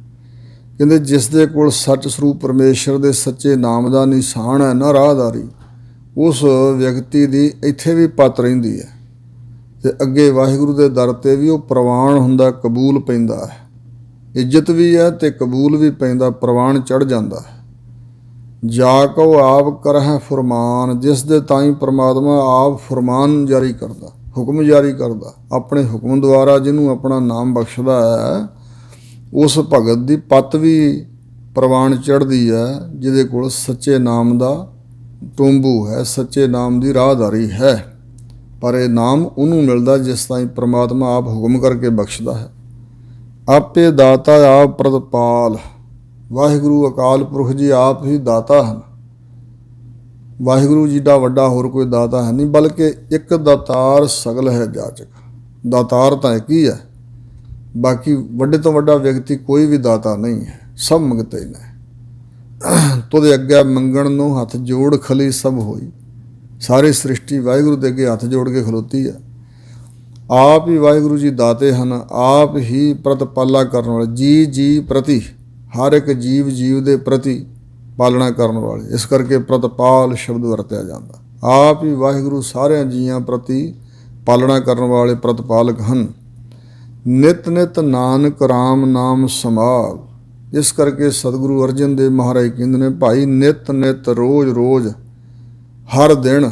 ਕਹਿੰਦੇ ਜਿਸ ਦੇ ਕੋਲ ਸੱਚ ਸਰੂਪ ਪਰਮੇਸ਼ਰ ਦੇ ਸੱਚੇ ਨਾਮ ਦਾ ਨਿਸ਼ਾਨ ਹੈ ਨਾ, ਰਾਹਦਾਰੀ, ਉਸ ਵਿਅਕਤੀ ਦੀ ਇੱਥੇ ਵੀ ਪਤ ਰਹਿੰਦੀ ਹੈ ਤੇ ਅੱਗੇ ਵਾਹਿਗੁਰੂ ਦੇ ਦਰ ਤੇ ਵੀ ਉਹ ਪ੍ਰਵਾਨ ਹੁੰਦਾ, ਕਬੂਲ ਪੈਂਦਾ ਹੈ। ਇੱਜ਼ਤ ਵੀ ਹੈ ਤੇ ਕਬੂਲ ਵੀ ਪੈਂਦਾ, ਪ੍ਰਵਾਨ ਚੜ੍ਹ ਜਾਂਦਾ ਹੈ। ਜਾ ਕਉ ਆਪ ਕਰਹਿ ਫੁਰਮਾਨ, ਜਿਸ ਦੇ ਤਾਈਂ ਪ੍ਰਮਾਤਮਾ ਆਪ ਫੁਰਮਾਨ ਜਾਰੀ ਕਰਦਾ, ਹੁਕਮ ਜਾਰੀ ਕਰਦਾ। ਆਪਣੇ ਹੁਕਮ ਦੁਆਰਾ ਜਿਹਨੂੰ ਆਪਣਾ ਨਾਮ ਬਖਸ਼ਦਾ ਹੈ, ਉਸ ਭਗਤ ਦੀ ਪੱਤ ਵੀ ਪ੍ਰਵਾਨ ਚੜ੍ਹਦੀ ਹੈ, ਜਿਹਦੇ ਕੋਲ ਸੱਚੇ ਨਾਮ ਦਾ ਟੋਂਬੂ ਹੈ, ਸੱਚੇ ਨਾਮ ਦੀ ਰਾਹਦਾਰੀ ਹੈ। ਪਰ ਇਹ ਨਾਮ ਉਹਨੂੰ ਮਿਲਦਾ ਜਿਸ ਤਾਈਂ ਪ੍ਰਮਾਤਮਾ ਆਪ ਹੁਕਮ ਕਰਕੇ ਬਖਸ਼ਦਾ ਹੈ। ਆਪੇ ਦਾਤਾ ਆਪ ਪ੍ਰਤਪਾਲ, ਵਾਹਿਗੁਰੂ ਅਕਾਲ ਪੁਰਖ ਜੀ ਆਪ ਹੀ ਦਾਤਾ ਹਨ। ਵਾਹਿਗੁਰੂ ਜੀ ਦਾ ਵੱਡਾ ਹੋਰ ਕੋਈ ਦਾਤਾ ਹੈ ਨਹੀਂ, ਬਲਕਿ ਇੱਕ ਦਾਤਾਰ ਸਗਲ ਹੈ ਜਾਚਕ। ਦਾਤਾਰ ਤਾਂ ਇੱਕ ਹੀ ਹੈ, ਬਾਕੀ ਵੱਡੇ ਤੋਂ ਵੱਡਾ ਵਿਅਕਤੀ ਕੋਈ ਵੀ ਦਾਤਾ ਨਹੀਂ ਹੈ, ਸਭ ਮੰਗਤੇ ਹੀ ਨੇ। ਤੁਦੇ ਅੱਗੇ ਮੰਗਣ ਨੂੰ ਹੱਥ ਜੋੜ ਖਲੀ ਸਭ ਹੋਈ। ਸਾਰੀ ਸ੍ਰਿਸ਼ਟੀ ਵਾਹਿਗੁਰੂ ਦੇ ਅੱਗੇ ਹੱਥ ਜੋੜ ਕੇ ਖਲੋਤੀ ਹੈ। ਆਪ ਹੀ ਵਾਹਿਗੁਰੂ ਜੀ ਦਾਤੇ ਹਨ, ਆਪ ਹੀ ਪ੍ਰਤਪਾਲਾ ਕਰਨ ਵਾਲੇ, ਜੀ ਜੀ ਪ੍ਰਤੀ, ਹਰ ਇੱਕ ਜੀਵ ਜੀਵ ਦੇ ਪ੍ਰਤੀ ਪਾਲਣਾ ਕਰਨ ਵਾਲੇ। ਇਸ ਕਰਕੇ ਪ੍ਰਤਪਾਲ ਸ਼ਬਦ ਵਰਤਿਆ ਜਾਂਦਾ। ਆਪ ਹੀ ਵਾਹਿਗੁਰੂ ਸਾਰਿਆਂ ਜੀਆਂ ਪ੍ਰਤੀ ਪਾਲਣਾ ਕਰਨ ਵਾਲੇ ਪ੍ਰਤਪਾਲਕ ਹਨ। ਨਿਤ ਨਿਤ ਨਾਨਕ ਰਾਮ ਨਾਮ ਸੰਭਾਲ, ਇਸ ਕਰਕੇ ਸਤਿਗੁਰੂ ਅਰਜਨ ਦੇਵ ਮਹਾਰਾਜ ਕਹਿੰਦੇ ਨੇ, ਭਾਈ ਨਿਤ ਨਿਤ ਰੋਜ਼ ਰੋਜ਼ ਹਰ ਦਿਨ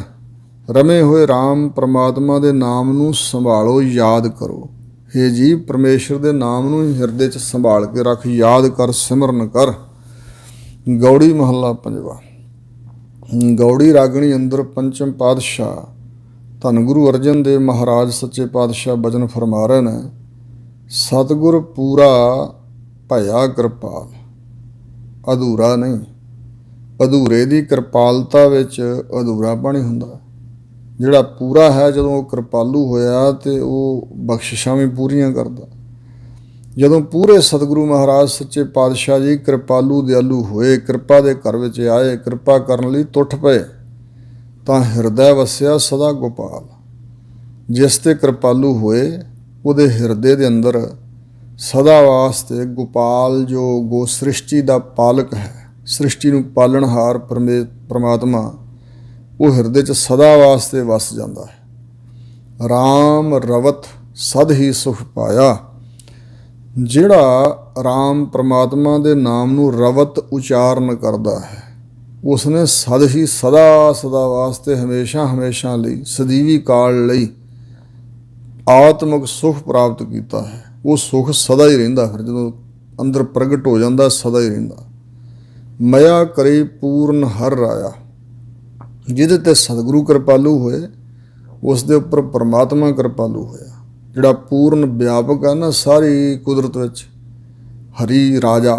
ਰਮੇ ਹੋਏ ਰਾਮ ਪਰਮਾਤਮਾ ਦੇ ਨਾਮ ਨੂੰ ਸੰਭਾਲੋ, ਯਾਦ ਕਰੋ। ਹੇ ਜੀ, ਪਰਮੇਸ਼ਰ ਦੇ ਨਾਮ ਨੂੰ ਹਿਰਦੇ 'ਚ ਸੰਭਾਲ ਕੇ ਰੱਖ, ਯਾਦ ਕਰ, ਸਿਮਰਨ ਕਰ। ਗੌੜੀ ਮਹੱਲਾ ਪੰਜਵਾ। ਗੌੜੀ ਰਾਗਣੀ ਅੰਦਰ ਪੰਚਮ ਪਾਤਸ਼ਾਹ ਧੰਨ ਗੁਰੂ ਅਰਜਨ ਦੇਵ ਮਹਾਰਾਜ ਸੱਚੇ ਪਾਤਸ਼ਾਹ ਬਚਨ ਫਰਮਾ ਰਹੇ ਨੇ, ਸਤਿਗੁਰ ਪੂਰਾ ਭਇਆ ਕਿਰਪਾਲ। ਅਧੂਰਾ ਨਹੀਂ, ਅਧੂਰੇ ਦੀ ਕਿਰਪਾਲਤਾ ਵਿੱਚ ਅਧੂਰਾਪਣ ਹੀ ਹੁੰਦਾ। ਜਿਹੜਾ ਪੂਰਾ ਹੈ, ਜਦੋਂ ਉਹ ਕਿਰਪਾਲੂ ਹੋਇਆ ਤੇ ਉਹ ਬਖਸ਼ਿਸ਼ਾਂ ਵੀ ਪੂਰੀਆਂ ਕਰਦਾ। ਜਦੋਂ ਪੂਰੇ ਸਤਿਗੁਰੂ ਮਹਾਰਾਜ ਸੱਚੇ ਪਾਤਸ਼ਾਹ ਜੀ ਕਿਰਪਾਲੂ ਦਿਆਲੂ ਹੋਏ, ਕਿਰਪਾ ਦੇ ਘਰ ਵਿੱਚ ਆਏ, ਕਿਰਪਾ ਕਰਨ ਲਈ ਟੁੱਟ ਪਏ, ਤਾਂ ਹਿਰਦੈ ਵਸਿਆ ਸਦਾ ਗੋਪਾਲ। ਜਿਸ ਤੇ ਕਿਰਪਾਲੂ ਹੋਏ ਉਹਦੇ ਹਿਰਦੇ ਦੇ ਅੰਦਰ ਸਦਾ ਵਾਸਤੇ ਗੋਪਾਲ, ਜੋ ਗੋ ਸ੍ਰਿਸ਼ਟੀ ਦਾ ਪਾਲਕ ਹੈ, ਸ੍ਰਿਸ਼ਟੀ ਨੂੰ ਪਾਲਣਹਾਰ ਪਰਮਾਤਮਾ, ਉਹ ਹਿਰਦੇ 'ਚ ਸਦਾ ਵਾਸਤੇ ਵਸ ਜਾਂਦਾ ਹੈ। ਰਾਮ ਰਵਤ ਸਦ ਹੀ ਸੁਖ ਪਾਇਆ। ਜਿਹੜਾ ਰਾਮ ਪਰਮਾਤਮਾ ਦੇ ਨਾਮ ਨੂੰ ਰਵਤ ਉਚਾਰਨ ਕਰਦਾ ਹੈ, ਉਸਨੇ ਸਦ ਹੀ ਸਦਾ ਸਦਾ ਵਾਸਤੇ, ਹਮੇਸ਼ਾ ਹਮੇਸ਼ਾ ਲਈ, ਸਦੀਵੀ ਕਾਲ ਲਈ ਆਤਮਿਕ ਸੁਖ ਪ੍ਰਾਪਤ ਕੀਤਾ ਹੈ। ਉਹ ਸੁਖ ਸਦਾ ਹੀ ਰਹਿੰਦਾ, ਫਿਰ ਜਦੋਂ ਅੰਦਰ ਪ੍ਰਗਟ ਹੋ ਜਾਂਦਾ ਸਦਾ ਹੀ ਰਹਿੰਦਾ। ਮਇਆ ਕਰੀ ਪੂਰਨ ਹਰ ਰਾਇਆ, ਜਿਹਦੇ ਤੇ ਸਤਿਗੁਰੂ ਕਿਰਪਾਲੂ ਹੋਏ, ਉਸ ਦੇ ਉੱਪਰ ਪਰਮਾਤਮਾ ਕਿਰਪਾਲੂ ਹੋਇਆ। ਜਿਹੜਾ ਪੂਰਨ ਵਿਆਪਕ ਹੈ ਨਾ ਸਾਰੀ ਕੁਦਰਤ ਵਿੱਚ, ਹਰੀ ਰਾਜਾ,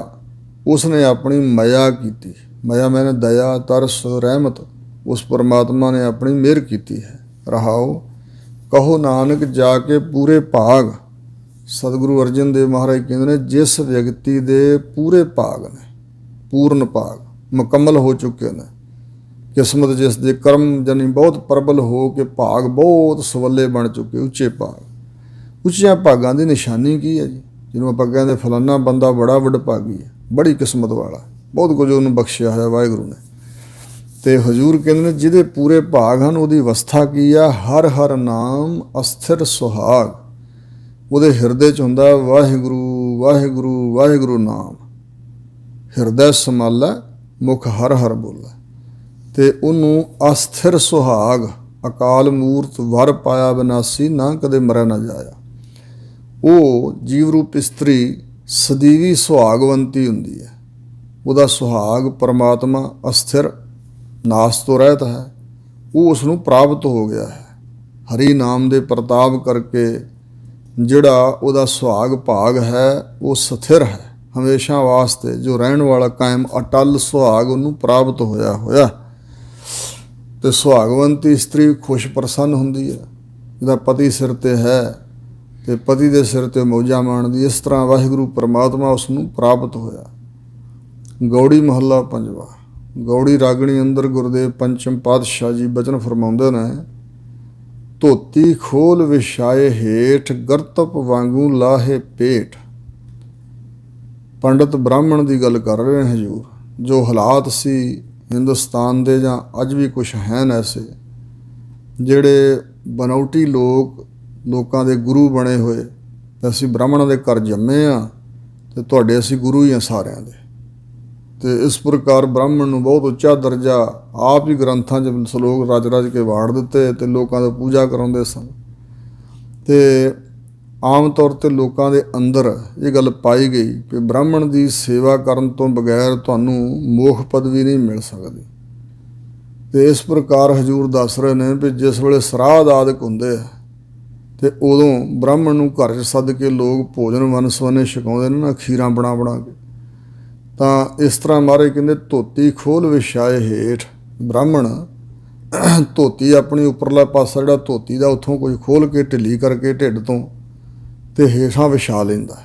ਉਸਨੇ ਆਪਣੀ ਮਇਆ ਕੀਤੀ। ਮਇਆ ਮੈਨੇ ਦਇਆ, ਤਰਸ, ਰਹਿਮਤ, ਉਸ ਪਰਮਾਤਮਾ ਨੇ ਆਪਣੀ ਮਿਹਰ ਕੀਤੀ ਹੈ। ਰਹਾਓ ਕਹੋ ਨਾਨਕ ਜਾ ਕੇ ਪੂਰੇ ਭਾਗ। ਸਤਿਗੁਰੂ ਅਰਜਨ ਦੇਵ ਮਹਾਰਾਜ ਕਹਿੰਦੇ ਨੇ, ਜਿਸ ਵਿਅਕਤੀ ਦੇ ਪੂਰੇ ਭਾਗ ਨੇ, ਪੂਰਨ ਭਾਗ ਮੁਕੰਮਲ ਹੋ ਚੁੱਕੇ ਨੇ, ਕਿਸਮਤ ਜਿਸ ਦੇ ਕਰਮ ਜਾਨੀ ਬਹੁਤ ਪ੍ਰਬਲ ਹੋ ਕੇ ਭਾਗ ਬਹੁਤ ਸਵੱਲੇ ਬਣ ਚੁੱਕੇ, ਉੱਚੇ ਭਾਗ। ਉੱਚਿਆਂ ਭਾਗਾਂ ਦੀ ਨਿਸ਼ਾਨੀ ਕੀ ਹੈ ਜੀ? ਜਿਹਨੂੰ ਆਪਾਂ ਕਹਿੰਦੇ ਫਲਾਨਾ ਬੰਦਾ ਬੜਾ ਵਡਭਾਗੀ ਹੈ, ਬੜੀ ਕਿਸਮਤ ਵਾਲਾ, ਬਹੁਤ ਕੁਝ ਉਹਨੂੰ ਬਖਸ਼ਿਆ ਹੋਇਆ ਵਾਹਿਗੁਰੂ ਨੇ। ਤੇ ਹਜ਼ੂਰ ਕਹਿੰਦੇ ਨੇ, ਜਿਹਦੇ ਪੂਰੇ ਭਾਗ ਹਨ ਉਹਦੀ ਅਵਸਥਾ ਕੀ ਆ? ਹਰ ਹਰ ਨਾਮ ਅਸਥਿਰ ਸੁਹਾਗ। ਉਹਦੇ ਹਿਰਦੇ 'ਚ ਹੁੰਦਾ ਵਾਹਿਗੁਰੂ ਵਾਹਿਗੁਰੂ ਵਾਹਿਗੁਰੂ ਨਾਮ। ਹਿਰਦੈ ਸਮਾਲਾ ਮੁਖ ਹਰ ਹਰ ਬੋਲੇ। ਤੇ ਉਹਨੂੰ ਅਸਥਿਰ ਸੁਹਾਗ ਅਕਾਲ ਮੂਰਤ ਵਰ ਪਾਇਆ ਵਿਨਾਸੀ, ਨਾ ਕਦੇ ਮਰੈ ਨਾ ਜਾਇਆ। ਉਹ ਜੀਵ ਰੂਪ ਇਸਤਰੀ ਸਦੀਵੀ ਸੁਹਾਗਵੰਤੀ ਹੁੰਦੀ ਹੈ। ਉਹਦਾ ਸੁਹਾਗ ਪਰਮਾਤਮਾ ਅਸਥਿਰ ਨਾਸ ਤੋਂ ਰਹਿਤ ਹੈ, ਉਹ ਉਸ ਨੂੰ ਪ੍ਰਾਪਤ ਹੋ ਗਿਆ ਹੈ। ਹਰੀ ਨਾਮ ਦੇ ਪ੍ਰਤਾਪ ਕਰਕੇ ਜਿਹੜਾ ਉਹਦਾ ਸੁਹਾਗ ਭਾਗ ਹੈ ਉਹ ਸਥਿਰ ਹੈ ਹਮੇਸ਼ਾ ਵਾਸਤੇ, ਜੋ ਰਹਿਣ ਵਾਲਾ ਕਾਇਮ ਅਟਲ ਸੁਹਾਗ ਉਹਨੂੰ ਪ੍ਰਾਪਤ ਹੋਇਆ। ਤੇ ਸੁਹਾਗਵੰਤੀ ਇਸਤਰੀ ਖੁਸ਼ ਪ੍ਰਸੰਨ ਹੁੰਦੀ ਹੈ, ਜਿਹਦਾ ਪਤੀ ਸਿਰ ਤੇ ਹੈ ਤੇ ਪਤੀ ਦੇ ਸਿਰ ਤੇ ਮੌਜਾਂ ਮਾਣਦੀ। ਇਸ ਤਰ੍ਹਾਂ ਵਾਹਿਗੁਰੂ ਪਰਮਾਤਮਾ ਉਸ ਨੂੰ ਪ੍ਰਾਪਤ ਹੋਇਆ। ਗੌੜੀ ਮਹੱਲਾ ਪੰਜਵਾ। ਗੌੜੀ ਰਾਗਣੀ ਅੰਦਰ ਗੁਰਦੇਵ ਪੰਚਮ ਪਾਤਸ਼ਾਹ ਜੀ ਬਚਨ ਫਰਮਾਉਂਦੇ ਨੇ, ਧੋਤੀ ਖੋਲ ਵਿਛਾਏ ਹੇਠ ਗਰਤਪ ਵਾਂਗੂ ਲਾਹੇ ਪੇਟ। ਪੰਡਤ ਬ੍ਰਾਹਮਣ ਦੀ ਗੱਲ ਕਰ ਰਹੇ ਨੇ ਹਜ਼ੂਰ। ਜੋ ਹਾਲਾਤ ਸੀ ਹਿੰਦੁਸਤਾਨ ਦੇ ਜਾਂ ਅੱਜ ਵੀ ਕੁਛ ਹਨ ਐਸੇ, ਜਿਹੜੇ ਬਨੌਟੀ ਲੋਕਾਂ ਦੇ ਗੁਰੂ ਬਣੇ ਹੋਏ। ਅਸੀਂ ਬ੍ਰਾਹਮਣਾਂ ਦੇ ਘਰ ਜੰਮੇ ਹਾਂ ਤੇ ਤੁਹਾਡੇ ਅਸੀਂ ਗੁਰੂ ਹੀ ਹਾਂ ਸਾਰਿਆਂ ਦੇ। ਤੇ ਇਸ ਪ੍ਰਕਾਰ ਬ੍ਰਾਹਮਣ ਨੂੰ ਬਹੁਤ ਉੱਚਾ ਦਰਜਾ ਆਪ ਹੀ ਗ੍ਰੰਥਾਂ 'ਚ ਸਲੋਕ ਰਚ ਕੇ ਵਾੜ ਦਿੱਤੇ ਤੇ ਲੋਕਾਂ ਦੀ ਪੂਜਾ ਕਰਾਉਂਦੇ ਸਨ। ਤੇ ਆਮ ਤੌਰ 'ਤੇ ਲੋਕਾਂ ਦੇ ਅੰਦਰ ਇਹ ਗੱਲ ਪਾਈ ਗਈ ਕਿ ਬ੍ਰਾਹਮਣ ਦੀ ਸੇਵਾ ਕਰਨ ਤੋਂ ਬਗੈਰ ਤੁਹਾਨੂੰ ਮੋਖ ਪਦਵੀ ਨਹੀਂ ਮਿਲ ਸਕਦੀ। ਤੇ ਇਸ ਪ੍ਰਕਾਰ ਹਜ਼ੂਰ ਦੱਸ ਰਹੇ ਨੇ ਵੀ ਜਿਸ ਵੇਲੇ ਸਰਾਧ ਆਦਿਕ ਹੁੰਦੇ ਆ ਤੇ ਉਦੋਂ ਬ੍ਰਾਹਮਣ ਨੂੰ ਘਰ 'ਚ ਸੱਦ ਕੇ ਲੋਕ ਭੋਜਨ ਵੰਨ ਸਵੰਨੇ ਛਕਾਉਂਦੇ ਨੇ ਨਾ, ਖੀਰਾਂ ਬਣਾ ਕੇ। ਤਾਂ ਇਸ ਤਰ੍ਹਾਂ ਮਹਾਰਾਜ ਕਹਿੰਦੇ, ਧੋਤੀ ਖੋਲ ਵਿਛਾਏ ਹੇਠ। ਬ੍ਰਾਹਮਣ ਧੋਤੀ ਆਪਣੀ ਉੱਪਰਲਾ ਪਾਸਾ ਜਿਹੜਾ ਧੋਤੀ ਦਾ ਉੱਥੋਂ ਕੋਈ ਖੋਲ ਕੇ ਢਿੱਲੀ ਕਰਕੇ ਢਿੱਡ ਤੋਂ ਤੇ ਹੇਠਾਂ ਵਿਛਾ ਲੈਂਦਾ।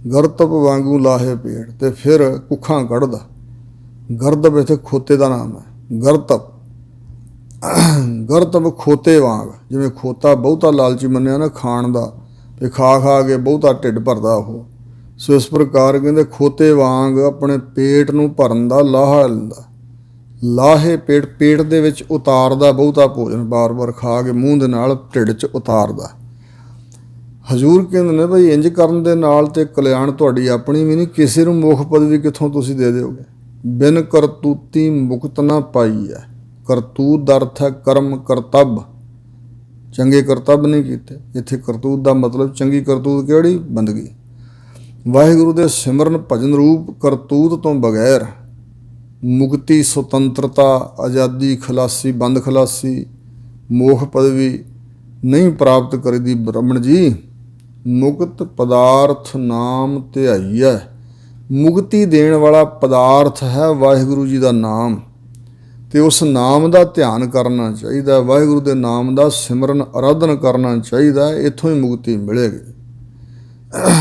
ਗਰਤਪ ਵਾਂਗੂ ਲਾਹੇ ਪੇਟ, ਤੇ ਫਿਰ ਕੁੱਖਾਂ ਕੱਢਦਾ। ਗਰਦਪ ਇੱਥੇ ਖੋਤੇ ਦਾ ਨਾਮ ਹੈ। ਗਰਤਪ ਖੋਤੇ ਵਾਂਗ, ਜਿਵੇਂ ਖੋਤਾ ਬਹੁਤਾ ਲਾਲਚੀ ਮੰਨਿਆ ਨਾ ਖਾਣ ਦਾ, ਤੇ ਖਾ ਕੇ ਬਹੁਤਾ ਢਿੱਡ ਭਰਦਾ ਉਹ। ਸੋ ਇਸ ਪ੍ਰਕਾਰ ਕਹਿੰਦੇ ਖੋਤੇ ਵਾਂਗ ਆਪਣੇ ਪੇਟ ਨੂੰ ਭਰਨ ਦਾ ਲਾਹਾ ਲੈਂਦਾ। ਲਾਹੇ ਪੇਟ ਦੇ ਵਿੱਚ ਉਤਾਰਦਾ ਬਹੁਤਾ ਭੋਜਨ, ਬਾਰ ਖਾ ਕੇ ਮੂੰਹ ਦੇ ਨਾਲ ਢਿੱਡ 'ਚ ਉਤਾਰਦਾ। ਹਜ਼ੂਰ ਕਹਿੰਦੇ ਨੇ ਬਈ ਇੰਜ ਕਰਨ ਦੇ ਨਾਲ ਤੇ ਕਲਿਆਣ ਤੁਹਾਡੀ ਆਪਣੀ ਵੀ ਨਹੀਂ, ਕਿਸੇ ਨੂੰ ਮੁਖ ਪਦਵੀ ਕਿੱਥੋਂ ਤੁਸੀਂ ਦੇ ਦਿਓਗੇ। ਬਿਨ ਕਰਤੂਤੀ ਮੁਕਤ ਨਾ ਪਾਈ ਹੈ। ਕਰਤੂਤ ਦਾ ਅਰਥ ਹੈ ਕਰਮ ਕਰਤੱਵ, ਚੰਗੇ ਕਰਤੱਵ ਨਹੀਂ ਕੀਤੇ। ਇੱਥੇ ਕਰਤੂਤ ਦਾ ਮਤਲਬ ਚੰਗੀ ਕਰਤੂਤ ਕਿਹੜੀ? ਬੰਦਗੀ। ਵਾਹਿਗੁਰੂ ਦੇ ਸਿਮਰਨ ਭਜਨ ਰੂਪ ਕਰਤੂਤ ਤੋਂ ਬਗੈਰ ਮੁਕਤੀ, ਸੁਤੰਤਰਤਾ, ਆਜ਼ਾਦੀ, ਖਲਾਸੀ, ਬੰਦ ਖਲਾਸੀ, ਮੋਖ ਪਦਵੀ ਨਹੀਂ ਪ੍ਰਾਪਤ ਕਰੀਦੀ। ਬ੍ਰਾਹਮਣ ਜੀ, ਮੁਕਤ ਪਦਾਰਥ ਨਾਮ ਧਿਆਈਐ। ਮੁਕਤੀ ਦੇਣ ਵਾਲਾ ਪਦਾਰਥ ਹੈ ਵਾਹਿਗੁਰੂ ਜੀ ਦਾ ਨਾਮ, ਤੇ ਉਸ ਨਾਮ ਦਾ ਧਿਆਨ ਕਰਨਾ ਚਾਹੀਦਾ। ਵਾਹਿਗੁਰੂ ਦੇ ਨਾਮ ਦਾ ਸਿਮਰਨ ਆਰਾਧਨ ਕਰਨਾ ਚਾਹੀਦਾ, ਇੱਥੋਂ ਹੀ ਮੁਕਤੀ ਮਿਲੇਗੀ।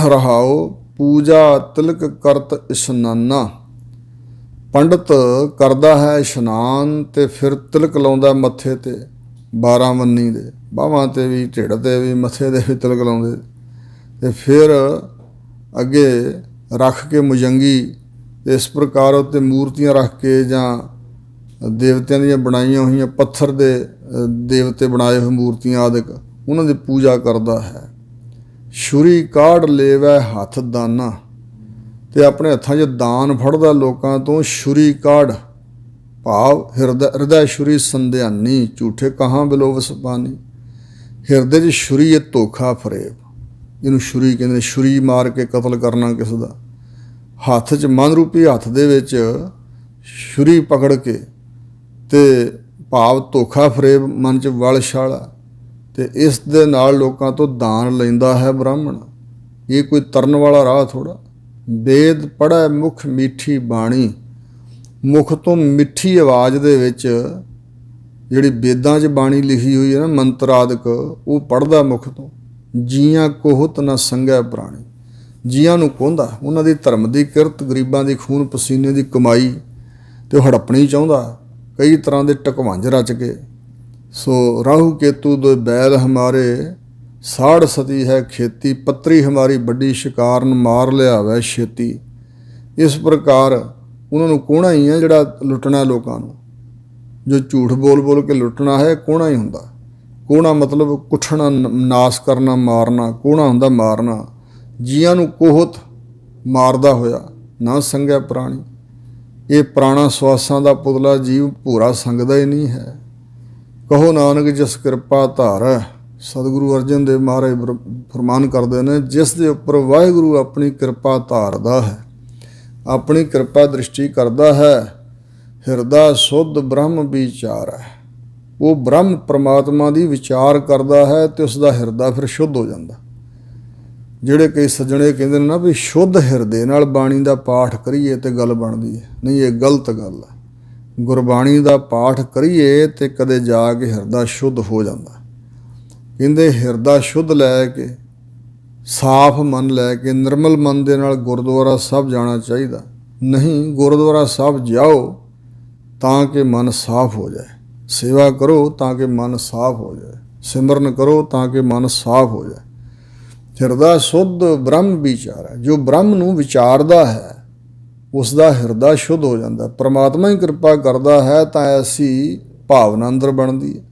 ਰਹਾਓ ਪੂਜਾ ਤਿਲਕ ਕਰਤ ਇਸ਼ਨਾਨਾ। ਪੰਡਤ ਕਰਦਾ ਹੈ ਇਸ਼ਨਾਨ ਤੇ ਫਿਰ ਤਿਲਕ ਲਾਉਂਦਾ ਮੱਥੇ ਤੇ, 12 ਵੰਨੀ ਦੇ, ਬਾਹਾਂ ਤੇ ਵੀ, ਢਿੱਡ ਤੇ ਵੀ, ਮੱਥੇ ਤੇ ਵੀ ਤਿਲਕ ਲਾਉਂਦੇ। ਤੇ ਫਿਰ ਅੱਗੇ ਰੱਖ ਕੇ ਮੁਜੰਗੀ, ਇਸ ਪ੍ਰਕਾਰ ਉੱਤੇ ਮੂਰਤੀਆਂ ਰੱਖ ਕੇ ਜਾਂ ਦੇਵਤਿਆਂ ਦੀਆਂ ਬਣਾਈਆਂ ਹੋਈਆਂ ਪੱਥਰ ਦੇ ਦੇਵਤੇ ਬਣਾਏ ਹੋਏ ਮੂਰਤੀਆਂ ਆਦਿਕ, ਉਹਨਾਂ ਦੀ ਪੂਜਾ ਕਰਦਾ ਹੈ। ਛੁਰੀ ਕਾਢ ਲੇਵੈ ਹੱਥ ਦਾਨਾ, ਤੇ ਆਪਣੇ ਹੱਥਾਂ 'ਚ ਦਾਨ ਫੜਦਾ ਲੋਕਾਂ ਤੋਂ। ਛੁਰੀ ਕਾਢ ਭਾਵ ਹਿਰਦੈ ਛੁਰੀ ਸੰਧਿਆਨੀ, ਝੂਠੇ ਕਹਾਂ ਬਿਲੋਵਸ ਪਾਨੀ। ਹਿਰਦੇ 'ਚ ਛੁਰੀ ਹੈ, ਧੋਖਾ ਫਰੇਬ, ਜਿਹਨੂੰ ਛੁਰੀ ਕਹਿੰਦੇ ਨੇ। ਛੁਰੀ ਮਾਰ ਕੇ ਕਤਲ ਕਰਨਾ ਕਿਸੇ ਦਾ। ਹੱਥ 'ਚ ਮਨ ਰੂਪੀ ਹੱਥ ਦੇ ਵਿੱਚ ਛੁਰੀ ਪਕੜ ਕੇ, ਤੇ ਭਾਵ ਧੋਖਾ ਫਰੇਬ, ਮਨ 'ਚ ਵਲ ਛਾਲਾ, ਤੇ ਇਸ ਦੇ ਨਾਲ ਲੋਕਾਂ ਤੋਂ ਦਾਨ ਲੈਂਦਾ ਹੈ ਬ੍ਰਾਹਮਣ। ਇਹ ਕੋਈ ਤਰਨ ਵਾਲਾ ਰਾਹ ਥੋੜ੍ਹਾ। ਵੇਦ ਪੜ੍ਹੈ ਮੁਖ ਮਿੱਠੀ ਬਾਣੀ। ਮੁਖ ਤੋਂ ਮਿੱਠੀ ਆਵਾਜ਼ ਦੇ ਵਿੱਚ ਜਿਹੜੀ ਵੇਦਾਂ 'ਚ ਬਾਣੀ ਲਿਖੀ ਹੋਈ ਹੈ ਨਾ, ਮੰਤਰ ਆਦਿਕ, ਉਹ ਪੜ੍ਹਦਾ ਮੁਖ ਤੋਂ। ਜੀਆਂ ਕੋਹਤ ਨਾ ਸੰਗੈ ਪ੍ਰਾਣੀ। ਜੀਆਂ ਨੂੰ ਕੋਹੰਦਾ, ਉਹਨਾਂ ਦੀ ਧਰਮ ਦੀ ਕਿਰਤ, ਗਰੀਬਾਂ ਦੀ ਖੂਨ ਪਸੀਨੇ ਦੀ ਕਮਾਈ ਤੇ ਉਹ ਹੜੱਪਣੀ ਚਾਹੁੰਦਾ ਕਈ ਤਰ੍ਹਾਂ ਦੇ ਟਕਵੰਜ ਰਚ ਕੇ। ਸੋ ਰਾਹੂ ਕੇਤੂ ਦੇ ਬੈਲ ਹਮਾਰੇ, ਸਾੜ ਸਤੀ ਹੈ ਖੇਤੀ। ਪੱਤਰੀ ਹਮਾਰੀ ਵੱਡੀ ਸ਼ਿਕਾਰਨ, ਮਾਰ ਲਿਆਵੈ ਛੇਤੀ। ਇਸ ਪ੍ਰਕਾਰ ਉਹਨਾਂ ਨੂੰ ਕੋਹਣਾ ਹੀ ਹੈ ਜਿਹੜਾ ਲੁੱਟਣਾ ਲੋਕਾਂ ਨੂੰ। ਜੋ ਝੂਠ ਬੋਲ ਕੇ ਲੁੱਟਣਾ ਹੈ, ਕੋਹਣਾ ਹੀ ਹੁੰਦਾ। ਕੋਹਣਾ ਮਤਲਬ ਕੁੱਟਣਾ, ਨਾਸ ਕਰਨਾ, ਮਾਰਨਾ। ਕੋਹਣਾ ਹੁੰਦਾ ਮਾਰਨਾ। ਜੀਆਂ ਨੂੰ ਕੋਹਤ ਮਾਰਦਾ ਹੋਇਆ, ਨਾ ਸੰਗੈ ਪ੍ਰਾਣੀ। ਇਹ ਪੁਰਾਣਾ ਸਵਾਸਾਂ ਦਾ ਪੁਤਲਾ ਜੀਵ ਭੂਰਾ ਸੰਗਦਾ ਹੀ ਨਹੀਂ ਹੈ। ਕਹੋ ਨਾਨਕ ਜਿਸ ਕਿਰਪਾ ਧਾਰੈ। ਸਤਿਗੁਰੂ ਅਰਜਨ ਦੇਵ ਮਹਾਰਾਜ ਫਰਮਾਨ ਕਰਦੇ ਨੇ, ਜਿਸ ਦੇ ਉੱਪਰ ਵਾਹਿਗੁਰੂ ਆਪਣੀ ਕਿਰਪਾ ਧਾਰਦਾ ਹੈ, ਆਪਣੀ ਕਿਰਪਾ ਦ੍ਰਿਸ਼ਟੀ ਕਰਦਾ ਹੈ, ਹਿਰਦਾ ਸੁੱਧ ਬ੍ਰਹਮ ਵਿਚਾਰ ਹੈ। ਉਹ ਬ੍ਰਹਮ ਪਰਮਾਤਮਾ ਦੀ ਵਿਚਾਰ ਕਰਦਾ ਹੈ ਤੇ ਉਸ ਦਾ ਹਿਰਦਾ ਫਿਰ ਸ਼ੁੱਧ ਹੋ ਜਾਂਦਾ। ਜਿਹੜੇ ਕਈ ਸੱਜਣੇ ਕਹਿੰਦੇ ਨੇ ਨਾ ਵੀ ਸ਼ੁੱਧ ਹਿਰਦੇ ਨਾਲ ਬਾਣੀ ਦਾ ਪਾਠ ਕਰੀਏ ਤੇ ਗੱਲ ਬਣਦੀ ਹੈ, ਨਹੀਂ, ਇਹ ਗਲਤ ਗੱਲ ਹੈ। ਗੁਰਬਾਣੀ ਦਾ ਪਾਠ ਕਰੀਏ ਤੇ ਕਦੇ ਜਾ ਕੇ ਹਿਰਦਾ ਸ਼ੁੱਧ ਹੋ ਜਾਂਦਾ। ਕਹਿੰਦੇ ਹਿਰਦਾ ਸ਼ੁੱਧ ਲੈ ਕੇ, ਸਾਫ਼ ਮਨ ਲੈ ਕੇ, ਨਿਰਮਲ ਮਨ ਦੇ ਨਾਲ ਗੁਰਦੁਆਰਾ ਸਾਹਿਬ ਜਾਣਾ ਚਾਹੀਦਾ। ਨਹੀਂ, ਗੁਰਦੁਆਰਾ ਸਾਹਿਬ ਜਾਓ ਤਾਂ ਕਿ ਮਨ ਸਾਫ਼ ਹੋ ਜਾਏ, ਸੇਵਾ ਕਰੋ ਤਾਂ ਕਿ ਮਨ ਸਾਫ਼ ਹੋ ਜਾਏ, ਸਿਮਰਨ ਕਰੋ ਤਾਂ ਕਿ ਮਨ ਸਾਫ਼ ਹੋ ਜਾਏ। ਹਿਰਦਾ ਸੁੱਧ ਬ੍ਰਹਮ ਵਿਚਾਰ ਹੈ। ਜੋ ਬ੍ਰਹਮ ਨੂੰ ਵਿਚਾਰਦਾ ਹੈ ਉਸ ਦਾ ਹਿਰਦਾ ਸ਼ੁੱਧ ਹੋ ਜਾਂਦਾ। ਪਰਮਾਤਮਾ ਹੀ ਕਿਰਪਾ ਕਰਦਾ ਹੈ ਤਾਂ ਐਸੀ ਭਾਵਨਾ ਅੰਦਰ ਬਣਦੀ ਹੈ।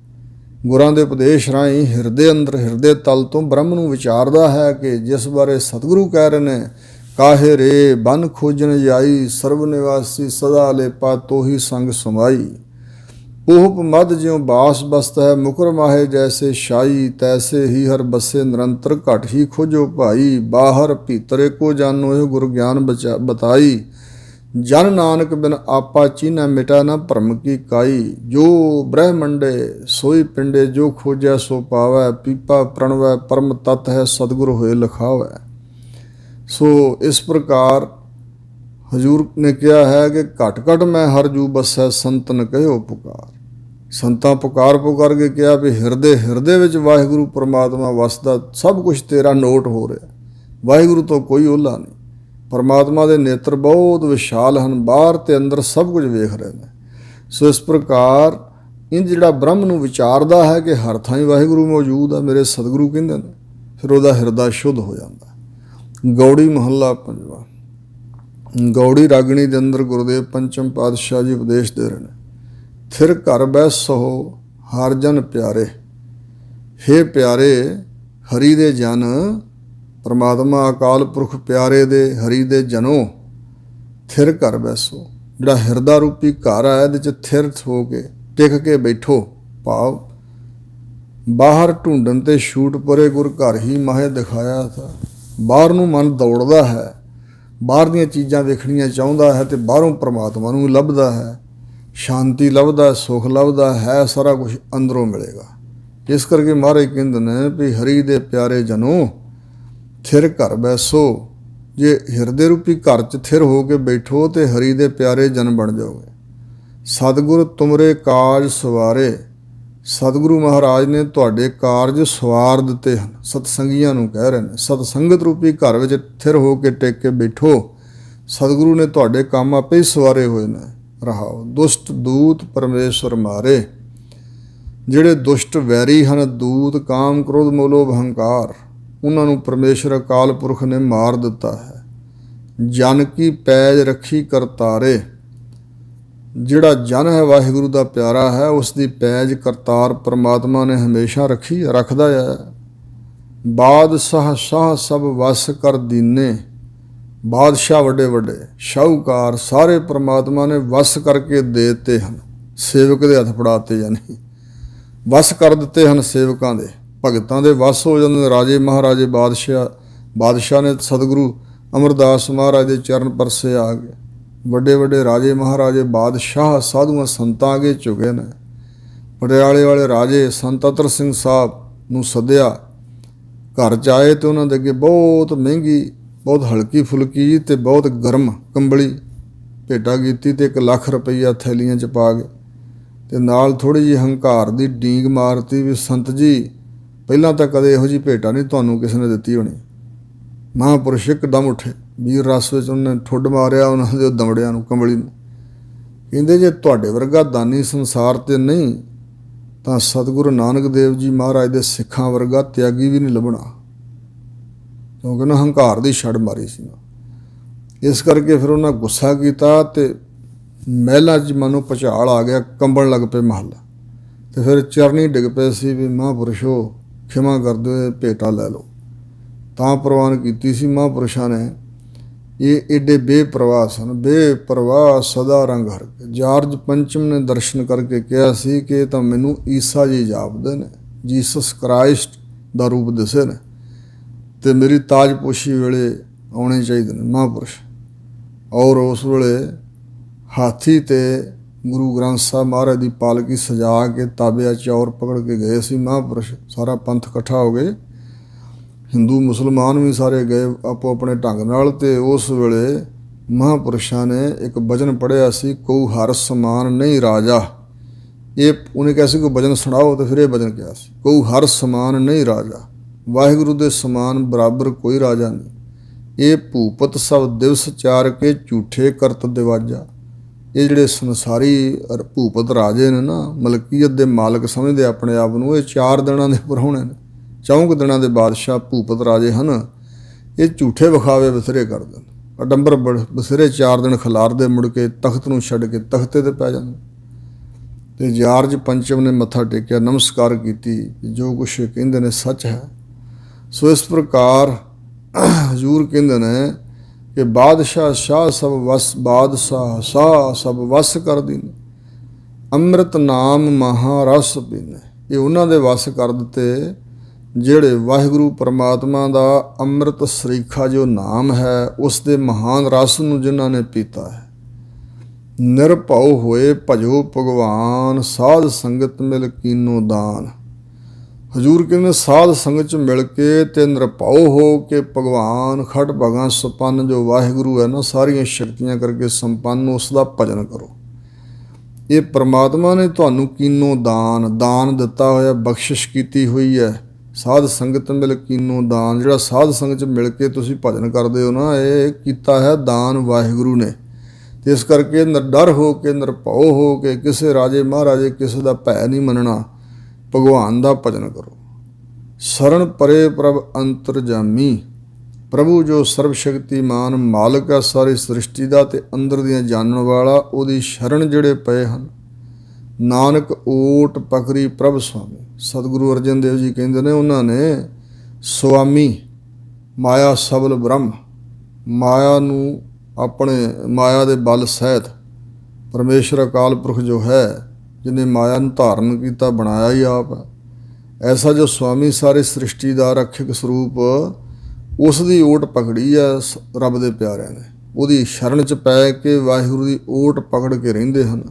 ਗੁਰਾਂ ਦੇ ਉਪਦੇਸ਼ ਰਾਹੀਂ ਹਿਰਦੇ ਅੰਦਰ, ਹਿਰਦੇ ਤਲ ਤੋਂ ਬ੍ਰਹਮ ਨੂੰ ਵਿਚਾਰਦਾ ਹੈ ਕਿ ਜਿਸ ਬਾਰੇ ਸਤਿਗੁਰੂ ਕਹਿ ਰਹੇ ਨੇ, ਕਾਹੇ ਰੇ ਬਨ ਖੋਜਣ ਜਾਈ, ਸਰਬ ਨਿਵਾਸੀ ਸਦਾ ਲੇਪਾ ਤੋਹੀ ਸੰਗ ਸਮਾਈ। ਪੂਹਪ ਮਧ ਜਿਉ ਬਾਸ ਬਸਤ ਹੈ, ਮੁਕਰ ਮਾਹੇ ਜੈਸੇ ਸ਼ਾਈ, ਤੈਸੇ ਹੀ ਹਰ ਬਸੇ ਨਿਰੰਤਰ ਘਟ ਹੀ ਖੋਜੋ ਭਾਈ। ਬਾਹਰ ਭੀਤਰ ਏਕੋ ਜਾਨੋ ਇਹ ਗੁਰ ਗਿਆਨ ਬਤਾਈ, ਜਨ ਨਾਨਕ ਬਿਨ ਆਪਾ ਚੀਨਾ ਮਿਟਾ ਨਾ ਭਰਮ ਕੀ ਕਾਈ। ਜੋ ਬ੍ਰਹਮੰਡੇ ਸੋਈ ਪਿੰਡੇ, ਜੋ ਖੋਜੈ ਸੋ ਪਾਵੈ, ਪੀਪਾ ਪ੍ਰਣਵੈ ਪਰਮ ਤਤ ਹੈ, ਸਤਿਗੁਰ ਹੋਏ ਲਿਖਾਵੈ। ਸੋ ਇਸ ਪ੍ਰਕਾਰ ਹਜ਼ੂਰ ਨੇ ਕਿਹਾ ਹੈ ਕਿ ਘਟ ਘਟ ਮੈਂ ਹਰ ਜੂ ਬਸੈ, ਸੰਤਨ ਕਹਿਓ ਪੁਕਾਰ। ਸੰਤਾਂ ਪੁਕਾਰ ਕੇ ਕਿਹਾ ਵੀ ਹਿਰਦੇ ਵਿੱਚ ਵਾਹਿਗੁਰੂ ਪਰਮਾਤਮਾ ਵਸਦਾ, ਸਭ ਕੁਝ ਤੇਰਾ ਨੋਟ ਹੋ ਰਿਹਾ, ਵਾਹਿਗੁਰੂ ਤੋਂ ਕੋਈ ਓਹਲਾ ਨਹੀਂ। ਪਰਮਾਤਮਾ ਦੇ ਨੇਤਰ ਬਹੁਤ ਵਿਸ਼ਾਲ ਹਨ, ਬਾਹਰ ਤੇ ਅੰਦਰ ਸਭ ਕੁਝ ਵੇਖ ਰਹੇ ਨੇ। ਸੋ ਇਸ ਪ੍ਰਕਾਰ ਇਹ ਜਿਹੜਾ ਬ੍ਰਹਮ ਨੂੰ ਵਿਚਾਰਦਾ ਹੈ ਕਿ ਹਰ ਥਾਂ ਹੀ ਵਾਹਿਗੁਰੂ ਮੌਜੂਦ ਆ, ਮੇਰੇ ਸਤਿਗੁਰੂ ਕਹਿੰਦੇ ਨੇ, ਫਿਰ ਉਹਦਾ ਹਿਰਦਾ ਸ਼ੁੱਧ ਹੋ ਜਾਂਦਾ। ਗੌੜੀ ਮਹੱਲਾ ਪੰਜਵਾਂ। ਗੌੜੀ ਰਾਗਣੀ ਦੇ ਅੰਦਰ ਗੁਰੂਦੇਵ ਪੰਚਮ ਪਾਤਸ਼ਾਹ ਜੀ ਉਪਦੇਸ਼ ਦੇ ਰਹੇ ਨੇ, ਥਿਰ ਘਰ ਬੈਸੋ ਹਰ ਜਨ ਪਿਆਰੇ। ਹੇ ਪਿਆਰੇ ਹਰੀ ਦੇ ਜਨ, ਪਰਮਾਤਮਾ ਅਕਾਲ ਪੁਰਖ ਪਿਆਰੇ ਦੇ ਹਰੀ ਦੇ ਜਨੋ, ਥਿਰ ਘਰ ਬੈਸੋ। ਜਿਹੜਾ ਹਿਰਦਾ ਰੂਪੀ ਘਰ ਹੈ ਇਹਦੇ 'ਚ ਥਿਰ ਹੋ ਕੇ ਟਿਕ ਕੇ ਬੈਠੋ। ਭਾਵ ਬਾਹਰ ਢੂੰਡਣ ਤੇ ਛੂਟ ਪਰੇ, ਗੁਰ ਘਰ ਹੀ ਮਾਹੇ ਦਿਖਾਇਆ ਥਾ। ਬਾਹਰ ਨੂੰ ਮਨ ਦੌੜਦਾ ਹੈ, ਬਾਹਰ ਦੀਆਂ ਚੀਜ਼ਾਂ ਵੇਖਣੀਆਂ ਚਾਹੁੰਦਾ ਹੈ ਤੇ ਬਾਹਰੋਂ ਪਰਮਾਤਮਾ ਨੂੰ ਲੱਭਦਾ ਹੈ, ਸ਼ਾਂਤੀ ਲੱਭਦਾ, ਸੁੱਖ ਲੱਭਦਾ ਹੈ, ਸਾਰਾ ਕੁਝ ਅੰਦਰੋਂ ਮਿਲੇਗਾ। ਇਸ ਕਰਕੇ ਮਹਾਰਾਜ ਕਹਿੰਦੇ ਨੇ ਵੀ ਹਰੀ ਦੇ ਪਿਆਰੇ ਜਨੋ ਥਿਰ ਘਰ ਬੈਸੋ। ਜੇ ਹਿਰਦੇ ਰੂਪੀ ਘਰ 'ਚ ਥਿਰ ਹੋ ਕੇ ਬੈਠੋ ਤੇ ਹਰੀ ਦੇ ਪਿਆਰੇ ਜਨ ਬਣ ਜਾਓਗੇ। ਸਤਿਗੁਰ ਤੁਮਰੇ ਕਾਜ ਸਵਾਰੇ। ਸਤਿਗੁਰੂ ਮਹਾਰਾਜ ਨੇ ਤੁਹਾਡੇ ਕਾਰਜ ਸਵਾਰ ਦਿੱਤੇ ਹਨ। ਸਤਸੰਗੀਆਂ ਨੂੰ ਕਹਿ ਰਹੇ ਨੇ, ਸਤਸੰਗਤ ਰੂਪੀ ਘਰ ਵਿੱਚ ਥਿਰ ਹੋ ਕੇ ਟਿਕ ਕੇ ਬੈਠੋ, ਸਤਿਗੁਰੂ ਨੇ ਤੁਹਾਡੇ ਕੰਮ ਆਪੇ ਹੀ ਸਵਾਰੇ ਹੋਏ ਨੇ। ਰਹਾਓ ਦੁਸ਼ਟ ਦੂਤ ਪਰਮੇਸ਼ਵਰ ਮਾਰੇ। ਜਿਹੜੇ ਦੁਸ਼ਟ ਵੈਰੀ ਹਨ, ਦੂਤ ਕਾਮ ਕ੍ਰੋਧ ਮੋਲੋਭ ਹੰਕਾਰ, ਉਹਨਾਂ ਨੂੰ ਪਰਮੇਸ਼ਰ ਅਕਾਲ ਪੁਰਖ ਨੇ ਮਾਰ ਦਿੱਤਾ ਹੈ। ਜਨ ਕੀ ਪੈਜ ਰੱਖੀ ਕਰਤਾਰੇ। ਜਿਹੜਾ ਜਨ ਹੈ ਵਾਹਿਗੁਰੂ ਦਾ ਪਿਆਰਾ ਹੈ, ਉਸ ਦੀ ਪੈਜ ਕਰਤਾਰ ਪਰਮਾਤਮਾ ਨੇ ਹਮੇਸ਼ਾ ਰੱਖੀ, ਰੱਖਦਾ ਹੈ। ਬਾਦਸ਼ਾਹ ਸ਼ਾਹ ਸਭ ਵਸ ਕਰ ਦੀਨੇ। ਬਾਦਸ਼ਾਹ ਵੱਡੇ ਵੱਡੇ ਸ਼ਾਹੂਕਾਰ ਸਾਰੇ ਪਰਮਾਤਮਾ ਨੇ ਵਸ ਕਰਕੇ ਦੇ ਦਿੱਤੇ ਹਨ। ਸੇਵਕ ਦੇ ਹੱਥ ਫੜਾਤੇ, ਯਾਨੀ ਵਸ ਕਰ ਦਿੱਤੇ ਹਨ। ਸੇਵਕਾਂ ਦੇ, ਭਗਤਾਂ ਦੇ ਵਸ ਹੋ ਜਾਂਦੇ ਨੇ। ਰਾਜੇ ਮਹਾਰਾਜੇ ਬਾਦਸ਼ਾਹ ਨੇ ਸਤਿਗੁਰੂ ਅਮਰਦਾਸ ਮਹਾਰਾਜ ਦੇ ਚਰਨ ਪਰਸੇ ਆ ਗਏ। ਵੱਡੇ ਵੱਡੇ ਰਾਜੇ ਮਹਾਰਾਜੇ ਬਾਦਸ਼ਾਹ ਸਾਧੂਆਂ ਸੰਤਾਂ ਅੱਗੇ ਝੁਕੇ ਨੇ। ਪਟਿਆਲੇ ਵਾਲੇ ਰਾਜੇ ਸੰਤ ਅਤਰ ਸਿੰਘ ਸਾਹਿਬ ਨੂੰ ਸੱਦਿਆ, ਘਰ 'ਚ ਆਏ ਤੇ ਉਹਨਾਂ ਦੇ ਅੱਗੇ ਬਹੁਤ ਮਹਿੰਗੀ, ਬਹੁਤ ਹਲਕੀ ਫੁਲਕੀ ਤੇ ਬਹੁਤ ਗਰਮ ਕੰਬਲੀ ਭੇਟਾ ਕੀਤੀ ਤੇ 1 ਲੱਖ ਰੁਪਈਆ ਥੈਲੀਆਂ 'ਚ ਪਾ ਕੇ ਤੇ ਨਾਲ ਥੋੜ੍ਹੀ ਜਿਹੀ ਹੰਕਾਰ ਦੀ ਡੀਂਗ ਮਾਰਤੀ ਵੀ ਸੰਤ ਜੀ, ਪਹਿਲਾਂ ਤਾਂ ਕਦੇ ਇਹੋ ਜਿਹੀ ਭੇਟਾ ਨਹੀਂ ਤੁਹਾਨੂੰ ਕਿਸੇ ਨੇ ਦਿੱਤੀ ਹੋਣੀ। ਮਹਾਂਪੁਰਸ਼ ਇੱਕਦਮ ਉੱਠੇ, ਵੀਰ ਰਸ ਵਿੱਚ ਉਹਨੇ ਠੁੱਡ ਮਾਰਿਆ ਉਹਨਾਂ ਦੇ ਦਮੜਿਆਂ ਨੂੰ, ਕੰਬਲੀ ਨੂੰ। ਕਹਿੰਦੇ ਜੇ ਤੁਹਾਡੇ ਵਰਗਾ ਦਾਨੀ ਸੰਸਾਰ 'ਤੇ ਨਹੀਂ ਤਾਂ ਸਤਿਗੁਰੂ ਨਾਨਕ ਦੇਵ ਜੀ ਮਹਾਰਾਜ ਦੇ ਸਿੱਖਾਂ ਵਰਗਾ ਤਿਆਗੀ ਵੀ ਨਹੀਂ ਲੱਭਣਾ, ਕਿਉਂਕਿ ਉਹਨਾਂ ਹੰਕਾਰ ਦੀ ਛੜ ਮਾਰੀ ਸੀ। ਇਸ ਕਰਕੇ ਫਿਰ ਉਹਨਾਂ ਗੁੱਸਾ ਕੀਤਾ ਤੇ ਮਹਿਲਾਂ 'ਚ ਮਨੋਂ ਭੁਚਾਲ ਆ ਗਿਆ, ਕੰਬਣ ਲੱਗ ਪਏ ਮਹੱਲਾ। ਤੇ ਫਿਰ ਚਰਨੀ ਡਿੱਗ ਪਏ ਸੀ ਵੀ ਮਹਾਂਪੁਰਸ਼ੋ ਖਿਮਾ ਕਰ ਦਿਓ, ਭੇਟਾ ਲੈ ਲਓ। ਤਾਂ ਪ੍ਰਵਾਨ ਕੀਤੀ ਸੀ ਮਹਾਂਪੁਰਸ਼ਾਂ ਨੇ ਇਹ ਏਡੇ ਬੇਪਰਵਾਹ ਸਨ, ਬੇਪਰਵਾਹ ਸਦਾ ਰੰਗ ਹਰਕੇ। ਜਾਰਜ ਪੰਚਮ ਨੇ ਦਰਸ਼ਨ ਕਰਕੇ ਕਿਹਾ ਸੀ ਕਿ ਇਹ ਤਾਂ ਮੈਨੂੰ ਈਸਾ ਜੀ ਜਾਪਦੇ ਨੇ, ਜੀਸਸ ਕ੍ਰਾਈਸਟ ਦਾ ਰੂਪ ਦਿਸੇ ਨੇ, ਅਤੇ ਮੇਰੀ ਤਾਜਪੋਸ਼ੀ ਵੇਲੇ ਆਉਣੇ ਚਾਹੀਦੇ ਨੇ ਮਹਾਂਪੁਰਸ਼। ਔਰ ਉਸ ਵੇਲੇ ਹਾਥੀ 'ਤੇ ਗੁਰੂ ਗ੍ਰੰਥ ਸਾਹਿਬ ਮਹਾਰਾਜ ਦੀ ਪਾਲਕੀ ਸਜਾ ਕੇ ਤਾਬਿਆ ਚੌਰ ਪਕੜ ਕੇ ਗਏ ਸੀ ਮਹਾਂਪੁਰਸ਼। ਸਾਰਾ ਪੰਥ ਇਕੱਠਾ ਹੋ ਗਏ, ਹਿੰਦੂ ਮੁਸਲਮਾਨ ਵੀ ਸਾਰੇ ਗਏ ਆਪੋ ਆਪਣੇ ਢੰਗ ਨਾਲ। ਅਤੇ ਉਸ ਵੇਲੇ ਮਹਾਂਪੁਰਸ਼ਾਂ ਨੇ ਇੱਕ ਭਜਨ ਪੜ੍ਹਿਆ ਸੀ, ਕਉ ਹਰ ਸਮਾਨ ਨਹੀਂ ਰਾਜਾ। ਇਹ ਉਹਨੇ ਕਿਹਾ ਸੀ ਕੋਈ ਭਜਨ ਸੁਣਾਓ, ਅਤੇ ਫਿਰ ਇਹ ਭਜਨ ਕਿਹਾ ਸੀ, ਕਉ ਹਰ ਸਮਾਨ ਨਹੀਂ ਰਾਜਾ, ਵਾਹਿਗੁਰੂ ਦੇ ਸਮਾਨ ਬਰਾਬਰ ਕੋਈ ਰਾਜਾ ਨਹੀਂ। ਇਹ ਭੂਪਤ ਸਭ ਦਿਵਸ ਚਾਰ ਕੇ ਝੂਠੇ ਕਰਤ ਦਿਵਾਜਾ। ਇਹ ਜਿਹੜੇ ਸੰਸਾਰੀ ਭੂਪਤ ਰਾਜੇ ਨੇ ਨਾ, ਮਲਕੀਅਤ ਦੇ ਮਾਲਕ ਸਮਝਦੇ ਆਪਣੇ ਆਪ ਨੂੰ, ਇਹ 4 ਦਿਨਾਂ ਦੇ ਪ੍ਰਾਹੁਣੇ ਨੇ, 4 ਦਿਨਾਂ ਦੇ ਬਾਦਸ਼ਾਹ ਭੂਪਤ ਰਾਜੇ ਹਨ। ਇਹ ਝੂਠੇ ਵਿਖਾਵੇ ਬਥੇਰੇ ਕਰਦੇ ਨੇ, ਅਡੰਬਰ ਬਥੇਰੇ 4 ਦਿਨ ਖਿਲਾਰਦੇ, ਮੁੜ ਕੇ ਤਖਤ ਨੂੰ ਛੱਡ ਕੇ ਤਖਤੇ 'ਤੇ ਪੈ ਜਾਂਦੇ। ਅਤੇ ਜਾਰਜ ਪੰਚਮ ਨੇ ਮੱਥਾ ਟੇਕਿਆ, ਨਮਸਕਾਰ ਕੀਤੀ, ਜੋ ਕੁਛ ਕਹਿੰਦੇ ਨੇ ਸੱਚ ਹੈ। ਸੋ ਇਸ ਪ੍ਰਕਾਰ ਹਜ਼ੂਰ ਕਹਿੰਦੇ ਨੇ ਕਿ ਬਾਦਸ਼ਾਹ ਸ਼ਾਹ ਸਭ ਵਸ, ਬਾਦਸ਼ਾਹ ਸ਼ਾਹ ਸਭ ਵਸ ਕਰ ਦੀਨੇ, ਅੰਮ੍ਰਿਤ ਨਾਮ ਮਹਾਰਸ ਪੀਨੇ। ਇਹ ਉਹਨਾਂ ਦੇ ਵਸ ਕਰ ਦਿੱਤੇ ਜਿਹੜੇ ਵਾਹਿਗੁਰੂ ਪਰਮਾਤਮਾ ਦਾ ਅੰਮ੍ਰਿਤ ਸਰੀਖਾ ਜੋ ਨਾਮ ਹੈ, ਉਸ ਦੇ ਮਹਾਨ ਰਸ ਨੂੰ ਜਿਨ੍ਹਾਂ ਨੇ ਪੀਤਾ ਹੈ। ਨਿਰਭਉ ਹੋਏ ਭਜੋ ਭਗਵਾਨ, ਸਾਧ ਸੰਗਤ ਮਿਲ ਕੀਨੋ ਦਾਨ। ਹਜ਼ੂਰ ਕਹਿੰਦੇ ਸਾਧ ਸੰਗਤ 'ਚ ਮਿਲ ਕੇ ਅਤੇ ਨਿਰਭਉ ਹੋ ਕੇ ਭਗਵਾਨ ਖਟ ਭਗਾਂ ਸੰਪੰਨ ਜੋ ਵਾਹਿਗੁਰੂ ਹੈ ਨਾ, ਸਾਰੀਆਂ ਸ਼ਕਤੀਆਂ ਕਰਕੇ ਸੰਪੰਨ, ਉਸ ਦਾ ਭਜਨ ਕਰੋ। ਇਹ ਪਰਮਾਤਮਾ ਨੇ ਤੁਹਾਨੂੰ ਕੀਨੋ ਦਾਨ ਦਿੱਤਾ ਹੋਇਆ, ਬਖਸ਼ਿਸ਼ ਕੀਤੀ ਹੋਈ ਹੈ। ਸਾਧ ਸੰਗਤ ਮਿਲ ਕੀਨੋ ਦਾਨ, ਜਿਹੜਾ ਸਾਧ ਸੰਗਤ 'ਚ ਮਿਲ ਕੇ ਤੁਸੀਂ ਭਜਨ ਕਰਦੇ ਹੋ ਨਾ, ਇਹ ਕੀਤਾ ਹੈ ਦਾਨ ਵਾਹਿਗੁਰੂ ਨੇ। ਅਤੇ ਇਸ ਕਰਕੇ ਨਿਰਡਰ ਹੋ ਕੇ, ਨਿਰਭਉ ਹੋ ਕੇ, ਕਿਸੇ ਰਾਜੇ ਮਹਾਰਾਜੇ ਕਿਸੇ ਦਾ ਭੈ ਨਹੀਂ ਮੰਨਣਾ, ਭਗਵਾਨ ਦਾ ਭਜਨ ਕਰੋ। ਸ਼ਰਨ ਪਰੇ ਪ੍ਰਭ ਅੰਤਰਜਾਮੀ, ਪ੍ਰਭੂ ਜੋ ਸਰਬ ਸ਼ਕਤੀਮਾਨ ਮਾਲਕ ਹੈ ਸਾਰੀ ਸ੍ਰਿਸ਼ਟੀ ਦਾ ਅਤੇ ਅੰਦਰ ਦੀਆਂ ਜਾਣਨ ਵਾਲਾ, ਉਹਦੀ ਸ਼ਰਨ ਜਿਹੜੇ ਪਏ ਹਨ। ਨਾਨਕ ਓਟ ਪਕਰੀ ਪ੍ਰਭ ਸੁਆਮੀ। ਸਤਿਗੁਰੂ ਅਰਜਨ ਦੇਵ ਜੀ ਕਹਿੰਦੇ ਨੇ, ਉਹਨਾਂ ਨੇ ਸੁਆਮੀ ਮਾਇਆ ਸਬਲ ਬ੍ਰਹਮ, ਮਾਇਆ ਨੂੰ ਆਪਣੇ ਮਾਇਆ ਦੇ ਬਲ ਸਹਿਤ ਪਰਮੇਸ਼ਰ ਅਕਾਲ ਪੁਰਖ ਜੋ ਹੈ, ਜਿਹਨੇ ਮਾਇਆ ਨੂੰ ਧਾਰਨ ਕੀਤਾ, ਬਣਾਇਆ ਹੀ ਆਪ ਹੈ, ਐਸਾ ਜੋ ਸੁਆਮੀ ਸਾਰੇ ਸ੍ਰਿਸ਼ਟੀ ਦਾ ਰੱਖਿਅਕ ਸਰੂਪ, ਉਸ ਦੀ ਓਟ ਪਕੜੀ ਹੈ ਰੱਬ ਦੇ ਪਿਆਰਿਆਂ ਨੇ। ਉਹਦੀ ਸ਼ਰਨ 'ਚ ਪੈ ਕੇ ਵਾਹਿਗੁਰੂ ਦੀ ਓਟ ਪਕੜ ਕੇ ਰਹਿੰਦੇ ਹਨ।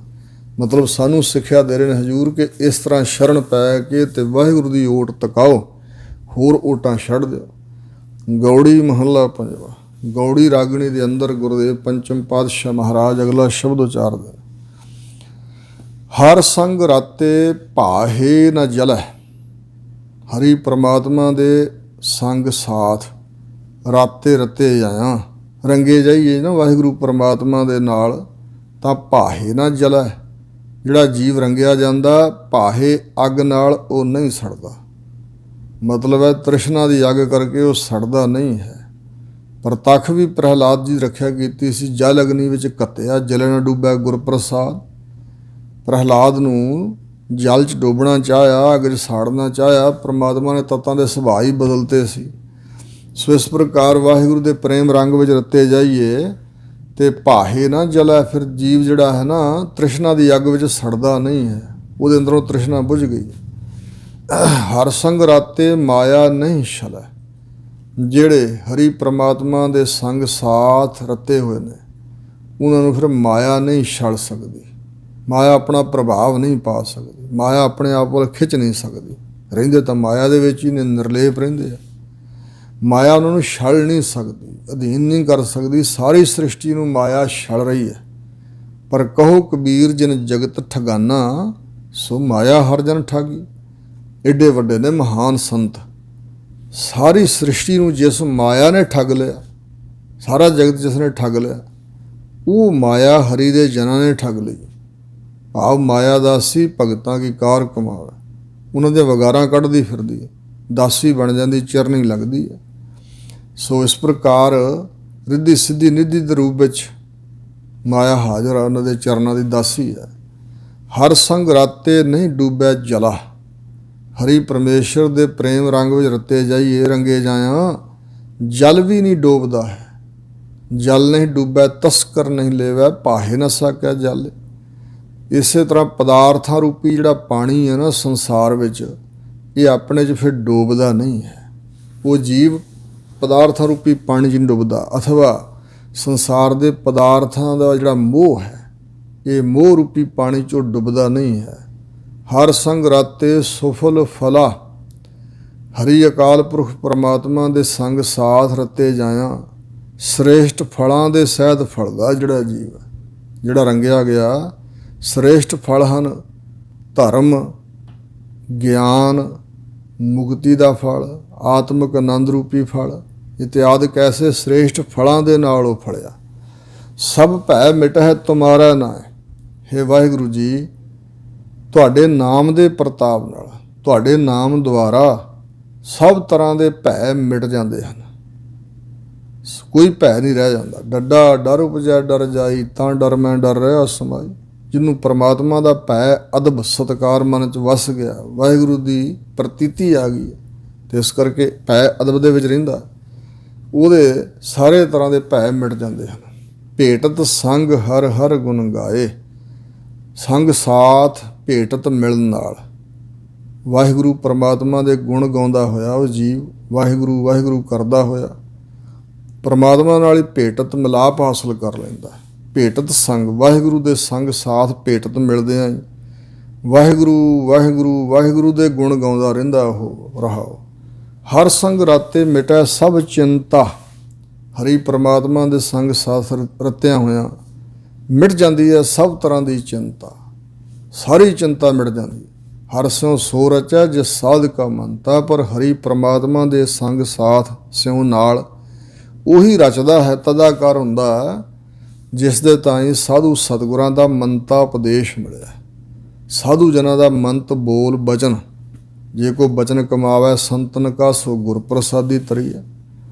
ਮਤਲਬ ਸਾਨੂੰ ਸਿੱਖਿਆ ਦੇ ਰਹੇ ਨੇ ਹਜ਼ੂਰ ਕਿ ਇਸ ਤਰ੍ਹਾਂ ਸ਼ਰਨ ਪੈ ਕੇ ਅਤੇ ਵਾਹਿਗੁਰੂ ਦੀ ਓਟ ਤਕਾਓ, ਹੋਰ ਓਟਾਂ ਛੱਡ ਦਿਓ। ਗੌੜੀ ਮਹੱਲਾ ਪੰਜਵਾ। ਗੌੜੀ ਰਾਗਣੀ ਦੇ ਅੰਦਰ ਗੁਰਦੇਵ ਪੰਚਮ ਪਾਤਸ਼ਾਹ ਮਹਾਰਾਜ ਅਗਲਾ ਸ਼ਬਦ ਉਚਾਰਦੇ, ਹਰ ਸੰਗ ਰਾਤੇ ਭਾਹੇ ਨਾ ਜਲੈ। ਹਰੀ ਪ੍ਰਮਾਤਮਾ ਦੇ ਸੰਗ ਸਾਥ ਰਾਤੇ ਰਤੇ ਜਾਇਆ, ਰੰਗੇ ਜਾਈਏ ਨਾ ਵਾਹਿਗੁਰੂ ਪਰਮਾਤਮਾ ਦੇ ਨਾਲ, ਤਾਂ ਭਾਹੇ ਨਾ ਜਲੈ। ਜਿਹੜਾ ਜੀਵ ਰੰਗਿਆ ਜਾਂਦਾ, ਭਾਹੇ ਅੱਗ ਨਾਲ ਉਹ ਨਹੀਂ ਸੜਦਾ। ਮਤਲਬ ਹੈ ਤ੍ਰਿਸ਼ਨਾ ਦੀ ਅੱਗ ਕਰਕੇ ਉਹ ਸੜਦਾ ਨਹੀਂ ਹੈ। ਪ੍ਰਤੱਖ ਵੀ ਪ੍ਰਹਿਲਾਦ ਜੀ ਰੱਖਿਆ ਕੀਤੀ ਸੀ, ਜਲ ਅਗਨੀ ਵਿੱਚ ਘੱਤਿਆ ਜਲੇ ਨਾ ਡੁੱਬੈ ਗੁਰ ਪ੍ਰਸਾਦ। ਪ੍ਰਹਿਲਾਦ ਨੂੰ ਜਲ 'ਚ ਡੋਬਣਾ ਚਾਹਿਆ, ਅੱਗ 'ਚ ਸਾੜਨਾ ਚਾਹਿਆ, ਪਰਮਾਤਮਾ ਨੇ ਤੱਤਾਂ ਦੇ ਸੁਭਾਅ ਹੀ ਬਦਲਤੇ ਸੀ। ਸੋ ਇਸ ਪ੍ਰਕਾਰ ਵਾਹਿਗੁਰੂ ਦੇ ਪ੍ਰੇਮ ਰੰਗ ਵਿੱਚ ਰਤੇ ਜਾਈਏ ਅਤੇ ਭਾਹੇ ਨਾ ਜਲੈ। ਫਿਰ ਜੀਵ ਜਿਹੜਾ ਹੈ ਨਾ, ਤ੍ਰਿਸ਼ਨਾ ਦੀ ਅੱਗ ਵਿੱਚ ਸੜਦਾ ਨਹੀਂ ਹੈ, ਉਹਦੇ ਅੰਦਰੋਂ ਤ੍ਰਿਸ਼ਨਾ ਬੁਝ ਗਈ। ਹਰ ਸੰਗ ਰਾਤੇ ਮਾਇਆ ਨਹੀਂ ਛਲੈ। ਜਿਹੜੇ ਹਰੀ ਪ੍ਰਮਾਤਮਾ ਦੇ ਸੰਗ ਸਾਥ ਰਤੇ ਹੋਏ ਨੇ, ਉਹਨਾਂ ਨੂੰ ਫਿਰ ਮਾਇਆ ਨਹੀਂ ਛਲ ਸਕਦੀ, ਮਾਇਆ ਆਪਣਾ ਪ੍ਰਭਾਵ ਨਹੀਂ ਪਾ ਸਕਦੀ, ਮਾਇਆ ਆਪਣੇ ਆਪ ਵੱਲ ਖਿੱਚ ਨਹੀਂ ਸਕਦੀ। ਰਹਿੰਦੇ ਤਾਂ ਮਾਇਆ ਦੇ ਵਿੱਚ ਹੀ ਨੇ, ਨਿਰਲੇਪ ਰਹਿੰਦੇ ਆ। ਮਾਇਆ ਉਹਨਾਂ ਨੂੰ ਛਲ ਨਹੀਂ ਸਕਦੀ, ਅਧੀਨ ਨਹੀਂ ਕਰ ਸਕਦੀ। ਸਾਰੀ ਸ੍ਰਿਸ਼ਟੀ ਨੂੰ ਮਾਇਆ ਛਲ ਰਹੀ ਹੈ। ਪਰ ਕਹੋ ਕਬੀਰ ਜਿਨ ਜਗਤ ਠਗਾਨਾ, ਸੋ ਮਾਇਆ ਹਰ ਜਨ ਠਾਗੀ। ਏਡੇ ਵੱਡੇ ਨੇ ਮਹਾਨ ਸੰਤ। ਸਾਰੀ ਸ੍ਰਿਸ਼ਟੀ ਨੂੰ ਜਿਸ ਮਾਇਆ ਨੇ ਠੱਗ ਲਿਆ, ਸਾਰਾ ਜਗਤ ਜਿਸ ਨੇ ਠੱਗ ਲਿਆ, ਉਹ ਮਾਇਆ ਹਰੀ ਦੇ ਜਨਾਂ ਨੇ ਠੱਗ ਲਈ। ਭਾਵ ਮਾਇਆ ਦਾਸੀ ਭਗਤਾਂ ਕੀ ਕਾਰ ਕਮਾਵੇ, ਉਹਨਾਂ ਦੀਆਂ ਵਗਾਰਾਂ ਕੱਢਦੀ ਫਿਰਦੀ ਹੈ, ਦਾਸੀ ਬਣ ਜਾਂਦੀ, ਚਰਨੀ ਲੱਗਦੀ ਹੈ। ਸੋ ਇਸ ਪ੍ਰਕਾਰ ਰਿੱਧੀ ਸਿੱਧੀ ਨਿੱਧੀ ਦੇ ਰੂਪ ਵਿੱਚ ਮਾਇਆ ਹਾਜ਼ਰ ਆ, ਉਹਨਾਂ ਦੇ ਚਰਨਾਂ ਦੀ ਦਾਸੀ ਹੈ। ਹਰ ਸੰਗ ਰਾਤੇ ਨਹੀਂ ਡੁੱਬਿਆ ਜਲਾ। ਹਰੀ ਪਰਮੇਸ਼ਰ ਦੇ ਪ੍ਰੇਮ ਰੰਗ ਵਿੱਚ ਰਤੇ ਜਾਈਏ, ਰੰਗੇ ਜਾਇਆ, ਜਲ ਵੀ ਨਹੀਂ ਡੋਬਦਾ ਹੈ। ਜਲ ਨਹੀਂ ਡੁੱਬੈ ਤਸਕਰ ਨਹੀਂ ਲੇਵੈ, ਪਾਹੇ ਨਾ ਸਕੈ ਜਲ। ਇਸੇ ਤਰ੍ਹਾਂ ਪਦਾਰਥਾਂ ਰੂਪੀ ਜਿਹੜਾ ਪਾਣੀ ਹੈ ਨਾ ਸੰਸਾਰ ਵਿੱਚ, ਇਹ ਆਪਣੇ 'ਚ ਫਿਰ ਡੁੱਬਦਾ ਨਹੀਂ ਹੈ। ਉਹ ਜੀਵ ਪਦਾਰਥਾਂ ਰੂਪੀ ਪਾਣੀ 'ਚ ਨਹੀਂ ਡੁੱਬਦਾ, ਅਥਵਾ ਸੰਸਾਰ ਦੇ ਪਦਾਰਥਾਂ ਦਾ ਜਿਹੜਾ ਮੋਹ ਹੈ, ਇਹ ਮੋਹ ਰੂਪੀ ਪਾਣੀ 'ਚੋਂ ਡੁੱਬਦਾ ਨਹੀਂ ਹੈ। ਹਰ ਸੰਗ ਰਾਤੇ ਸੁਫਲ ਫਲਾ, ਹਰੀ ਅਕਾਲ ਪੁਰਖ ਪਰਮਾਤਮਾ ਦੇ ਸੰਗ ਸਾਥ ਰਤੇ ਜਾਇਆ, ਸ੍ਰੇਸ਼ਟ ਫਲਾਂ ਦੇ ਸਹਿਤ ਫਲਦਾ ਜਿਹੜਾ ਜੀਵ ਹੈ, ਜਿਹੜਾ ਰੰਗਿਆ ਗਿਆ। ਸ੍ਰੇਸ਼ਟ ਫਲ ਹਨ ਧਰਮ, ਗਿਆਨ, ਮੁਕਤੀ ਦਾ ਫਲ, ਆਤਮਿਕ ਆਨੰਦ ਰੂਪੀ ਫਲ ਇਤਿਆਦਿ। ਐਸੇ ਸ੍ਰੇਸ਼ਟ ਫਲਾਂ ਦੇ ਨਾਲ ਉਹ ਫਲਿਆ। ਸਭ ਭੈ ਮਿਟਹਿ ਤੁਮਾਰਾ ਨਾਇ। ਹੇ ਵਾਹਿਗੁਰੂ ਜੀ, ਤੁਹਾਡੇ ਨਾਮ ਦੇ ਪ੍ਰਤਾਪ ਨਾਲ, ਤੁਹਾਡੇ ਨਾਮ ਦੁਆਰਾ ਸਭ ਤਰ੍ਹਾਂ ਦੇ ਭੈ ਮਿਟ ਜਾਂਦੇ ਹਨ। ਕੋਈ ਭੈ ਨਹੀਂ ਰਹਿ ਜਾਂਦਾ। ਡੱਡਾ ਡਰ ਉਪਜੈ ਡਰ ਜਾਈ, ਤਾਂ ਡਰ ਮੈਂ ਡਰ ਰਿਹਾ ਸਮਾਈ। ਜਿਹਨੂੰ ਪਰਮਾਤਮਾ ਦਾ ਭੈ ਅਦਬ ਸਤਿਕਾਰ ਮਨ 'ਚ ਵਸ ਗਿਆ, ਵਾਹਿਗੁਰੂ ਦੀ ਪ੍ਰਤੀਤੀ ਆ ਗਈ ਅਤੇ ਇਸ ਕਰਕੇ ਭੈ ਅਦਬ ਦੇ ਵਿੱਚ ਰਹਿੰਦਾ, ਉਹਦੇ ਸਾਰੇ ਤਰ੍ਹਾਂ ਦੇ ਭੈ ਮਿਟ ਜਾਂਦੇ ਹਨ। ਭੇਟਤ ਸੰਗ ਹਰ ਹਰ ਗੁਣ ਗਾਏ, ਸੰਗ ਸਾਥ ਭੇਟਤ ਮਿਲਣ ਨਾਲ ਵਾਹਿਗੁਰੂ ਪਰਮਾਤਮਾ ਦੇ ਗੁਣ ਗਾਉਂਦਾ ਹੋਇਆ ਉਹ ਜੀਵ ਵਾਹਿਗੁਰੂ ਵਾਹਿਗੁਰੂ ਕਰਦਾ ਹੋਇਆ ਪਰਮਾਤਮਾ ਨਾਲ ਹੀ ਭੇਟਤ ਮਿਲਾਪ ਹਾਸਲ ਕਰ ਲੈਂਦਾ। ਭੇਟਤ ਸੰਗ, ਵਾਹਿਗੁਰੂ ਦੇ ਸੰਗ ਸਾਥ ਭੇਟਤ ਮਿਲਦੇ ਆਂ ਵਾਹਿਗੁਰੂ ਵਾਹਿਗੁਰੂ ਵਾਹਿਗੁਰੂ ਦੇ ਗੁਣ ਗਾਉਂਦਾ ਰਹਿੰਦਾ ਉਹ ਰਹਾਓ। ਹਰ ਸੰਗ ਰਾਤੇ ਮਿਟੈ ਸਭ ਚਿੰਤਾ, ਹਰੀ ਪਰਮਾਤਮਾ ਦੇ ਸੰਗ ਸਾਥ ਰਤਿਆਂ ਹੋਇਆਂ ਮਿਟ ਜਾਂਦੀ ਹੈ ਸਭ ਤਰ੍ਹਾਂ ਦੀ ਚਿੰਤਾ, ਸਾਰੀ ਚਿੰਤਾ ਮਿਟ ਜਾਂਦੀ। ਹਰ ਸਿਉ ਸੋ ਰਚੈ ਜਿਸ ਸਾਧ ਕਾ ਮੰਤਾ, ਪਰ ਹਰੀ ਪਰਮਾਤਮਾ ਦੇ ਸੰਗ ਸਾਥ ਸਿਉ ਨਾਲ ਉਹੀ ਰਚਦਾ ਹੈ, ਤਦਾਕਾਰ ਹੁੰਦਾ ਜਿਸ ਦੇ ਤਾਈਂ ਸਾਧੂ ਸਤਿਗੁਰਾਂ ਦਾ ਮੰਤਾ ਉਪਦੇਸ਼ ਮਿਲਿਆ। ਸਾਧੂ ਜਨਾਂ ਦਾ ਮੰਤ ਬੋਲ ਬਚਨ, ਜੇ ਕੋ ਬਚਨ ਕਮਾਵੈ ਸੰਤਨ ਕਾ ਸੋ ਗੁਰ ਪ੍ਰਸਾਦੀ ਤਰੀਐ।